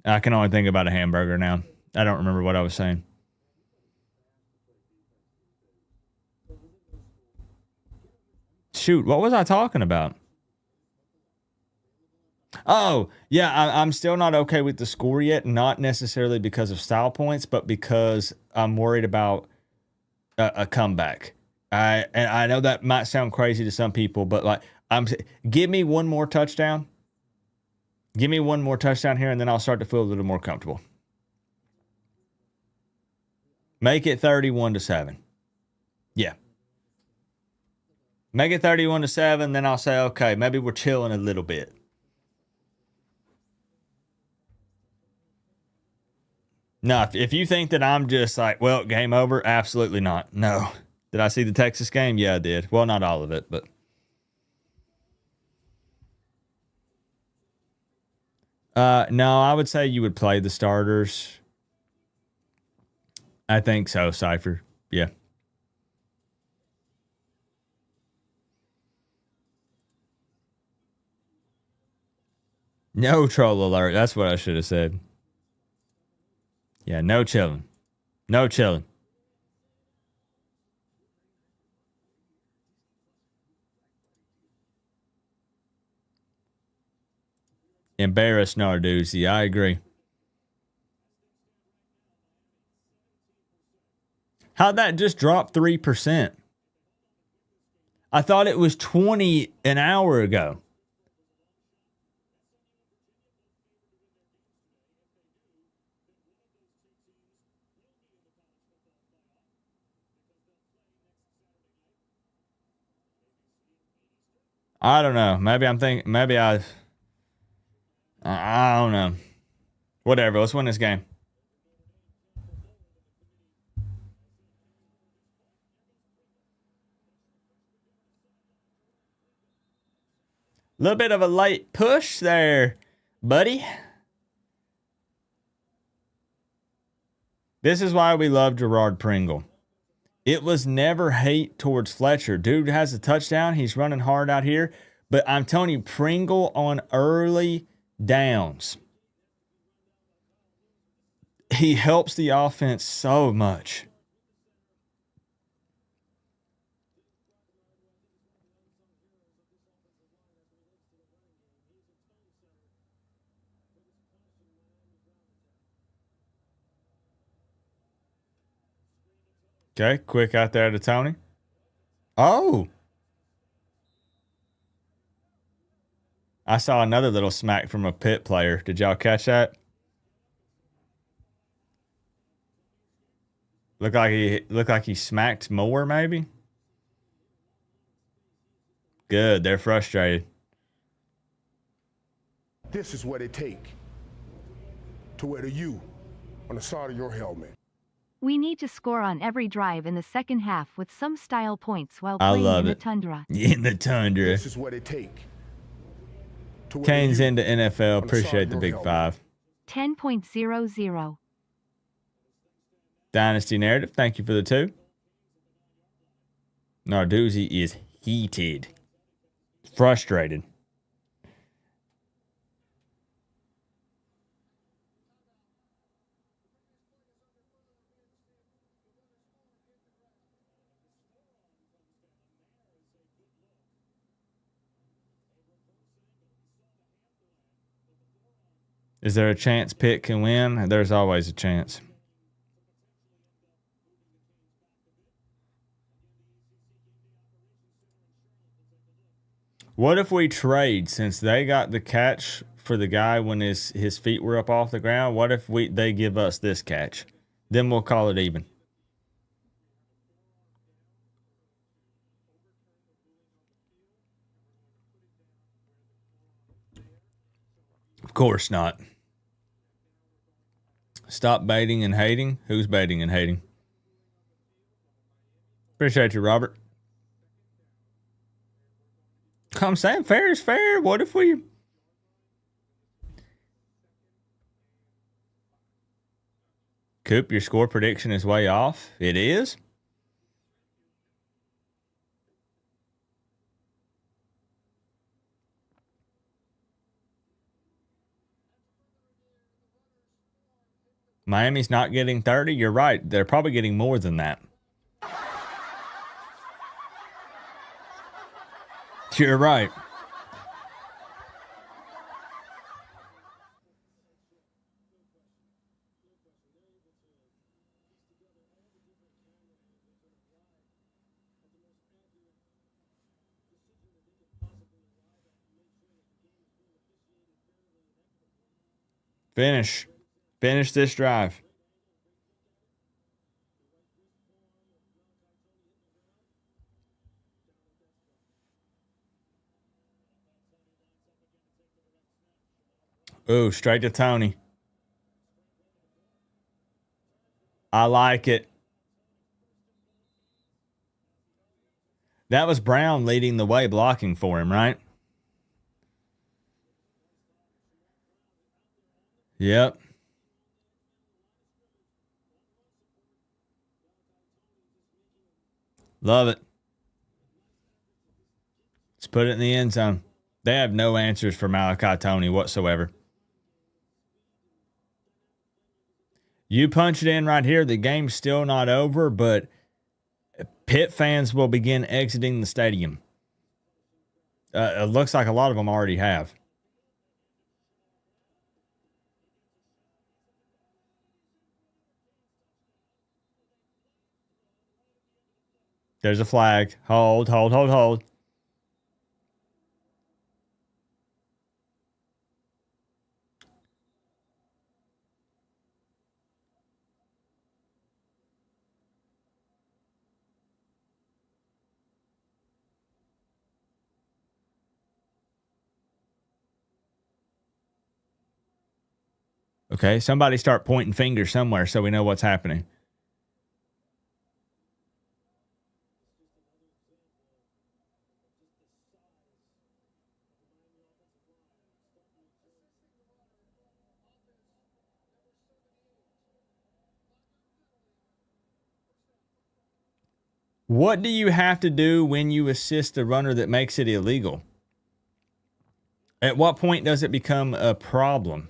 I can only think about a hamburger now. I don't remember what I was saying. Shoot, what was I talking about? Oh, yeah, I'm still not okay with the score yet. Not necessarily because of style points, but because I'm worried about a comeback. And I know that might sound crazy to some people, but like, give me one more touchdown. Give me one more touchdown here, and then I'll start to feel a little more comfortable. Make it 31-7. Yeah. Make it 31-7, then I'll say, okay, maybe we're chilling a little bit. No, if you think that I'm just like, well, game over, absolutely not. No. Did I see the Texas game? Yeah, I did. Well, not all of it, but. No, I would say you would play the starters. I think so, Cypher. Yeah. No troll alert. That's what I should have said. Yeah, no chilling. No chilling. Embarrassed Narduzzi. I agree. How'd that just drop 3%? I thought it was 20 an hour ago. I don't know. Maybe I'm thinking. Maybe I don't know. Whatever. Let's win this game. A little bit of a late push there, buddy. This is why we love Gerard Pringle. It was never hate towards Fletcher. Dude has a touchdown. He's running hard out here. But I'm telling you, Pringle on early downs, he helps the offense so much. Okay, quick out there to Tony. Oh. I saw another little smack from a Pitt player. Did y'all catch that? Looked like he smacked more, maybe. Good, they're frustrated. This is what it takes to wear the U on the side of your helmet. We need to score on every drive in the second half with some style points while playing in the tundra. In the tundra. This is what it takes. Kane's into NFL. Appreciate the big helmet. 5. 10.00. Dynasty Narrative. Thank you for the 2. Narduzzi is heated. Frustrated. Is there a chance Pitt can win? There's always a chance. What if we trade, since they got the catch for the guy when his feet were up off the ground? What if they give us this catch? Then we'll call it even. Of course not. Stop baiting and hating. Who's baiting and hating? Appreciate you, Robert. I'm saying fair is fair. What if we... Coop, your score prediction is way off. It is? Miami's not getting 30. You're right. They're probably getting more than that. You're right. Finish. Finish this drive. Ooh, straight to Tony. I like it. That was Brown leading the way, blocking for him, right? Yep. Love it. Let's put it in the end zone. They have no answers for Malachi Tony whatsoever. You punch it in right here. The game's still not over, but Pitt fans will begin exiting the stadium. It looks like a lot of them already have. There's a flag. Hold, hold, hold, hold. Okay, somebody start pointing fingers somewhere so we know what's happening. What do you have to do when you assist the runner that makes it illegal? At what point does it become a problem?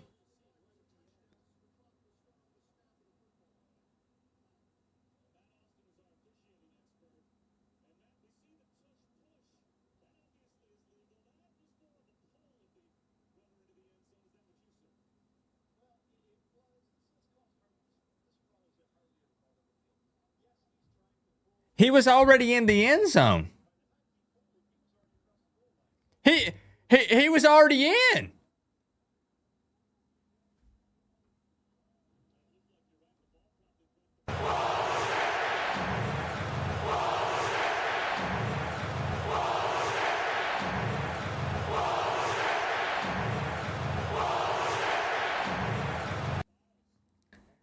He was already in the end zone. He was already in.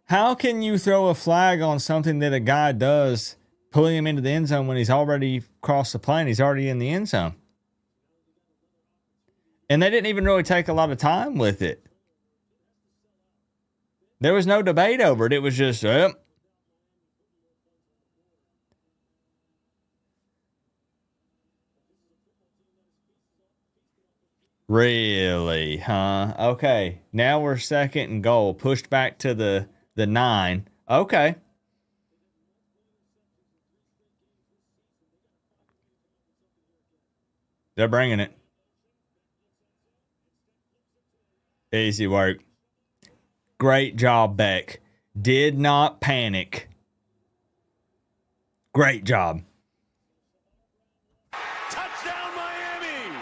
How can you throw a flag on something that a guy does, pulling him into the end zone when he's already crossed the plane? He's already in the end zone. And they didn't even really take a lot of time with it. There was no debate over it. It was just, Really, huh? Okay. Now we're second and goal. Pushed back to the 9. Okay. They're bringing it. Easy work. Great job, Beck. Did not panic. Great job. Touchdown, Miami!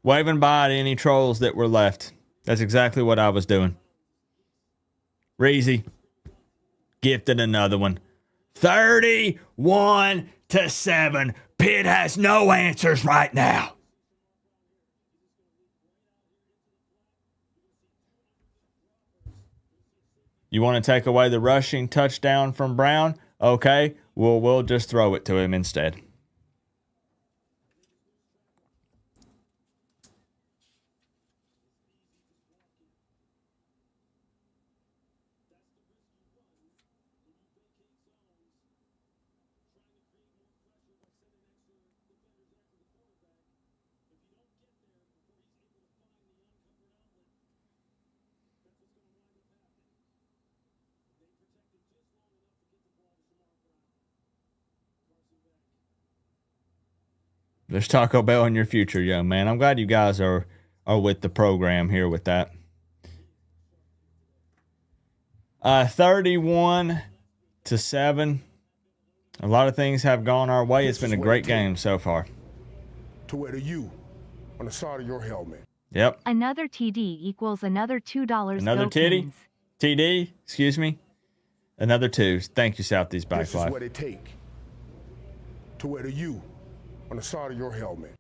Waving bye to any trolls that were left. That's exactly what I was doing. Reezy gifted another one. 31-7. Pitt has no answers right now. You want to take away the rushing touchdown from Brown? Okay, we'll just throw it to him instead. There's Taco Bell in your future, young man. I'm glad you guys are with the program here with that. 31-7. A lot of things have gone our way. It's been a great game so far. To wear the U on the side of your helmet. Yep. Another TD equals another $2. Another Go titty? Kings. TD, excuse me. Another 2. Thank you, Southeast Back This is Life. what it take to wear the U on the side of your helmet.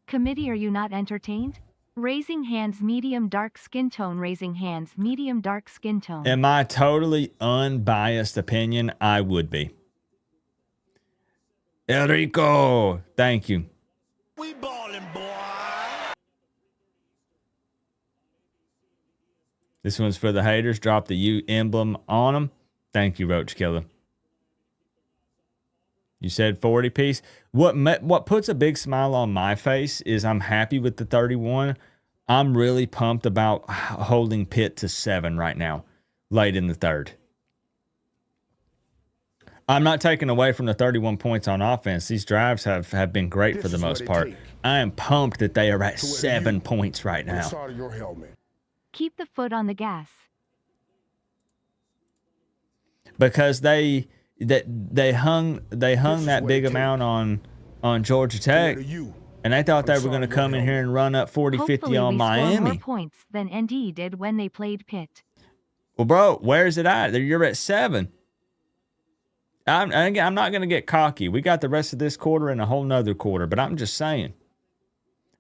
Committee, are you not entertained? Raising hands, medium dark skin tone. Raising hands, medium dark skin tone. In my totally unbiased opinion, I would be. Enrico, thank you. We ballin', boy. This one's for the haters. Drop the U emblem on them. Thank you, Roach Killer. You said 40 piece. What puts a big smile on my face is I'm happy with the 31. I'm really pumped about holding Pitt to 7 right now, late in the third. I'm not taking away from the 31 points on offense. These drives have been great for the most part. I am pumped that they are at 7 points right now. Side of your helmet. Keep the foot on the gas. Because they hung that big amount on Georgia Tech, and they thought they were going to come in here and run up 40-50 Hopefully on we score more Miami. points than ND did when they played Pitt. Well, bro, where's it at? You're at 7. I'm not going to get cocky. We got the rest of this quarter and a whole nother quarter, but I'm just saying.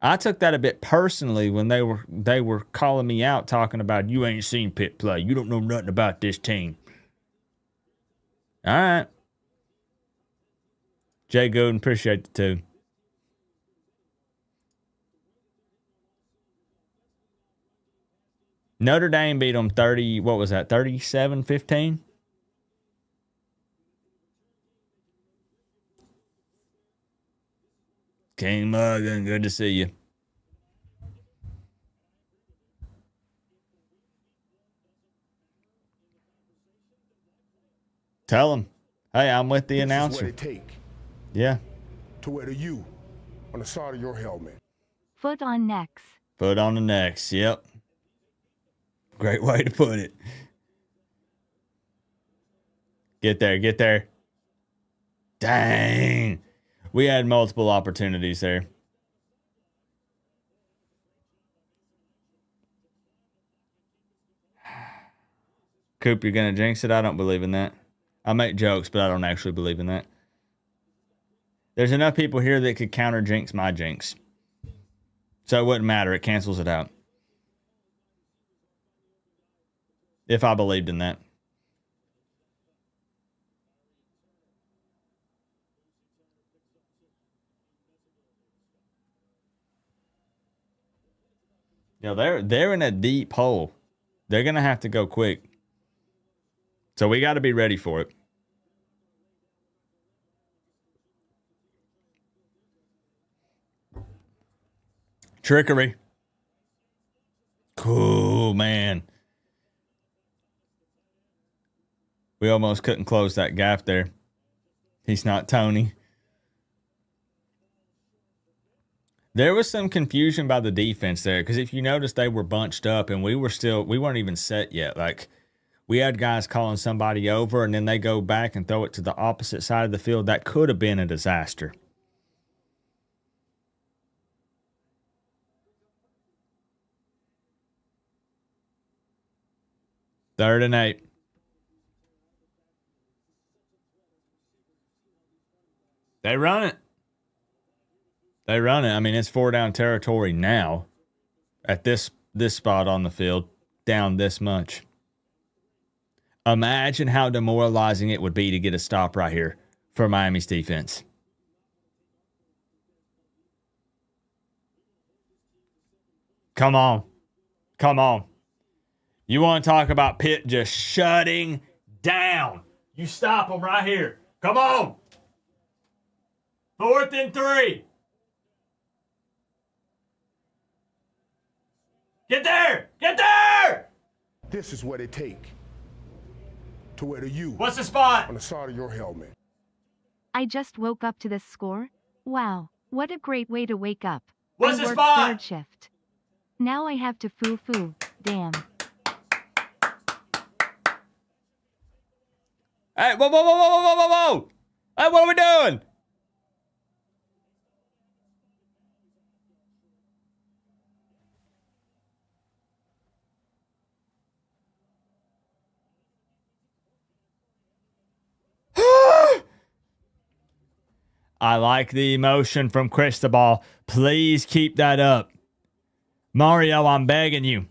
I took that a bit personally when they were calling me out, talking about you ain't seen Pitt play. You don't know nothing about this team. All right. Jay Gooden, appreciate the 2. Notre Dame beat them 30, what was that, 37-15? King Morgan, good to see you. Tell him, hey, I'm with the announcer. This is what it take Yeah. to wear the U on the side of your helmet. Foot on necks. Foot on the necks. Yep. Great way to put it. Get there. Get there. Dang. We had multiple opportunities there. Coop, you're going to jinx it? I don't believe in that. I make jokes, but I don't actually believe in that. There's enough people here that could counter jinx my jinx. So it wouldn't matter. It cancels it out. If I believed in that. You know, they're in a deep hole. They're going to have to go quick. So we got to be ready for it. Trickery. Cool, man. We almost couldn't close that gap there. He's not Tony. There was some confusion by the defense there, because if you notice, they were bunched up and we weren't even set yet. Like, we had guys calling somebody over and then they go back and throw it to the opposite side of the field. That could have been a disaster. 3rd and 8. They run it. They run it. I mean, it's 4 down territory now at this spot on the field, down this much. Imagine how demoralizing it would be to get a stop right here for Miami's defense. Come on. Come on. You want to talk about Pitt just shutting down. You stop them right here. Come on. 4th and 3. Get there. Get there. This is what it take to wear the U What's the spot? on the side of your helmet. I just woke up to this score. Wow, what a great way to wake up. What's I the worked spot? 3rd shift. Now I have to foo-foo. Damn. Hey, whoa, whoa, whoa, whoa, whoa, whoa, whoa. Hey, what are we doing? I like the emotion from Cristobal. Please keep that up. Mario, I'm begging you.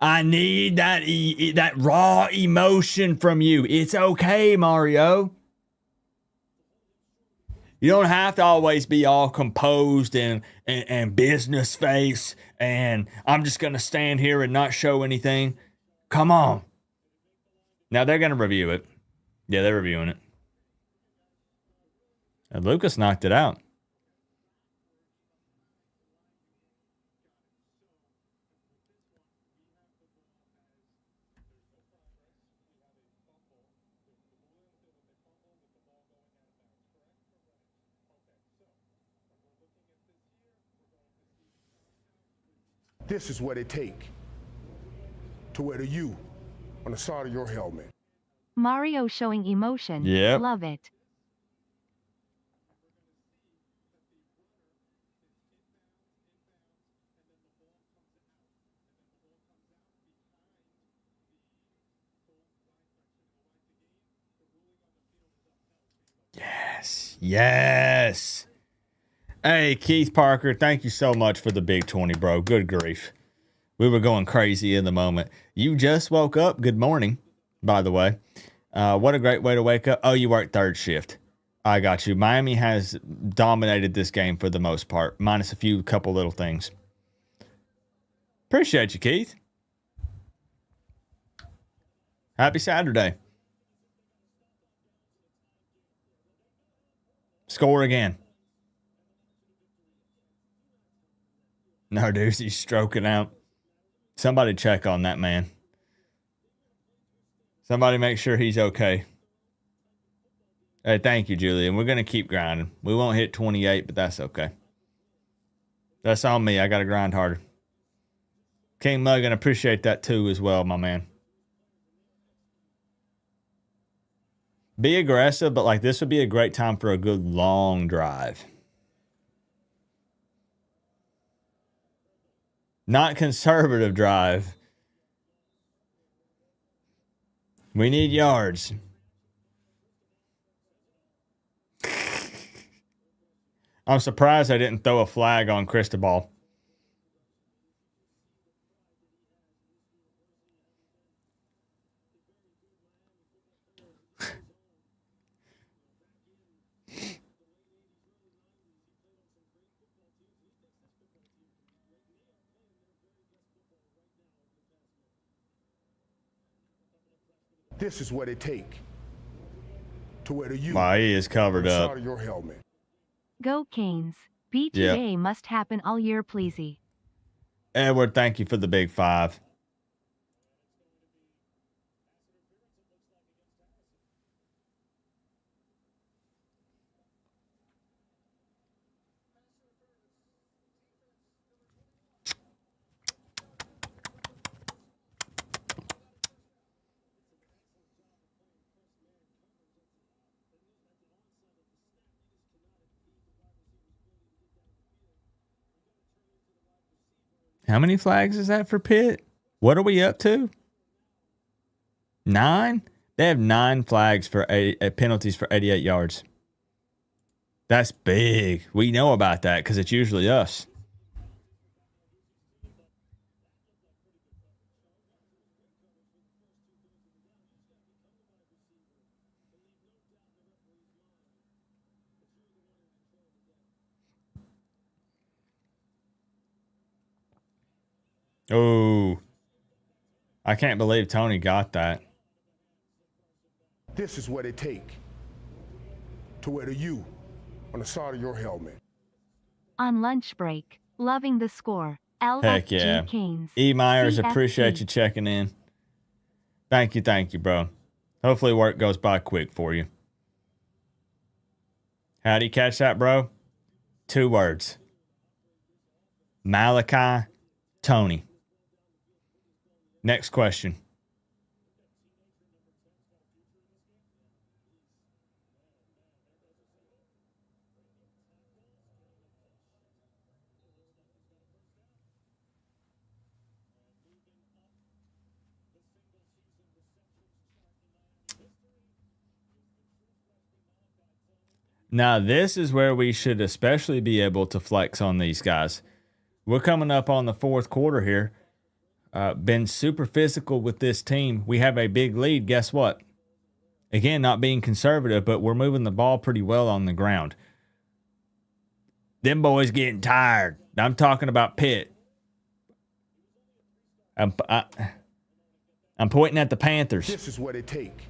I need that raw emotion from you. It's okay, Mario. You don't have to always be all composed and business face and I'm just going to stand here and not show anything. Come on. Now they're going to review it. Yeah, they're reviewing it. And Lucas knocked it out. This is what it take to wear the U on the side of your helmet. Mario showing emotion. Yep. Love it. Yes. Yes. Hey, Keith Parker, thank you so much for the big 20, bro. Good grief. We were going crazy in the moment. You just woke up. Good morning, by the way. What a great way to wake up. Oh, you work 3rd shift. I got you. Miami has dominated this game for the most part, minus a couple little things. Appreciate you, Keith. Happy Saturday. Score again. No, dude, he's stroking out. Somebody check on that man. Somebody make sure he's okay. Hey, thank you, Julian. We're going to keep grinding. We won't hit 28, but that's okay. That's on me. I got to grind harder. King Logan, appreciate that too as well, my man. Be aggressive, but like this would be a great time for a good long drive. Not conservative drive. We need yards. I'm surprised I didn't throw a flag on Cristobal. This is what it take to wear the U Wow, he is covered on the up. side of your helmet. Go Canes. BTA must happen all year, pleasey. Edward, thank you for the big 5. How many flags is that for Pitt? What are we up to? 9? They have 9 flags for penalties for 88 yards. That's big. We know about that because it's usually us. Oh, I can't believe Tony got that. This is what it take to wear the U on the side of your helmet. On lunch break, loving the score. Heck LFG yeah. Canes. E. Myers, CFP. appreciate you checking in. Thank you, bro. Hopefully work goes by quick for you. How do you catch that, bro? 2 words. Malachi Tony. Next question. Now, this is where we should especially be able to flex on these guys. We're coming up on the 4th quarter here. Been super physical with this team. We have a big lead. Guess what? Again, not being conservative, but we're moving the ball pretty well on the ground. Them boys getting tired. I'm talking about Pitt. I'm pointing at the Panthers. This is what it take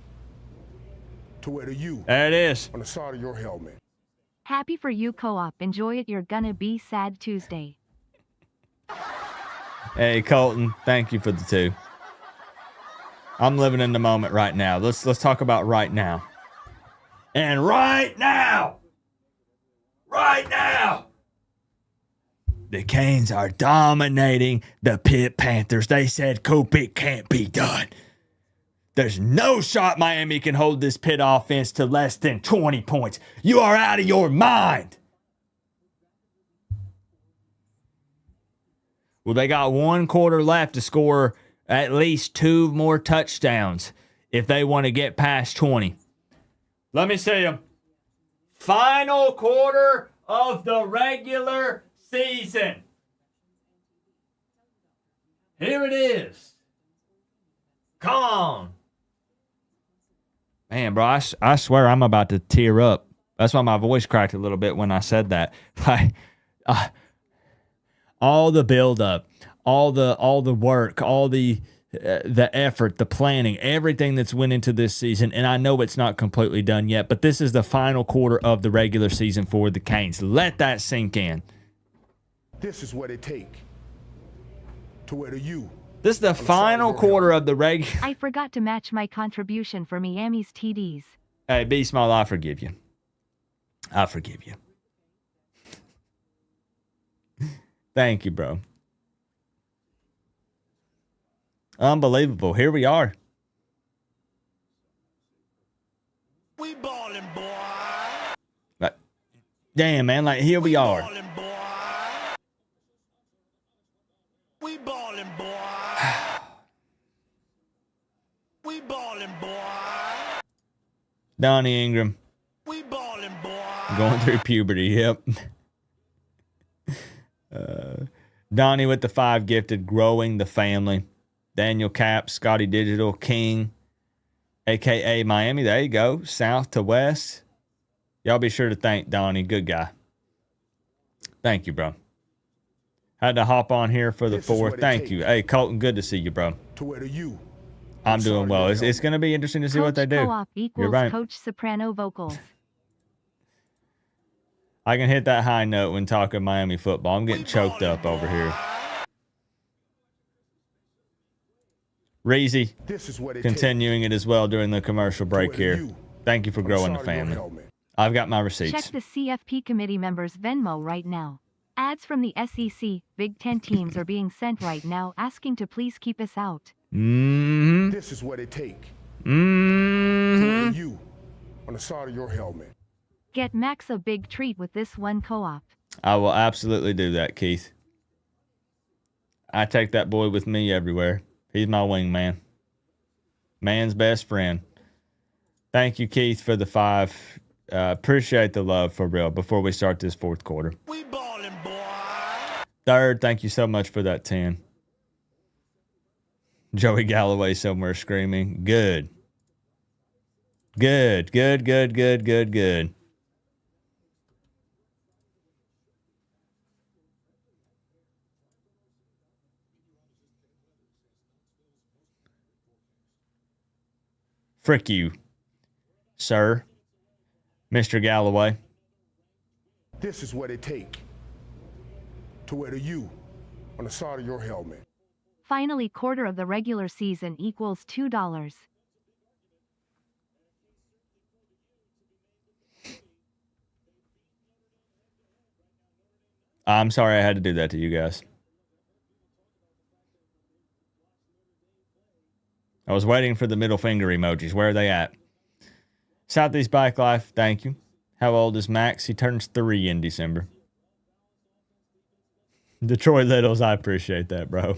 to wear the U There it is. on the side of your helmet. Happy for you, co-op. Enjoy it. You're gonna be sad Tuesday. Hey, Colton, thank you for the 2. I'm living in the moment right now. Let's talk about right now. And right now, the Canes are dominating the Pitt Panthers. They said, Coop, it can't be done. There's no shot Miami can hold this Pitt offense to less than 20 points. You are out of your mind. Well, they got 1 quarter left to score at least 2 more touchdowns if they want to get past 20. Let me see them. Final quarter of the regular season. Here it is. Come on. Man, bro, I swear I'm about to tear up. That's why my voice cracked a little bit when I said that. Like, all the buildup, all the work, all the effort, the planning, everything that's went into this season. And I know it's not completely done yet, but this is the final quarter of the regular season for the Canes. Let that sink in. This is what it take to wear the U. This is the final quarter of the regular. I forgot to match my contribution for Miami's TDs. Hey, B Small, I forgive you. I forgive you. Thank you, bro. Unbelievable. Here we are. We ballin', boy. Like, damn, man. Like, here we are. Ballin', boy. We ballin', boy. We ballin', boy. Donnie Ingram. We ballin', boy. Going through puberty. Yep. Donnie with the 5 gifted, growing the family. Daniel Cap, Scotty Digital, King, a.k.a. Miami. There you go. South to west. Y'all be sure to thank Donnie. Good guy. Thank you, bro. Had to hop on here for the 4th. Thank you. Hey, Colton, good to see you, bro. To wear the U. I'm doing well. It's going to be interesting to see what they do. Co-op equals You're right. Coach Soprano vocals. I can hit that high note when talking Miami football. I'm getting choked up over here. Reezy, This is what it continuing it as well during the commercial break here. Thank you for growing the family. I've got my receipts. Check the CFP committee members' Venmo right now. Ads from the SEC, Big Ten teams are being sent right now asking to please keep us out. Mm-hmm. This is what it take to Mm-hmm. wear the U on the side of your helmet. Get Max a big treat with this one co-op. I will absolutely do that, Keith. I take that boy with me everywhere. He's my wingman. Man's best friend. Thank you, Keith, for the 5. Appreciate the love for real before we start this fourth quarter. We ballin', boy. Third, thank you so much for that 10. Joey Galloway somewhere screaming. Good. Good. Frick you, sir. Mr. Galloway. This is what it takes to wear the U on the side of your helmet. Finally, quarter of the regular season equals $2. I'm sorry I had to do that to you guys. I was waiting for the middle finger emojis. Where are they at? Southeast Bike Life, thank you. How old is Max? He turns 3 in December. Detroit Littles, I appreciate that, bro.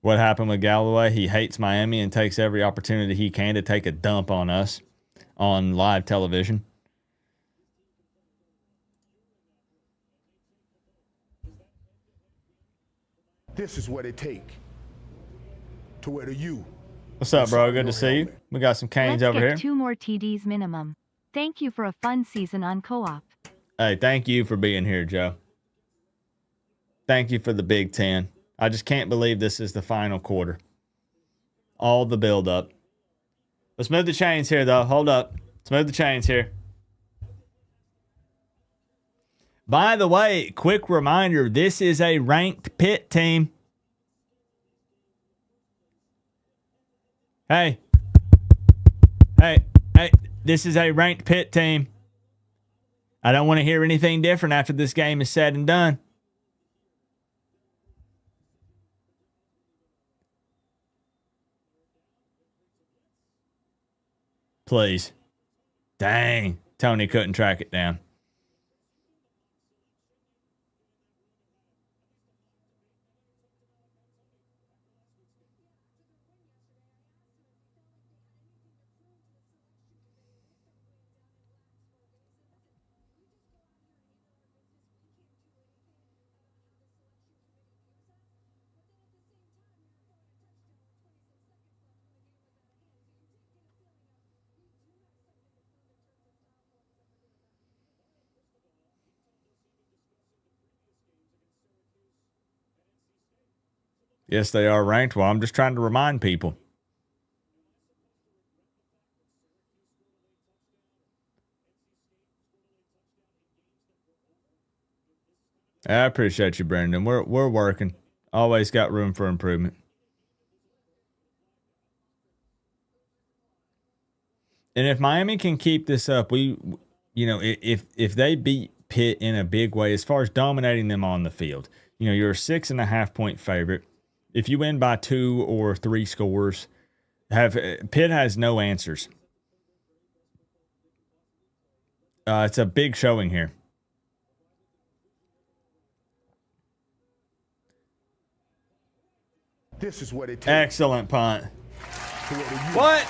What happened with Galloway? He hates Miami and takes every opportunity he can to take a dump on us on live television. This is what it takes to wear the U. What's up, bro? Good to see you. We got some Canes Let's over get here. 2 more TDs minimum. Thank you for a fun season on co-op. Hey, thank you for being here, Joe. Thank you for the Big 10. I just can't believe this is the final quarter. All the build-up. Let's move the chains here, though. Hold up. Let's move the chains here. By the way, quick reminder, this is a ranked Pitt team. Hey, this is a ranked Pitt team. I don't want to hear anything different after this game is said and done. Please. Dang, Tony couldn't track it down. Yes, they are ranked. Well, I'm just trying to remind people. I appreciate you, Brendan. We're working. Always got room for improvement. And if Miami can keep this up, if they beat Pitt in a big way, as far as dominating them on the field, you're a 6.5 point favorite. If you win by 2 or 3 scores, Pitt has no answers. It's a big showing here. This is what it takes. Excellent punt. To wear the U What?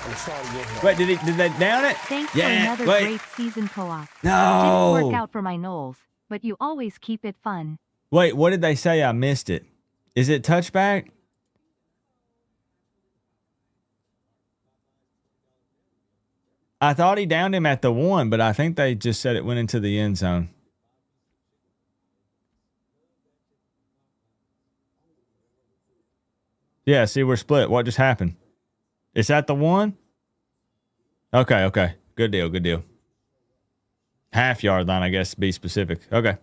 on the side of your helmet. Wait, did they down it? Thanks for another great season co-op. No. Didn't work out for my Knowles, but you always keep it fun. Wait, what did they say? I missed it. Is it touchback? I thought he downed him at the 1, but I think they just said it went into the end zone. Yeah, see, we're split. What just happened? It's at the 1? Okay. Good deal. Half yard line, I guess, to be specific. Okay.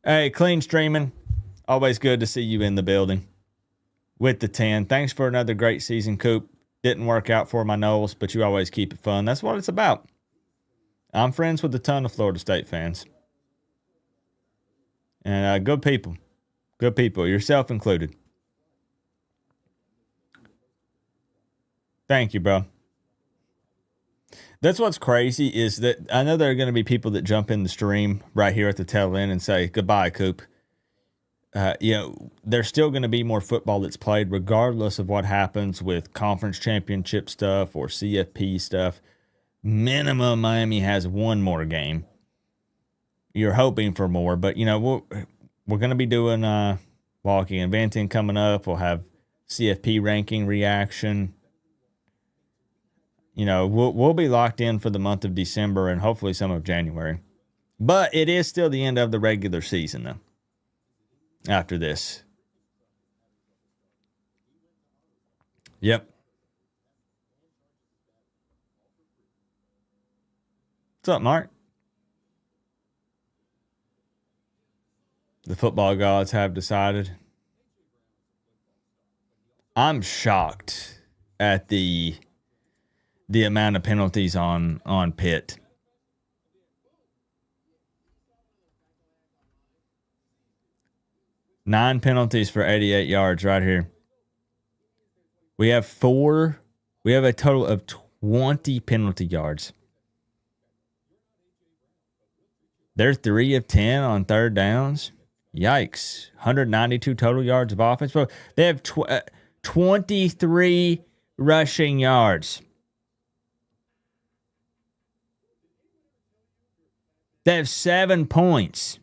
Hey, clean streaming. Always good to see you in the building with the 10. Thanks for another great season, Coop. Didn't work out for my Knowles, but you always keep it fun. That's what it's about. I'm friends with a ton of Florida State fans. And good people. Good people, yourself included. Thank you, bro. That's what's crazy is that I know there are going to be people that jump in the stream right here at the tail end and say, goodbye, Coop. There's still going to be more football that's played regardless of what happens with conference championship stuff or CFP stuff. Minimum Miami has one more game. You're hoping for more, but, we're going to be doing walking and venting coming up. We'll have CFP ranking reaction. We'll be locked in for the month of December and hopefully some of January. But it is still the end of the regular season, though, after this. Yep. What's up, Mark? The football gods have decided. I'm shocked at the amount of penalties on Pitt. Nine penalties for 88 yards right here. We have a total of 20 penalty yards. They're 3 of 10 on third downs. Yikes. 192 total yards of offense. But they have 23 rushing yards. They have 7 points.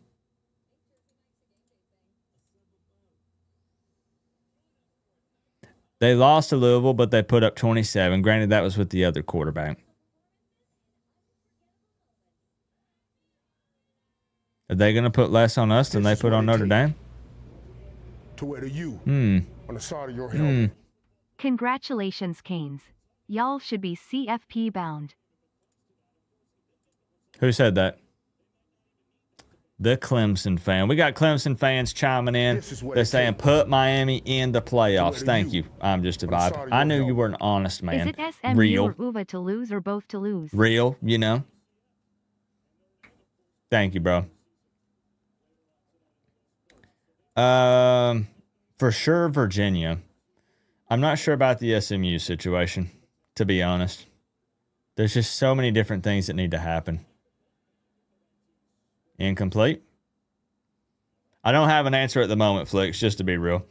They lost to Louisville, but they put up 27. Granted, that was with the other quarterback. Are they going to put less on us than they put on Notre Dame? To wear the U on the side of your helmet. Congratulations, Canes. Y'all should be CFP bound. Who said that? The Clemson fan. We got Clemson fans chiming in. They're saying, put Miami in the playoffs. Thank you. I'm just a vibe. I knew you were an honest man. Is it SMU Real. or UVA to lose or both to lose? Real, Thank you, bro. For sure, Virginia. I'm not sure about the SMU situation, to be honest. There's just so many different things that need to happen. Incomplete. I don't have an answer at the moment, Flicks, just to be real.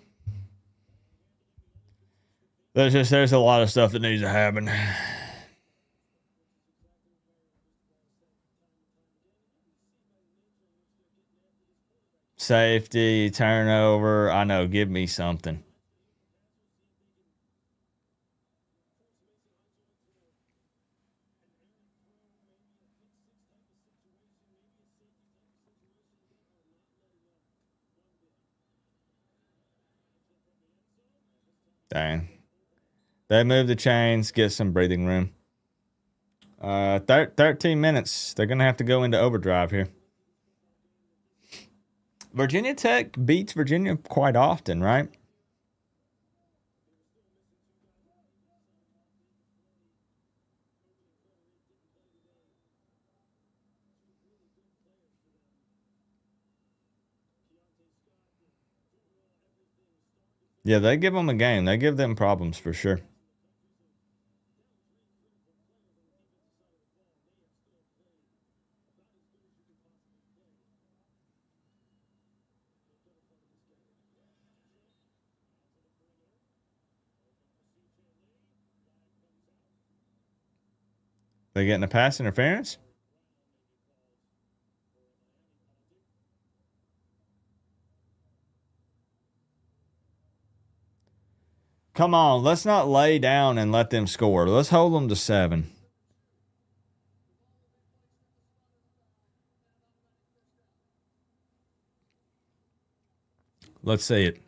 There's a lot of stuff that needs to happen. Safety, turnover. I know, give me something. Dang. They move the chains, get some breathing room. 13 minutes. They're going to have to go into overdrive here. Virginia Tech beats Virginia quite often, right? Yeah, they give them a game. They give them problems for sure. They getting a pass interference? Come on, let's not lay down and let them score. Let's hold them to 7. Let's see it.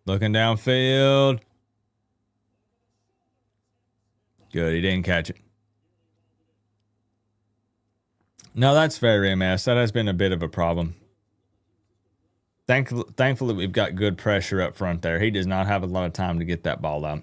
Looking downfield. Good, he didn't catch it. No, that's fair, MS. That has been a bit of a problem. Thankfully, we've got good pressure up front there. He does not have a lot of time to get that ball out.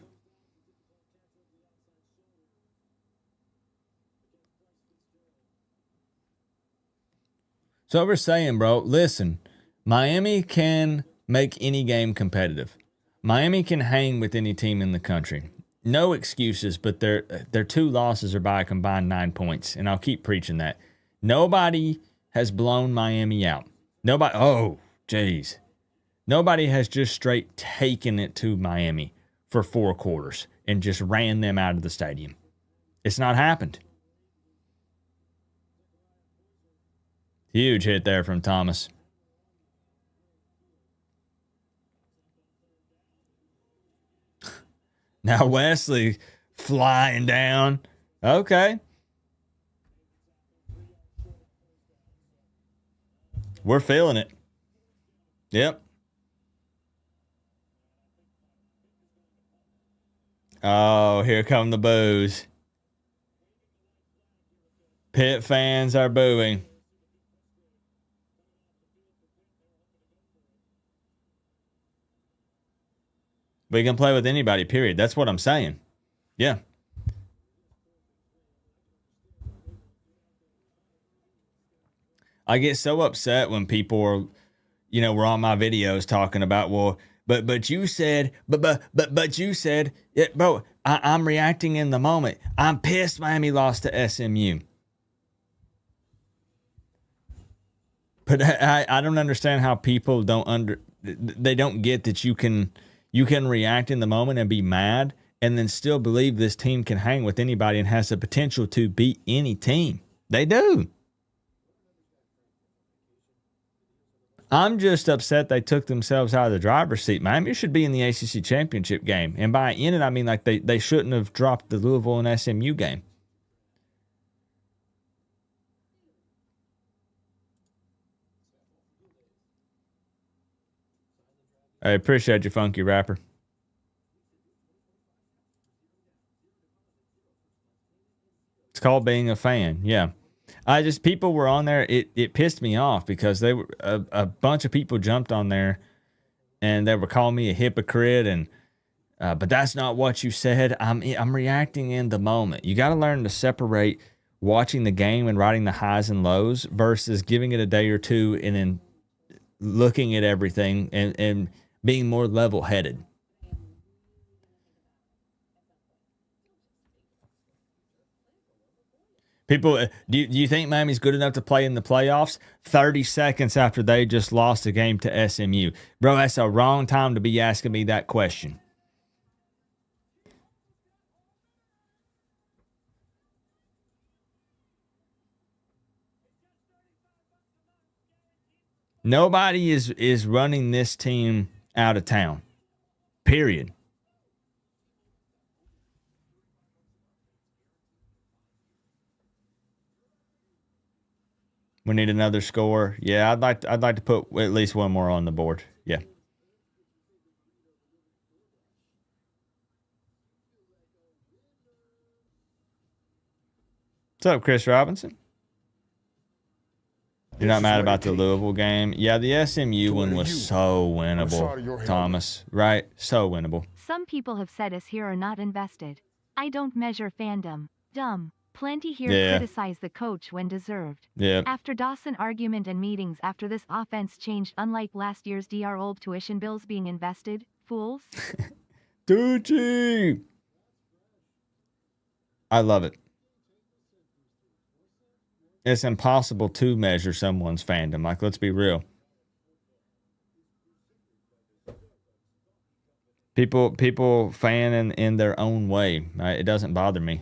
So we're saying, bro, listen, Miami can make any game competitive. Miami can hang with any team in the country. No excuses, but their 2 losses are by a combined 9 points, and I'll keep preaching that. Nobody has blown Miami out. Nobody. Oh, jeez. Nobody has just straight taken it to Miami for 4 quarters and just ran them out of the stadium. It's not happened. Huge hit there from Thomas. Now Wesley flying down. Okay. We're feeling it. Yep. Oh, here come the boos. Pitt fans are booing. We can play with anybody, period. That's what I'm saying. Yeah. I get so upset when people are, were on my videos talking about, well, but you said, but you said, yeah, bro, I'm reacting in the moment. I'm pissed Miami lost to SMU. But I don't understand how people they don't get that you can react in the moment and be mad and then still believe this team can hang with anybody and has the potential to beat any team. They do. I'm just upset they took themselves out of the driver's seat. Miami should be in the ACC championship game. And by in it, I mean like they shouldn't have dropped the Louisville and SMU game. I appreciate you, Funky Rapper. It's called being a fan. Yeah. People were on there. It pissed me off because they were a bunch of people jumped on there and they were calling me a hypocrite and but that's not what you said. I'm reacting in the moment. You got to learn to separate watching the game and writing the highs and lows versus giving it a day or two and then looking at everything and being more level-headed. People, do you think Miami's good enough to play in the playoffs? 30 seconds after they just lost a game to SMU. Bro, that's a wrong time to be asking me that question. Nobody is running this team out of town. Period. We need another score. Yeah, I'd like to put at least one more on the board. Yeah. What's up, Chris Robinson? You're not mad about the Louisville game? Yeah, the SMU one was so winnable, Thomas. Right? So winnable. Some people have said us here are not invested. I don't measure fandom. Dumb. Plenty here criticize the coach when deserved. Yeah. After Dawson argument and meetings after this offense changed, unlike last year's DR old tuition bills being invested, fools. Tucci! I love it. It's impossible to measure someone's fandom. Like, let's be real. People fan in their own way. Right? It doesn't bother me,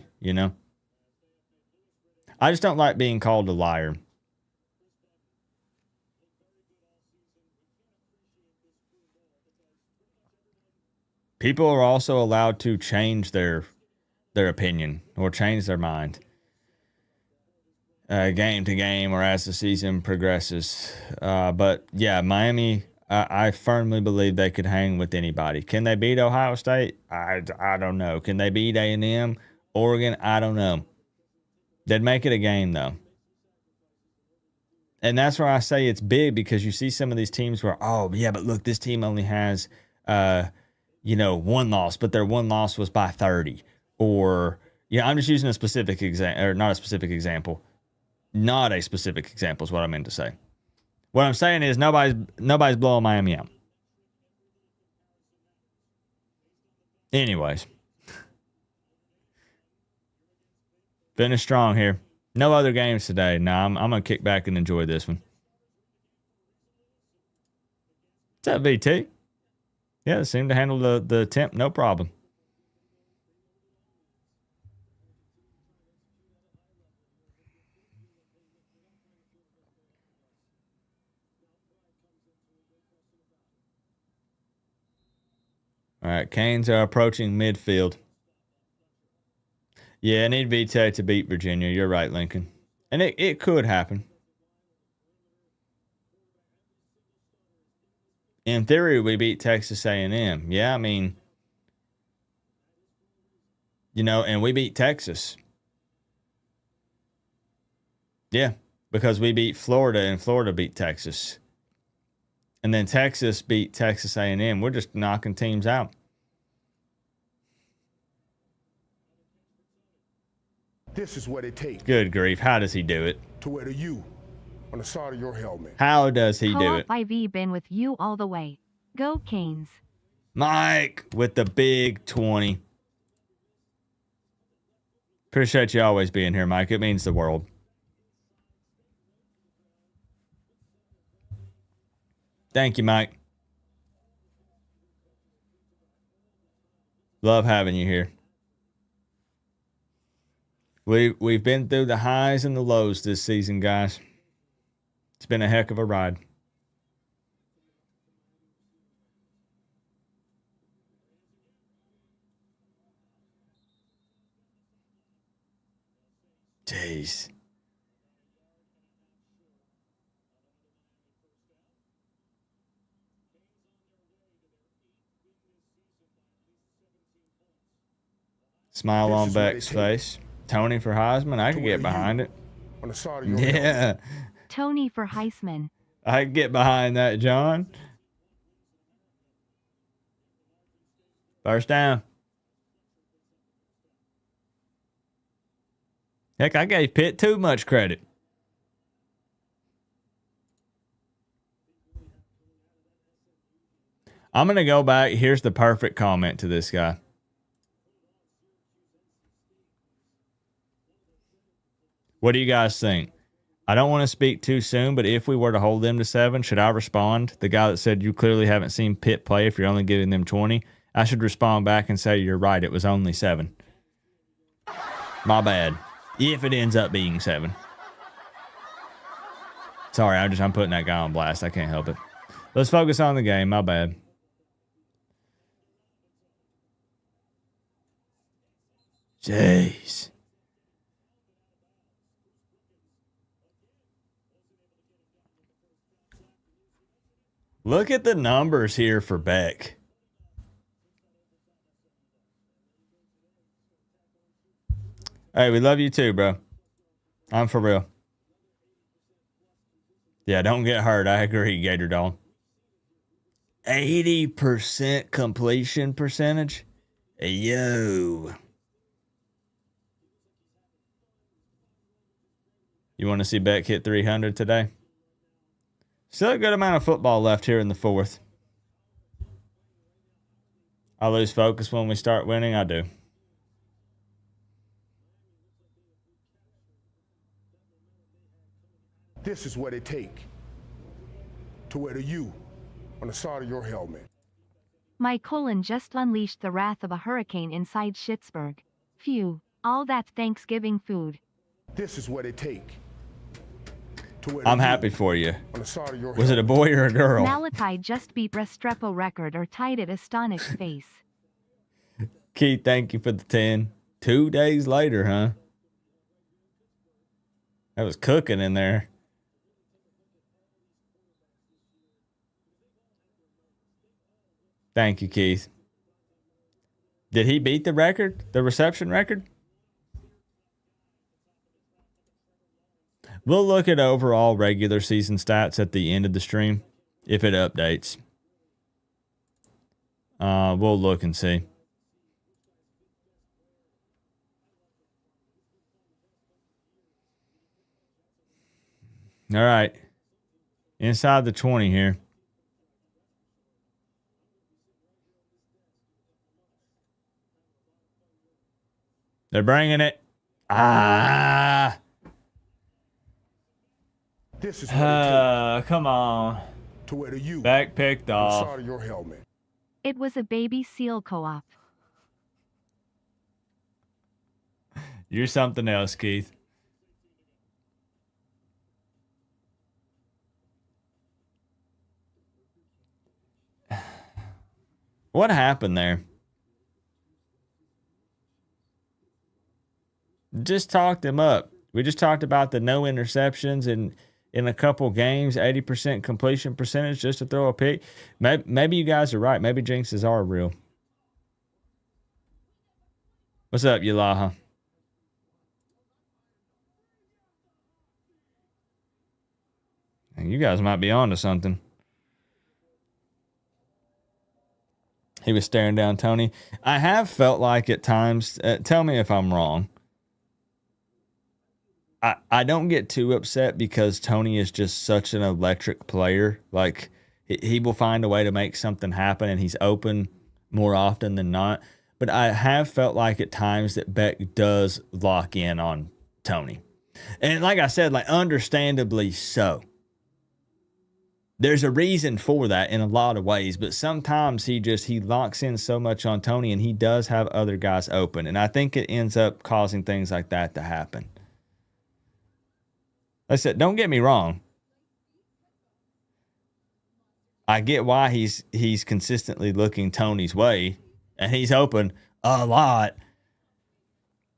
I just don't like being called a liar. People are also allowed to change their opinion or change their mind. Game to game or as the season progresses. But yeah, Miami, I firmly believe they could hang with anybody. Can they beat Ohio State? I don't know. Can they beat A&M? Oregon? I don't know. They'd make it a game, though. And that's where I say it's big, because you see some of these teams where, oh, yeah, but look, this team only has, one loss, but their one loss was by 30. Or, I'm just using a specific example, or not a specific example. Not a specific example is what I meant to say. What I'm saying is nobody's blowing Miami out. Anyways. Finish strong here. No other games today. No, I'm going to kick back and enjoy this one. What's up, VT? Yeah, they seem to handle the temp no problem. All right, Canes are approaching midfield. Yeah, I need VT to beat Virginia. You're right, Lincoln. And it could happen. In theory, we beat Texas A&M. Yeah, I mean, and we beat Texas. Yeah, because we beat Florida and Florida beat Texas. And then Texas beat Texas A&M. We're just knocking teams out. This is what it takes Good grief. How does he do it? to wear the U on the side of your helmet. How does he do Co-op it? IV been with you all the way. Go Canes. Mike with the big 20. Appreciate you always being here, Mike. It means the world. Thank you, Mike. Love having you here. We've been through the highs and the lows this season, guys. It's been a heck of a ride. Jeez. Smile on Beck's face. Tony for Heisman. I can get behind it. On the side of your helmet. Yeah. Tony for Heisman. I can get behind that, John. First down. Heck, I gave Pitt too much credit. I'm going to go back. Here's the perfect comment to this guy. What do you guys think? I don't want to speak too soon, but if we were to hold them to 7, should I respond? The guy that said you clearly haven't seen Pitt play if you're only giving them 20. I should respond back and say you're right. It was only 7. My bad. If it ends up being 7. Sorry, I'm putting that guy on blast. I can't help it. Let's focus on the game. My bad. Jeez. Look at the numbers here for Beck. Hey, we love you too, bro. I'm for real. Yeah, don't get hurt. I agree, Gator Dog. 80% completion percentage? Yo. You want to see Beck hit 300 today? Still a good amount of football left here in the 4th. I lose focus when we start winning. I do. This is what it takes to wear the U on the side of your helmet. My colon just unleashed the wrath of a hurricane inside Schittsburg. Phew, all that Thanksgiving food. This is what it takes to wear I'm the U happy for you. on the side of your Was it a boy or a girl? Malachi just beat Restrepo record or tied it astonished face. Keith, thank you for the 10. 2 days later, huh? That was cooking in there. Thank you, Keith. Did he beat the record? The reception record? We'll look at overall regular season stats at the end of the stream if it updates. We'll look and see. All right. Inside the 20 here. They're bringing it. This is what it Come on. takes to wear the U Back picked on the off. side of your helmet. It was a baby seal co-op. You're something else, Keith. What happened there? Just talked him up. We just talked about the no interceptions in a couple games, 80% completion percentage just to throw a pick. Maybe you guys are right. Maybe jinxes are real. What's up, Yalaha? You guys might be on to something. He was staring down Tony. I have felt like at times, tell me if I'm wrong. I don't get too upset because Tony is just such an electric player. Like, he will find a way to make something happen, and he's open more often than not. But I have felt like at times that Beck does lock in on Tony. And like I said, like, understandably so. There's a reason for that in a lot of ways, but sometimes he locks in so much on Tony, and he does have other guys open. And I think it ends up causing things like that to happen. Like I said, don't get me wrong. I get why he's consistently looking Tony's way, and he's open a lot.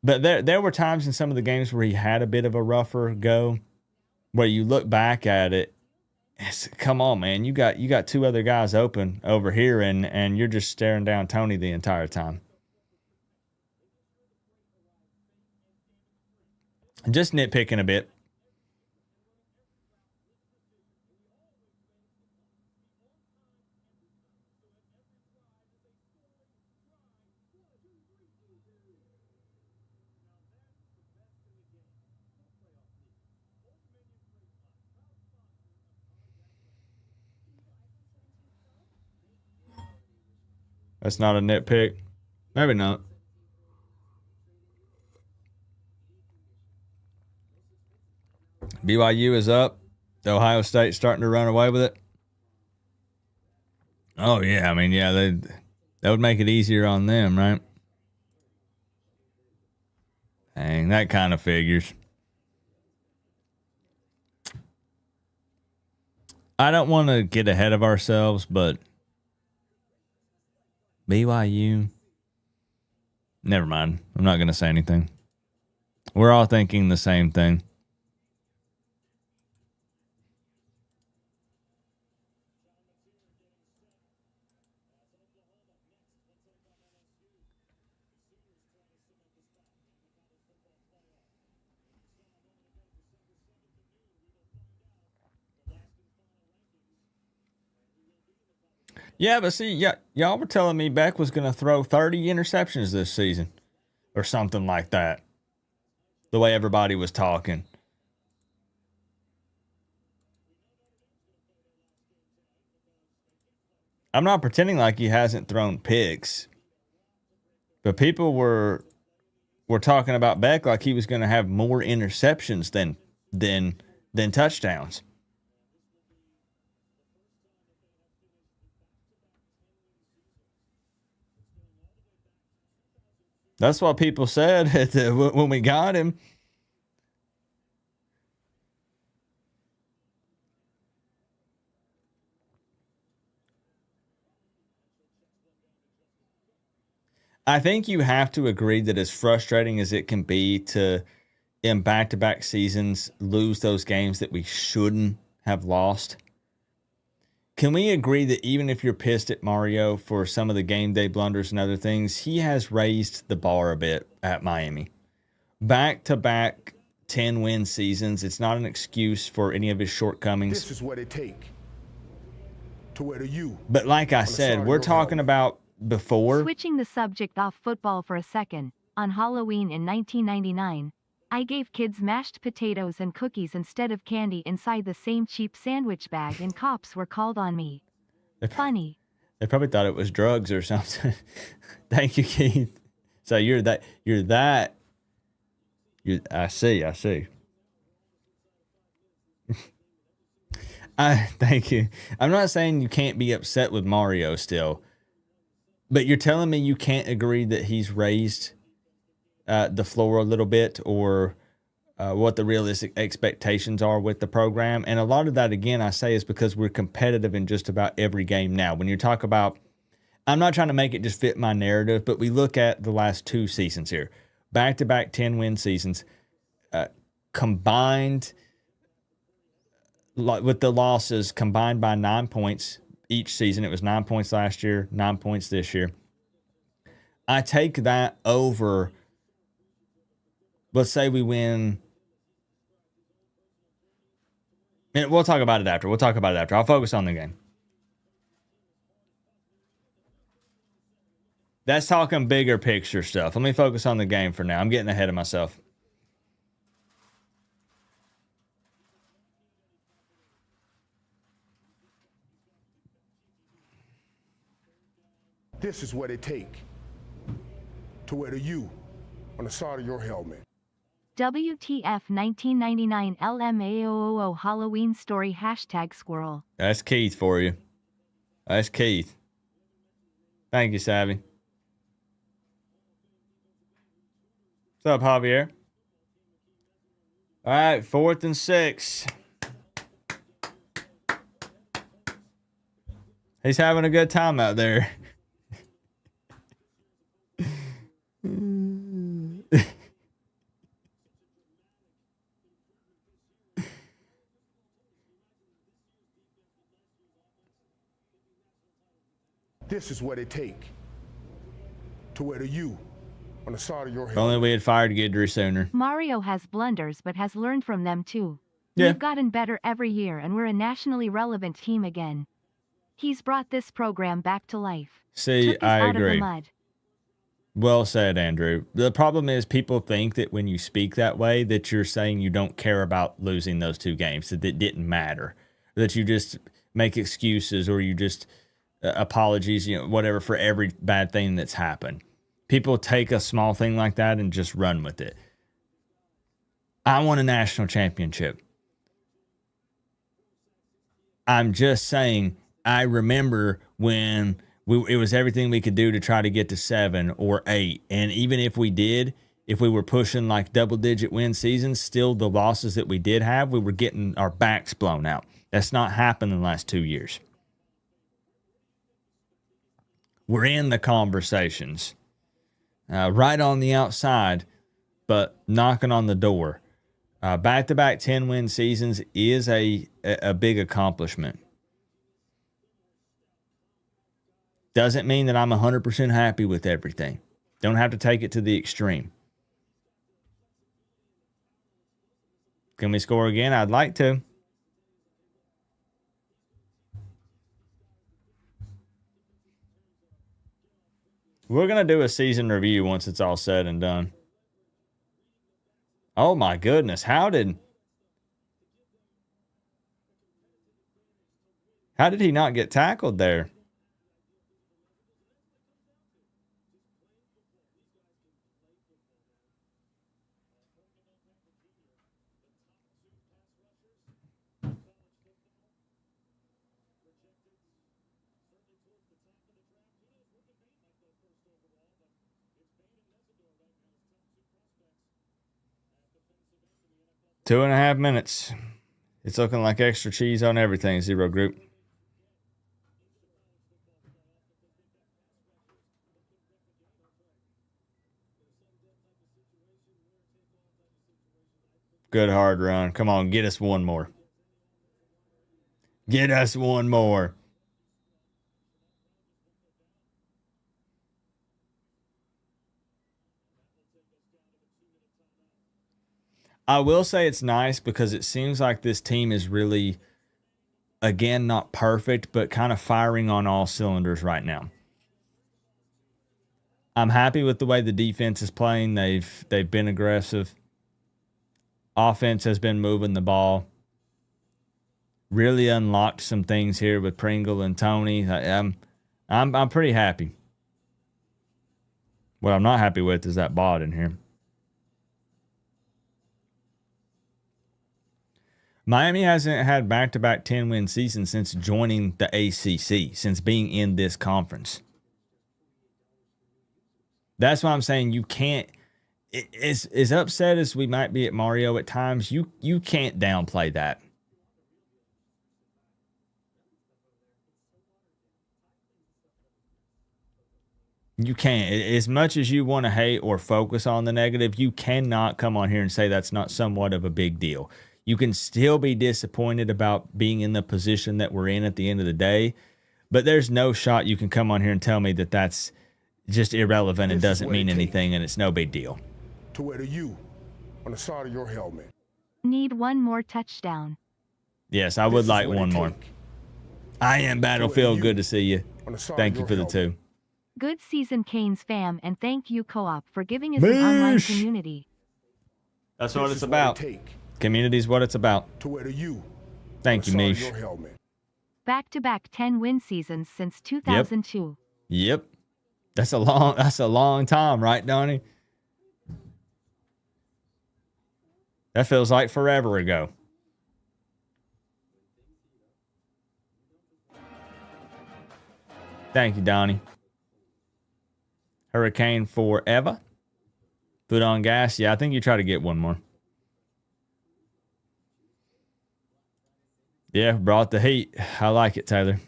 But there were times in some of the games where he had a bit of a rougher go, where you look back at it, come on, man, you got two other guys open over here, and you're just staring down Tony the entire time. Just nitpicking a bit. That's not a nitpick. Maybe not. BYU is up. Ohio State starting to run away with it. Oh, yeah. I mean, yeah, that would make it easier on them, right? Dang, that kind of figures. I don't want to get ahead of ourselves, but BYU, never mind. I'm not going to say anything. We're all thinking the same thing. Yeah, but see, y'all were telling me Beck was going to throw 30 interceptions this season or something like that. The way everybody was talking. I'm not pretending like he hasn't thrown picks, but people were talking about Beck like he was going to have more interceptions than touchdowns. That's what people said when we got him. I think you have to agree that as frustrating as it can be to, in back-to-back seasons, lose those games that we shouldn't have lost. Can we agree that even if you're pissed at Mario for some of the game day blunders and other things, he has raised the bar a bit at Miami? Back-to-back 10-win seasons. It's not an excuse for any of his shortcomings. This is what it takes to wear the U. But like I said, we're talking about before. Switching the subject off football for a second, on Halloween in 1999, I gave kids mashed potatoes and cookies instead of candy inside the same cheap sandwich bag, and cops were called on me. Funny. They probably thought it was drugs or something. Thank you, Keith. So I see. Thank you. I'm not saying you can't be upset with Mario still, but you're telling me you can't agree that he's raised the floor a little bit, or what the realistic expectations are with the program. And a lot of that, again, I say, is because we're competitive in just about every game now. When you talk about, I'm not trying to make it just fit my narrative, but we look at the last 2 seasons here, back-to-back 10-win seasons, combined with the losses combined by 9 points each season. It was 9 points last year, 9 points this year. I take that over, let's say we win. And we'll talk about it after. I'll focus on the game. That's talking bigger picture stuff. Let me focus on the game for now. I'm getting ahead of myself. This is what it takes to wear the U on the side of your helmet. WTF 1999 LMAOO Halloween story #squirrel. That's Keith for you. That's Keith. Thank you, Savvy. What's up, Javier? All right, 4th and 6. He's having a good time out there. This is what it takes to wear the U on the side of your If helmet. only we had fired Guidry sooner. Mario has blunders but has learned from them too. Yeah. We've gotten better every year and we're a nationally relevant team again. He's brought this program back to life. See, Took us I out of the agree. mud. Well said, Andrew. The problem is people think that when you speak that way, that you're saying you don't care about losing those 2 games, that it didn't matter, that you just make excuses, or you just apologies, whatever, for every bad thing that's happened. People take a small thing like that and just run with it. I won a national championship. I'm just saying, I remember when it was everything we could do to try to get to 7 or 8. And even if we did, if we were pushing like double-digit win seasons, still the losses that we did have, we were getting our backs blown out. That's not happened in the last 2 years. We're in the conversations, right on the outside, but knocking on the door. Back-to-back 10-win seasons is a big accomplishment. Doesn't mean that I'm 100% happy with everything. Don't have to take it to the extreme. Can we score again? I'd like to. We're going to do a season review once it's all said and done. Oh my goodness. How did he not get tackled there? Two and a half minutes. It's looking like extra cheese on everything, Zero Group. Good hard run. Come on, get us one more. Get us one more. I will say it's nice because it seems like this team is really, again, not perfect, but kind of firing on all cylinders right now. I'm happy with the way the defense is playing. They've been aggressive. Offense has been moving the ball. Really unlocked some things here with Pringle and Tony. I'm pretty happy. What I'm not happy with is that bot in here. Miami hasn't had back-to-back 10-win seasons since joining the ACC, since being in this conference. That's why I'm saying you can't, as upset as we might be at Mario at times, you can't downplay that. You can't. As much as you want to hate or focus on the negative, you cannot come on here and say that's not somewhat of a big deal. You can still be disappointed about being in the position that we're in at the end of the day, but there's no shot you can come on here and tell me that that's just irrelevant and doesn't mean anything and it's no big deal. To wear the U on the side of your helmet. Need one more touchdown. Yes, I would like one more. I am Battlefield. Good to see you. Thank you for the 2. Good season, Canes fam, and thank you, Co-op, for giving us an online community. That's what it's about. Community is what it's about. To wear the U. Thank you, Mish. Back-to-back 10-win seasons since 2002. Yep. That's a long time, right, Donnie? That feels like forever ago. Thank you, Donnie. Hurricane forever. Foot on gas. Yeah, I think you try to get one more. Yeah, brought the heat. I like it, Taylor.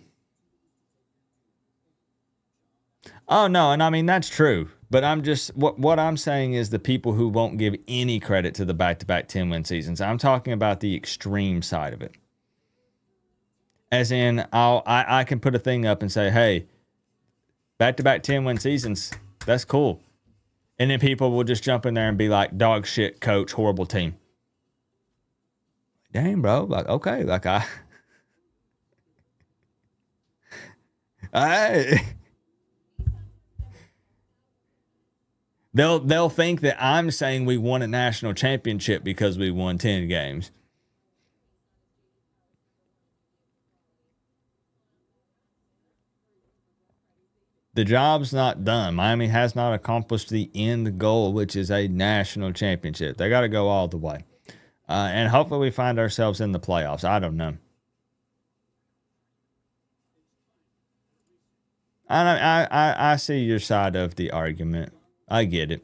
Oh, no, and I mean, that's true. But I'm just, what I'm saying is the people who won't give any credit to the back-to-back 10-win seasons. I'm talking about the extreme side of it. As in, I can put a thing up and say, hey, back-to-back 10-win seasons, that's cool. And then people will just jump in there and be like, dog shit, coach, horrible team. Dang, bro. Like, okay. Like, They'll think that I'm saying we won a national championship because we won 10 games. The job's not done. Miami has not accomplished the end goal, which is a national championship. They got to go all the way. And hopefully we find ourselves in the playoffs. I don't know. I see your side of the argument. I get it.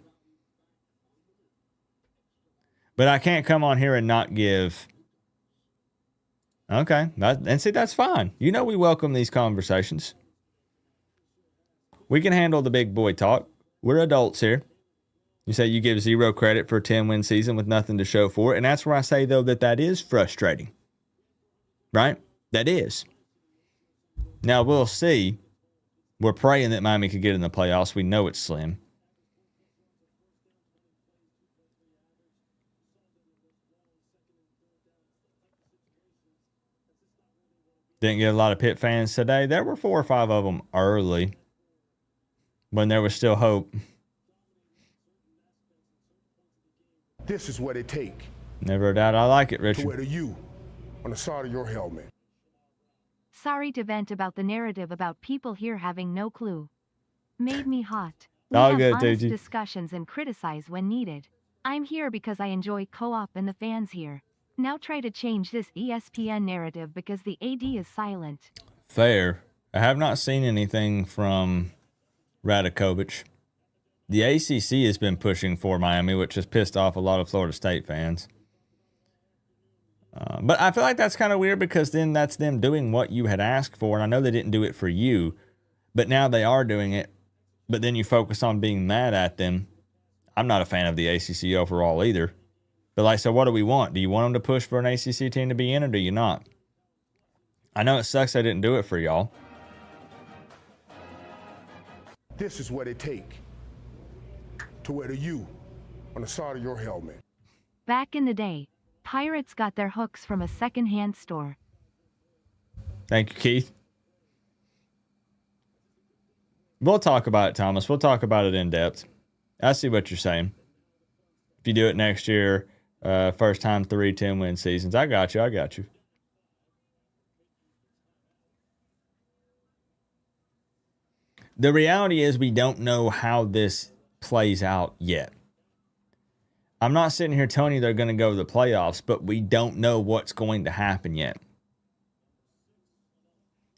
But I can't come on here and not give. Okay. And see, that's fine. You know we welcome these conversations. We can handle the big boy talk. We're adults here. You say you give 0 credit for a 10-win season with nothing to show for it. And that's where I say, though, that is frustrating. Right? That is. Now, we'll see. We're praying that Miami could get in the playoffs. We know it's slim. Didn't get a lot of Pitt fans today. There were 4 or 5 of them early when there was still hope. This is what it takes. Never a doubt I like it, Richard. To wear the U on the side of your helmet. Sorry to vent about the narrative about people here having no clue. Made me hot. We All have good, honest Tucci. discussions and criticize when needed. I'm here because I enjoy Co-op and the fans here. Now try to change this ESPN narrative because the AD is silent. Fair. I have not seen anything from Radakovich. The ACC has been pushing for Miami, which has pissed off a lot of Florida State fans. But I feel like that's kind of weird because then that's them doing what you had asked for. And I know they didn't do it for you, but now they are doing it. But then you focus on being mad at them. I'm not a fan of the ACC overall either. But like, so what do we want? Do you want them to push for an ACC team to be in or do you not? I know it sucks I didn't do it for y'all. This is what it takes to wear the U on the side of your helmet. Back in the day, pirates got their hooks from a second-hand store. Thank you, Keith. We'll talk about it, Thomas. We'll talk about it in depth. I see what you're saying. If you do it next year, first time 3 10-win seasons. I got you. I got you. The reality is we don't know how this plays out yet. I'm not sitting here telling you they're going to go to the playoffs, but we don't know what's going to happen yet.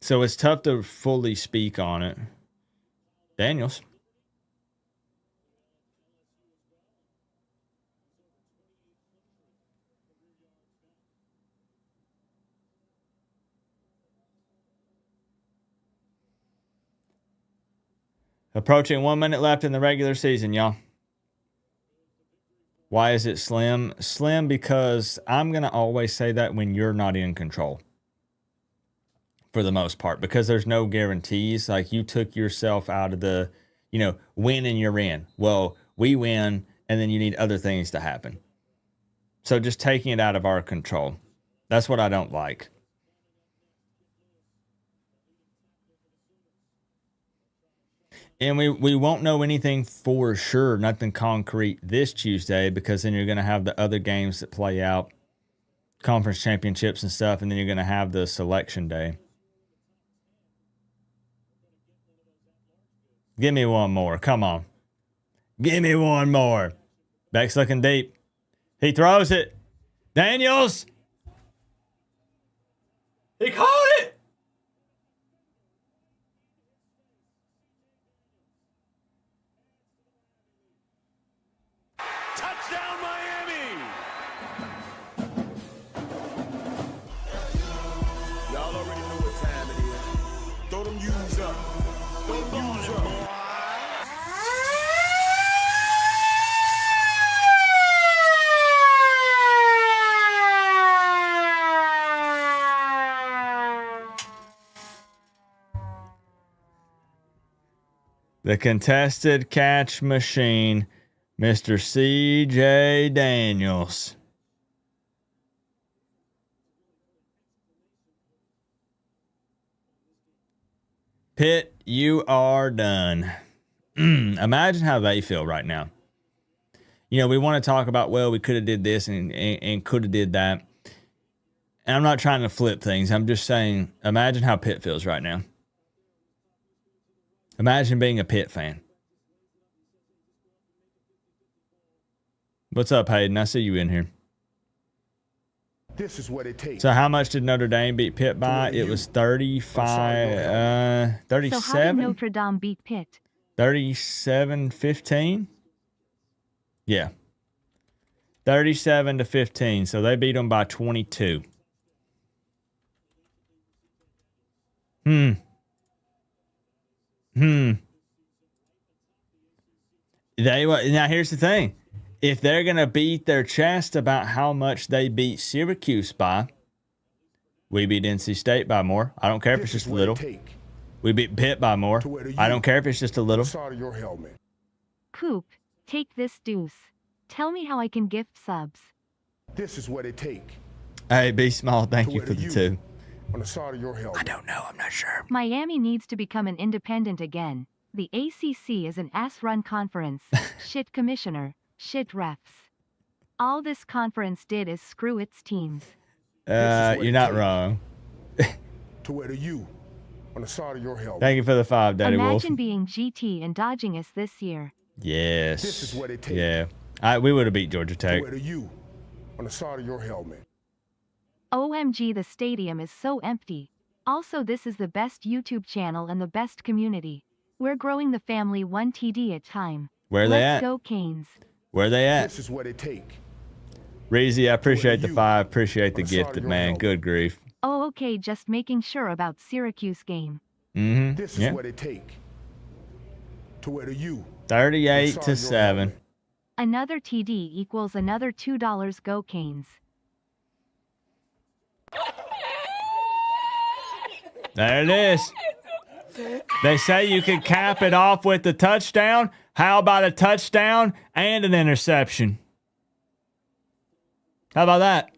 So it's tough to fully speak on it. Daniels. Approaching 1 minute left in the regular season, y'all. Why is it slim? Slim because I'm going to always say that when you're not in control. For the most part. Because there's no guarantees. Like you took yourself out of the, win and you're in. Well, we win and then you need other things to happen. So just taking it out of our control. That's what I don't like. And we won't know anything for sure, nothing concrete this Tuesday, because then you're going to have the other games that play out, conference championships and stuff, and then you're going to have the selection day. Give me one more. Come on. Give me one more. Beck's looking deep. He throws it. Daniels. He caught it. Touchdown, Miami! Y'all already know what time it is. Throw them U's up. Throw them U's up. The contested catch machine, Mr. C.J. Daniels. Pitt, you are done. Imagine how they feel right now. We want to talk about, well, we could have did this and could have did that. And I'm not trying to flip things. I'm just saying, imagine how Pitt feels right now. Imagine being a Pitt fan. What's up, Hayden? I see you in here. This is what it takes. So how much did Notre Dame beat Pitt by? It was 37. So how did Notre Dame beat Pitt? 37-15? Yeah. 37-15. So they beat them by 22. Now here's the thing. If they're going to beat their chest about how much they beat Syracuse by, we beat NC State by more. I don't care if it's just a little. We beat Pitt by more. I don't care if it's just a little. Coop, take this deuce. Tell me how I can gift subs. This is what it takes. Hey, Be Small, thank you for the 2. On the side of your helmet. I don't know. I'm not sure. Miami needs to become an independent again. The ACC is an ass-run conference. Shit commissioner. Shit refs. All this conference did is screw its teams. You're not wrong. To wear the U on the side of your helmet. Thank you for the 5, Daddy Wolf. Imagine being GT and dodging us this year. This is what it takes. Yeah. We would have beat Georgia Tech. To wear the U on the side of your helmet. OMG, the stadium is so empty. Also, this is the best YouTube channel and the best community. We're growing the family 1 TD at a time. Where are they at? Let's go Canes. Where are they at? This is what it takes. Reezy, I appreciate the 5. Appreciate the gifted, man. Good grief. Oh, okay, just making sure about Syracuse game. This is what it takes. To wear the U. 38-7. Another TD equals another $2. Go Canes. There it is. They say you can cap it off with the touchdown. How about a touchdown and an interception? How about that?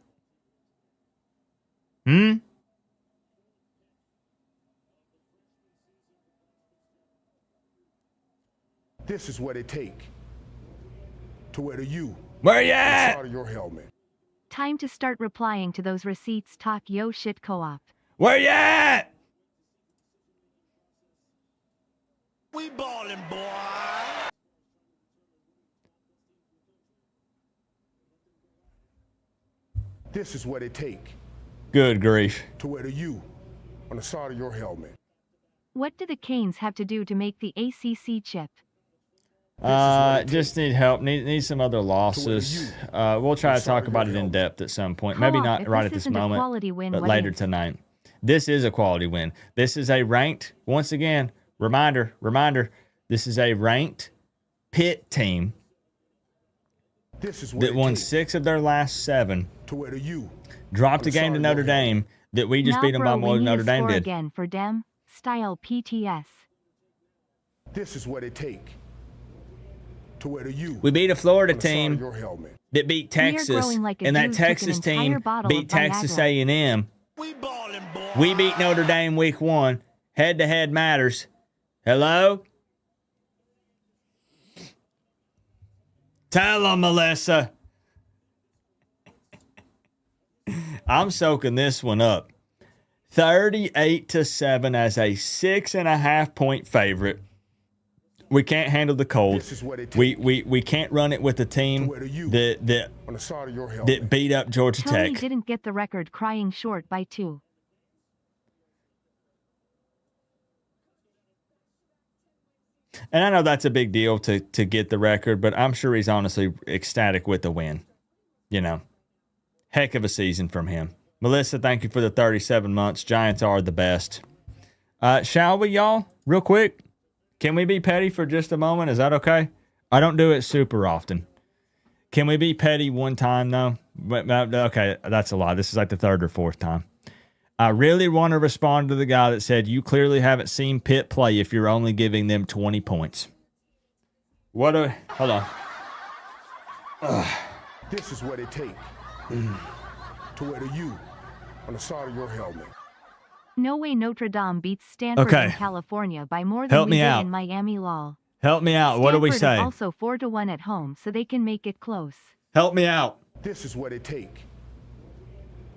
This is what it take to wear the U Where you on the at? side of your helmet. Time to start replying to those receipts. Talk yo shit co-op. Where you at? We ballin', boy. This is what it take Good grief. to wear the U on the side of your helmet. What do the Canes have to do to make the ACC chip? Just need help. Need some other losses. We'll try to talk about it in depth at some point. Maybe Co-op, not if right this at this isn't a moment, quality win, but what later is? tonight. This is a quality win. This is a ranked, once again, reminder, this is a ranked Pitt team This is what that it won take 6 of their last 7, to wear the U. dropped a game to Notre Dame that we just Now, beat them by bro, more we than need Notre to Dame score did. again for dem style PTS. This is what it take to wear the U We beat a Florida on the side team of your helmet. that beat We are Texas, growing like a and that dude took an Texas entire team bottle beat of Texas Viagra. A&M. We ballin', boy. We beat Notre Dame week 1. Head-to-head matters. Hello? Tell them, Melissa. I'm soaking this one up. 38-7 as a 6.5 point favorite. We can't handle the cold. This is what it take We can't run it with a team that on the side of your helmet. beat up Georgia Tony Tech. didn't get the record, crying short by 2. And I know that's a big deal to get the record, but I'm sure he's honestly ecstatic with the win. You know, heck of a season from him. Melissa, thank you for the 37 months. Giants are the best. Shall we, y'all? Real quick. Can we be petty for just a moment? Is that okay? I don't do it super often. Can we be petty one time, though? Okay, that's a lie. This is like the 3rd or 4th time. I really want to respond to the guy that said, you clearly haven't seen Pitt play if you're only giving them 20 points. Hold on. This is what it take to wear the U on the side of your helmet. No way Notre Dame beats Stanford Okay. in California by more than Help we me did out. in Miami. Lol. Help me out. What do we Stanford say? is also 4-1 at home, so they can make it close. Help me out. This is what it take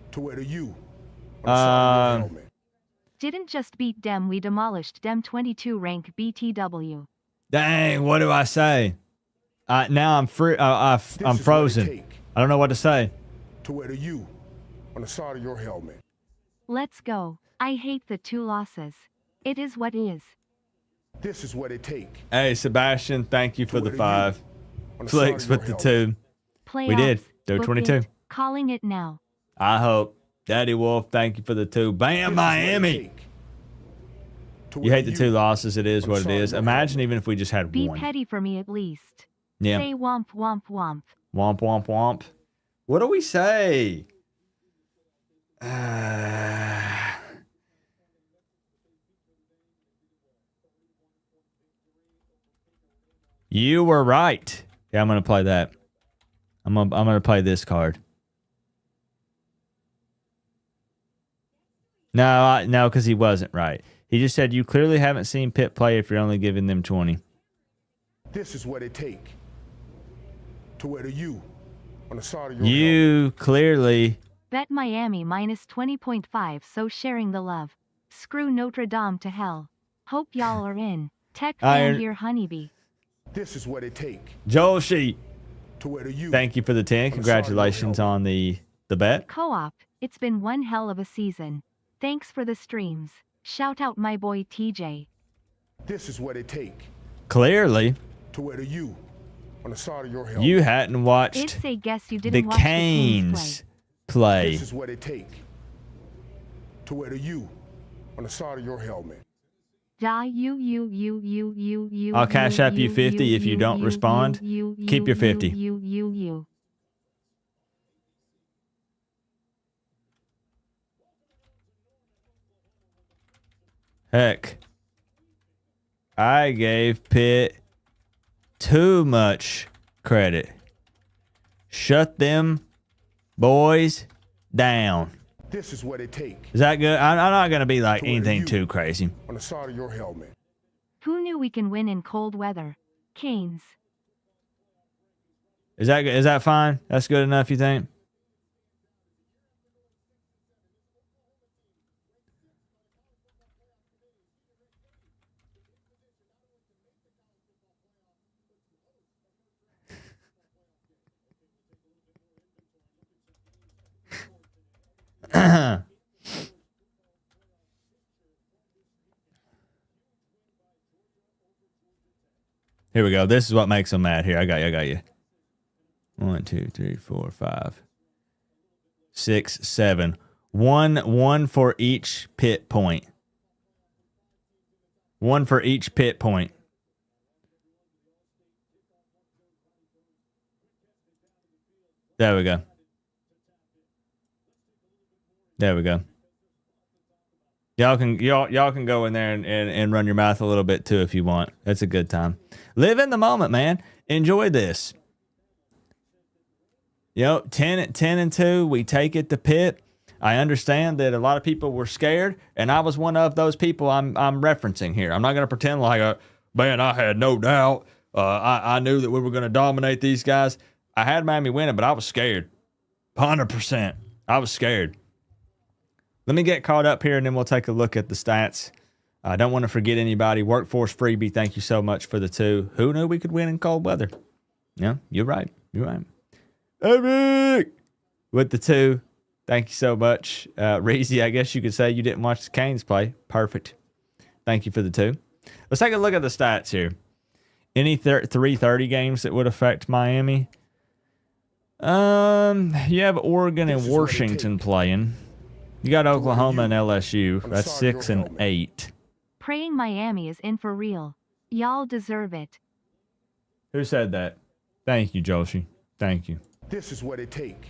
to wear the U on the side of your helmet. Didn't just beat dem, we demolished dem 22 rank BTW. Dang, what do I say? Now I'm free. I'm This is what it frozen. take I don't know what to say. to wear the U on the side of your helmet. Let's go. I hate the 2 losses. It is what is. This is what it take Hey, Sebastian, thank you for the wear the 5. on the side Flicks of your with the helmet. 2. Playoffs. We did. They're Book 22. it. Calling it now. I hope. Daddy Wolf, thank you for the 2. Bam, This is what it Miami. take to You wear hate the 2 losses. It is on the what it side of is. your Imagine even if we just had Be 1. petty for me at least. Yeah. Say womp womp womp. Womp, womp, womp. What do we say? You were right. Yeah, I'm going to play that. I'm gonna play this card. No, because he wasn't right. He just said you clearly haven't seen Pitt play if you're only giving them 20. This is what it take to wear the U on the side of your helmet. You clearly. Bet Miami minus 20.5, so sharing the love. Screw Notre Dame to hell. Hope y'all are in. Tech fan here, honeybee. This is what it take Joel Sheet, to wear the U. thank you for the 10. Congratulations on the bet. Co-op, it's been one hell of a season. Thanks for the streams. Shout out my boy TJ. This is what it take Clearly, to wear the U on the side of your helmet. you hadn't watched It's a guess you the didn't watch the Canes Canes play. This is what it take to wear the U on the side of your helmet. Ja, you. I'll cash app you 50 if you don't respond. Keep your 50. You. Heck, I gave Pitt too much credit. Shut them Boys down. This is what it takes Is that good? I'm not going to be like To where anything you- too crazy. on the side of your helmet. Who knew we can win in cold weather? Canes. Is that fine? That's good enough, you think? Here we go. This is what makes them mad. Here, I got you. 1, 2, 3, 4, 5, 6, 7. One for each pit point. One for each pit point. There we go. There we go. Y'all can go in there and run your mouth a little bit too if you want. That's a good time. Live in the moment, man. Enjoy this. 10-2. We take it to Pitt. I understand that a lot of people were scared, and I was one of those people I'm referencing here. I'm not going to pretend like, man, I had no doubt. I knew that we were going to dominate these guys. I had Miami winning, but I was scared. 100%. I was scared. Let me get caught up here, and then we'll take a look at the stats. I don't want to forget anybody. Workforce Freebie, thank you so much for the 2. Who knew we could win in cold weather? Yeah, you're right. You're right. Eric with the 2. Thank you so much. Reezy, I guess you could say you didn't watch the Canes play. Perfect. Thank you for the 2. Let's take a look at the stats here. Any 3:30 games that would affect Miami? You have Oregon and Washington playing. You got Oklahoma and LSU. That's 6 and 8. Praying Miami is in for real. Y'all deserve it. Who said that? Thank you, Joshi. Thank you. This is what it takes.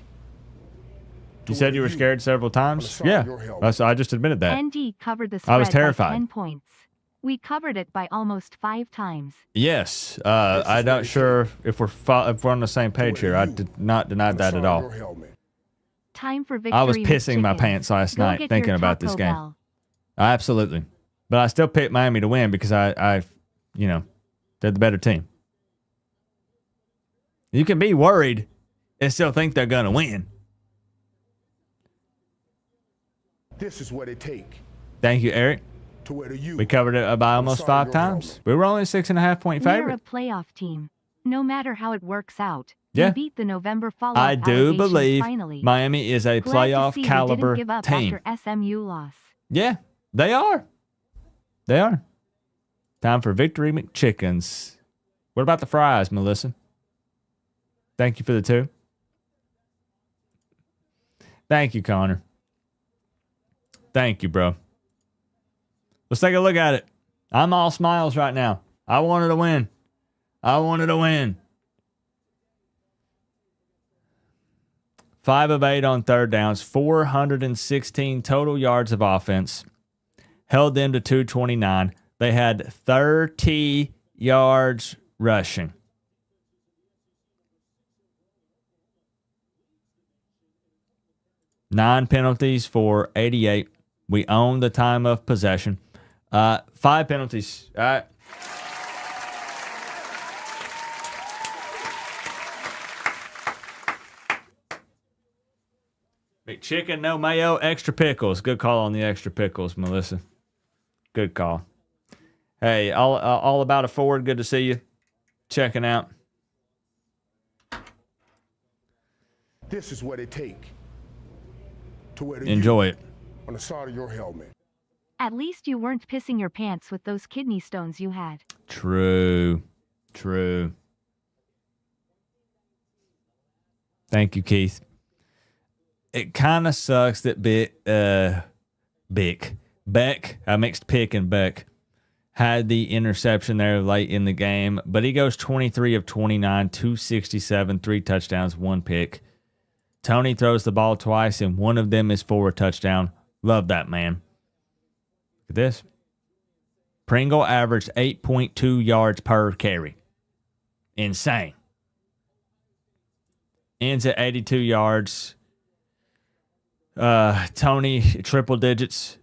You said you were scared several times? Yeah. I just admitted that. ND covered the spread I was terrified. by 10 points. We covered it by almost 5 times. Yes. I'm not sure if we're on the same page here. I did not deny that at all. Time for victory. I was pissing my pants last night thinking about this game. Absolutely. But I still picked Miami to win because I they're the better team. You can be worried and still think they're going to win. This is what it takes. Thank you, Eric. We covered it by almost 5 times. We were only a 6.5-point We're favorite. a playoff team. No matter how it works out. Yeah. We beat the November fallout I do allegations believe finally. Miami is a Glad to playoff see we caliber didn't give up team. After SMU loss. Yeah, they are. They are. Time for Victory McChickens. What about the fries, Melissa? Thank you for the 2. Thank you, Connor. Thank you, bro. Let's take a look at it. I'm all smiles right now. I wanted to win. I wanted to win. 5 of 8 on third downs, 416 total yards of offense. Held them to 229. They had 30 yards rushing. Nine penalties for 88. We own the time of possession. 5 penalties. All right. McChicken, no mayo, extra pickles. Good call on the extra pickles, Melissa. Good call. Hey, all about a Ford. Good to see you. Checking out. This is what it takes. Enjoy it. On the side of your helmet. At least you weren't pissing your pants with those kidney stones you had. True. True. Thank you, Keith. It kind of sucks that Beck, I mixed Pick and Beck, had the interception there late in the game, but he goes 23 of 29, 267, 3 touchdowns, 1 pick. Tony throws the ball twice, and one of them is for a touchdown. Love that, man. Look at this. Pringle averaged 8.2 yards per carry. Insane. Ends at 82 yards. Tony, triple digits,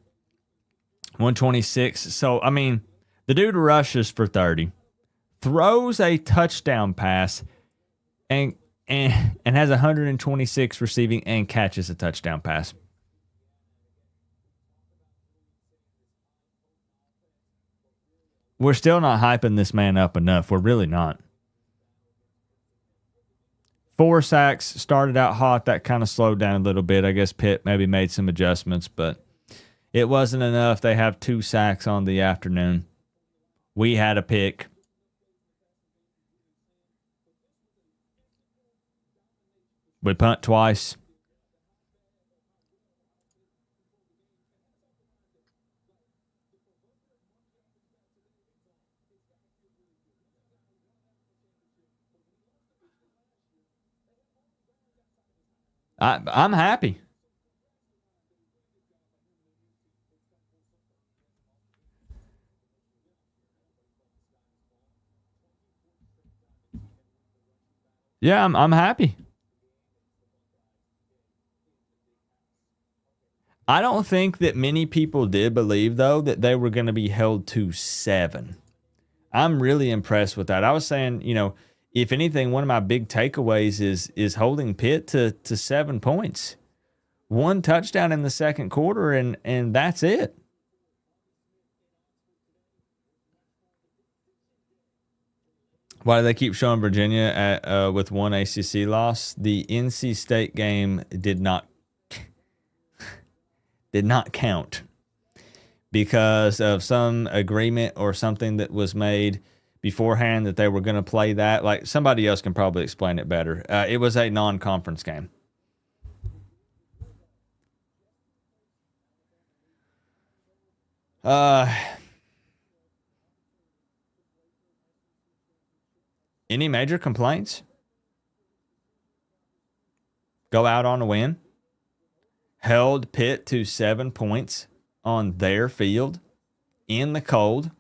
126. So, I mean, the dude rushes for 30, throws a touchdown pass, and has 126 receiving and catches a touchdown pass. We're still not hyping this man up enough. We're really not. 4 sacks, started out hot. That kind of slowed down a little bit. I guess Pitt maybe made some adjustments, but it wasn't enough. They have 2 sacks on the afternoon. We had a pick. We punt twice. I'm happy. Yeah, I'm happy. I don't think that many people did believe, though, that they were going to be held to 7. I'm really impressed with that. I was saying, if anything, one of my big takeaways is holding Pitt to 7 points. 1 touchdown in the second quarter, and that's it. Why do they keep showing Virginia with 1 ACC loss? The NC State game did not count because of some agreement or something that was made beforehand that they were going to play that. Like, somebody else can probably explain it better. It was a non-conference game. Any major complaints? Go out on a win. Held Pitt to 7 points on their field in the cold.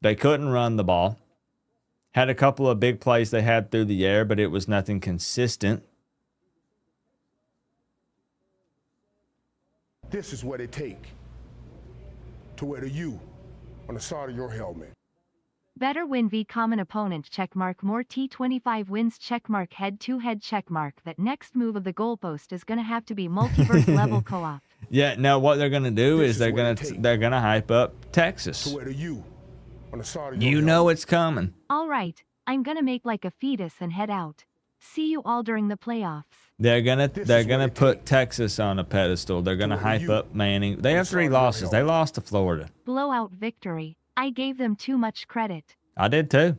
They couldn't run the ball. Had a couple of big plays they had through the air, but it was nothing consistent. This is what it takes to wear the U on the side of your helmet. Better win v common opponent checkmark more T25 wins checkmark head-to-head checkmark. That next move of the goalpost is gonna have to be multiverse level co-op. Yeah, no, what they're gonna do is they're gonna hype up Texas. To wear the U on the side of your helmet. know it's coming. All right, I'm gonna make like a fetus and head out. See you all during the playoffs. They're gonna put Texas on a pedestal. They're gonna hype up Manning. They have 3 losses. They lost to Florida. Blowout victory. I gave them too much credit. I did too.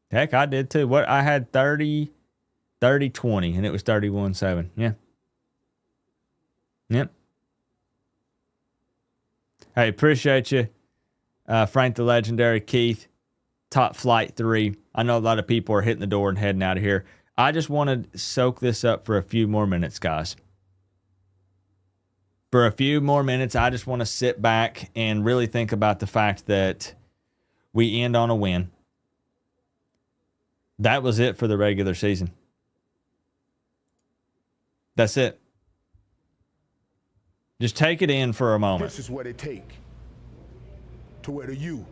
Heck, I did too. What I had 30-20, and it was 31-7. Yeah. Yep. Hey, appreciate you. Frank the Legendary, Keith, Top Flight 3. I know a lot of people are hitting the door and heading out of here. I just want to soak this up for a few more minutes, guys. For a few more minutes, I just want to sit back and really think about the fact that we end on a win. That was it for the regular season. That's it. Just take it in for a moment. This is what it takes to wear the U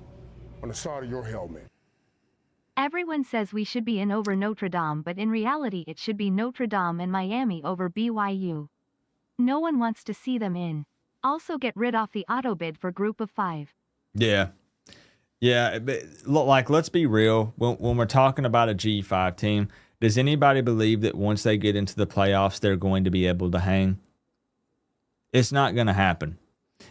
on the side of your helmet. Everyone says we should be in over Notre Dame, but in reality it should be Notre Dame and Miami over BYU. No one wants to see them in. Also get rid of the auto bid for group of 5. Yeah. Yeah, but like, let's be real. When we're talking about a G5 team, does anybody believe that once they get into the playoffs, they're going to be able to hang? It's not going to happen.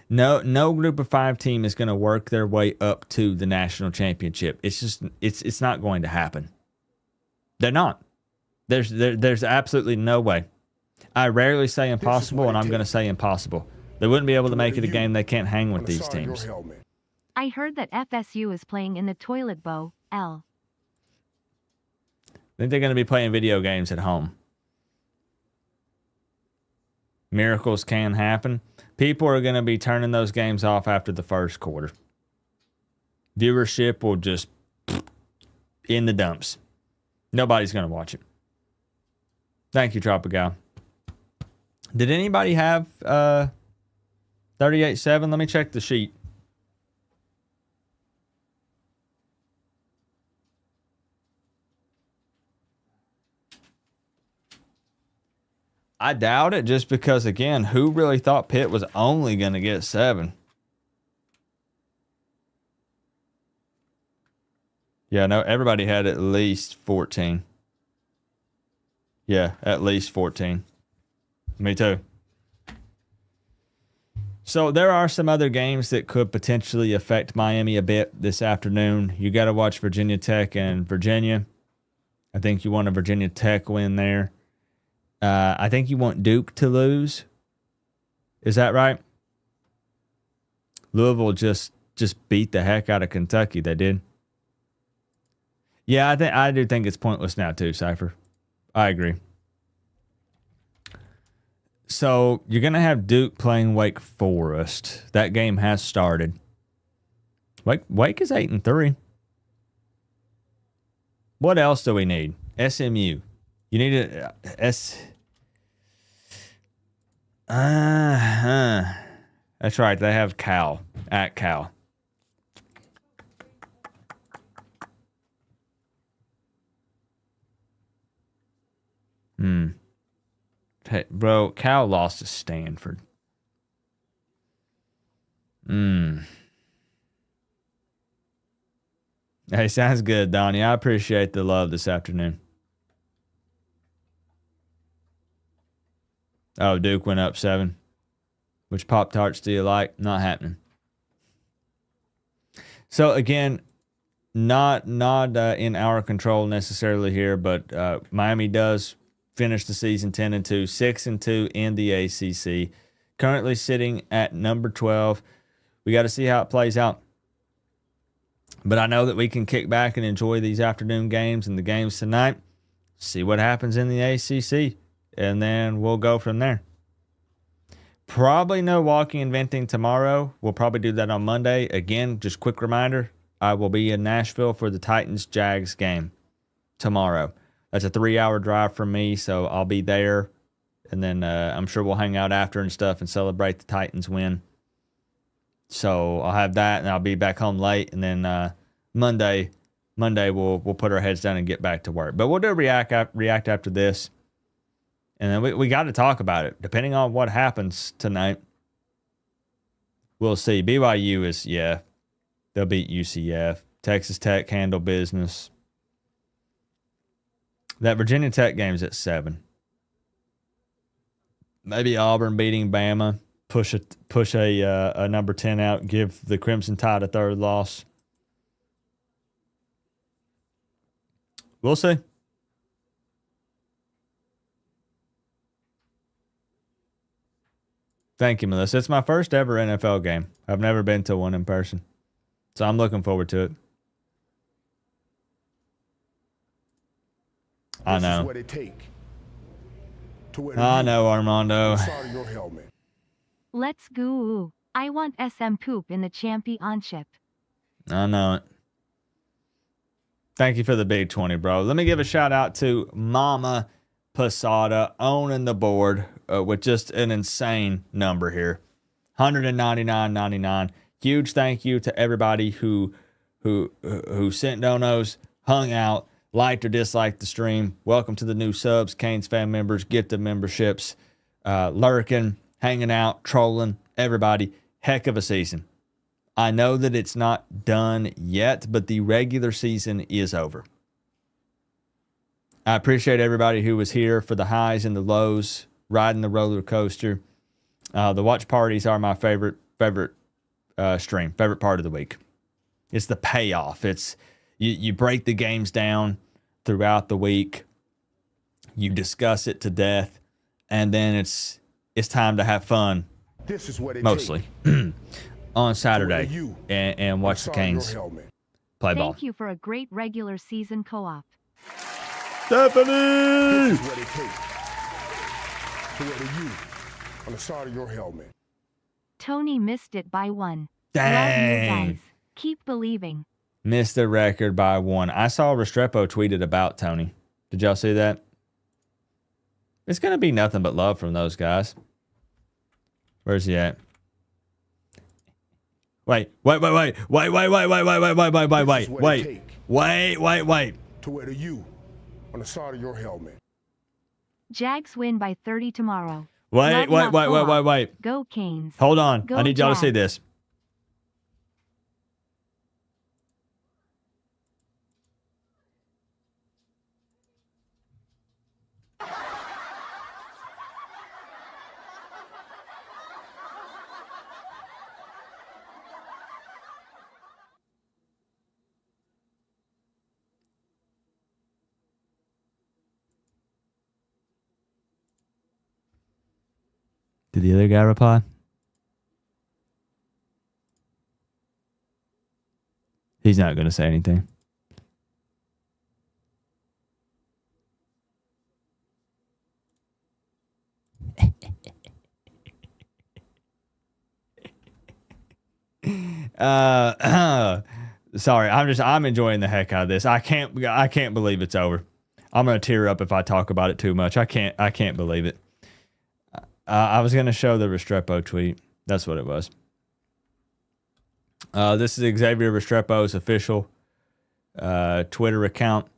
No group of 5 team is going to work their way up to the national championship. It's just it's not going to happen. They're not. There's absolutely no way. I rarely say impossible, and I'm going to say impossible. They wouldn't be able to make it a game they can't hang with these teams. I heard that FSU is playing in the toilet bowl. I think they're going to be playing video games at home. Miracles can happen. People are going to be turning those games off after the first quarter. Viewership will just in the dumps. Nobody's going to watch it. Thank you, Tropical. Did anybody have 38-7? Let me check the sheet. I doubt it, just because, again, who really thought Pitt was only going to get 7? Yeah, no, everybody had at least 14. Yeah, at least 14. Me too. So there are some other games that could potentially affect Miami a bit this afternoon. You got to watch Virginia Tech and Virginia. I think you want a Virginia Tech win there. I think you want Duke to lose. Is that right? Louisville just beat the heck out of Kentucky. They did. Yeah, I do think it's pointless now too, Cypher. I agree. So you're gonna have Duke playing Wake Forest. That game has started. Wake is 8-3. What else do we need? SMU. You need a That's right. They have Cal at Cal. Hey, bro, Cal lost to Stanford. Hey, sounds good, Donnie. I appreciate the love this afternoon. Oh, Duke went up 7. Which Pop-Tarts do you like? Not happening. So, again, not in our control necessarily here, but Miami does finish the season 10-2, 6-2 in the ACC. Currently sitting at number 12. We got to see how it plays out. But I know that we can kick back and enjoy these afternoon games and the games tonight. See what happens in the ACC. And then we'll go from there. Probably no walking and venting tomorrow. We'll probably do that on Monday. Again, just quick reminder, I will be in Nashville for the Titans-Jags game tomorrow. That's a 3-hour drive from me, so I'll be there. And then I'm sure we'll hang out after and stuff and celebrate the Titans win. So I'll have that, and I'll be back home late. And then Monday we'll put our heads down and get back to work. But we'll do a react after this. And then we got to talk about it. Depending on what happens tonight, we'll see. BYU is, they'll beat UCF. Texas Tech handle business. That Virginia Tech game's at 7. Maybe Auburn beating Bama. Push a number 10 out. Give the Crimson Tide a 3rd loss. We'll see. Thank you, Melissa. It's my first ever NFL game. I've never been to one in person. So I'm looking forward to it. I know. This is what it take to wear I know, Armando. inside of your helmet. Let's go. I want SM poop in the championship. I know it. Thank you for the big 20, bro. Let me give a shout out to Mama Posada owning the board with just an insane number here. $199.99. Huge thank you to everybody who sent donos, hung out, liked or disliked the stream. Welcome to the new subs, Canes fan members, gifted memberships, lurking, hanging out, trolling, everybody. Heck of a season. I know that it's not done yet, but the regular season is over. I appreciate everybody who was here for the highs and the lows, riding the roller coaster. The watch parties are my favorite stream, favorite part of the week. It's the payoff. It's you break the games down throughout the week. You discuss it to death, and then it's time to have fun. This is what it Mostly on Saturday and watch the Canes play ball. Thank you for a great regular season co-op. Stephanie! This is what it takes to wear the U on the side of your helmet. Tony missed it by 1. Dang. Love you guys. Keep believing. Missed the record by 1. I saw Restrepo tweeted about Tony. Did y'all see that? It's going to be nothing but love from those guys. Where's he at? Wait. This is what it take Wait. to wear the U on the side of your helmet. Jags win by 30 tomorrow. Wait. Go Canes. Hold on. Go I need y'all to see Jags. this. Did the other guy reply? He's not going to say anything. Sorry, I'm enjoying the heck out of this. I can't believe it's over. I'm gonna tear up if I talk about it too much. I can't believe it. I was gonna show the Restrepo tweet. That's what it was. This is Xavier Restrepo's official Twitter account.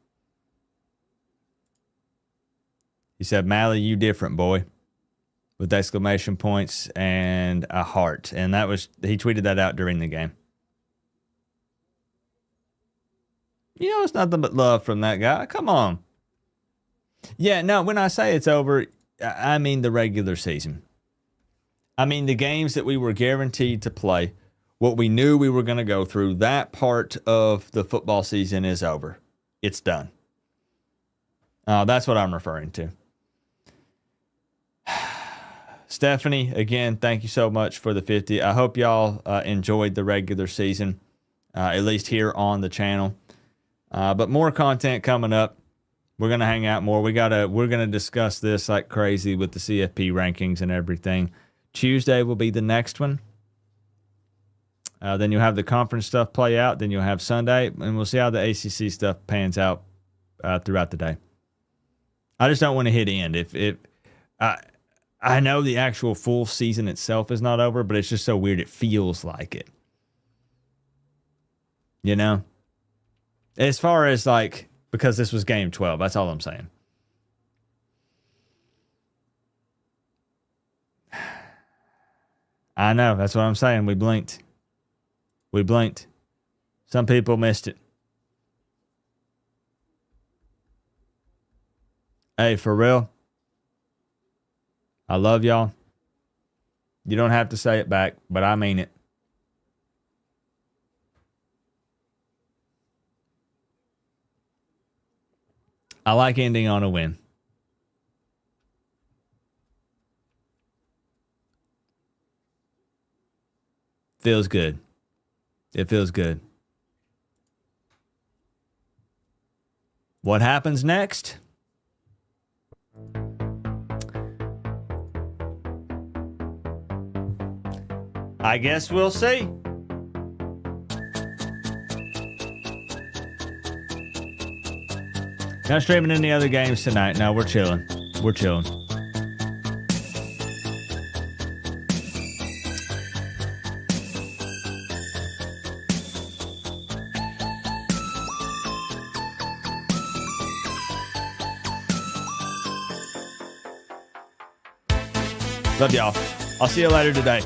He said, "Mally, you different, boy," with exclamation points and a heart. And he tweeted that out during the game. You know, it's nothing but love from that guy. Come on. Yeah, no, when I say it's over, I mean the regular season. I mean the games that we were guaranteed to play, what we knew we were going to go through, that part of the football season is over. It's done. That's what I'm referring to. Stephanie, again, thank you so much for the 50. I hope y'all enjoyed the regular season, at least here on the channel. But more content coming up. We're gonna hang out more. We're gonna discuss this like crazy with the CFP rankings and everything. Tuesday will be the next one. Then you'll have the conference stuff play out. Then you'll have Sunday, and we'll see how the ACC stuff pans out throughout the day. I just don't want to hit end. I know the actual full season itself is not over, but it's just so weird. It feels like it. You know? As far as like, because this was game 12, that's all I'm saying. I know, that's what I'm saying. We blinked. Some people missed it. Hey, for real, I love y'all. You don't have to say it back, but I mean it. I like ending on a win. Feels good. It feels good. What happens next? I guess we'll see. Not streaming any other games tonight. No, we're chilling. We're chilling. Love y'all. I'll see you later today.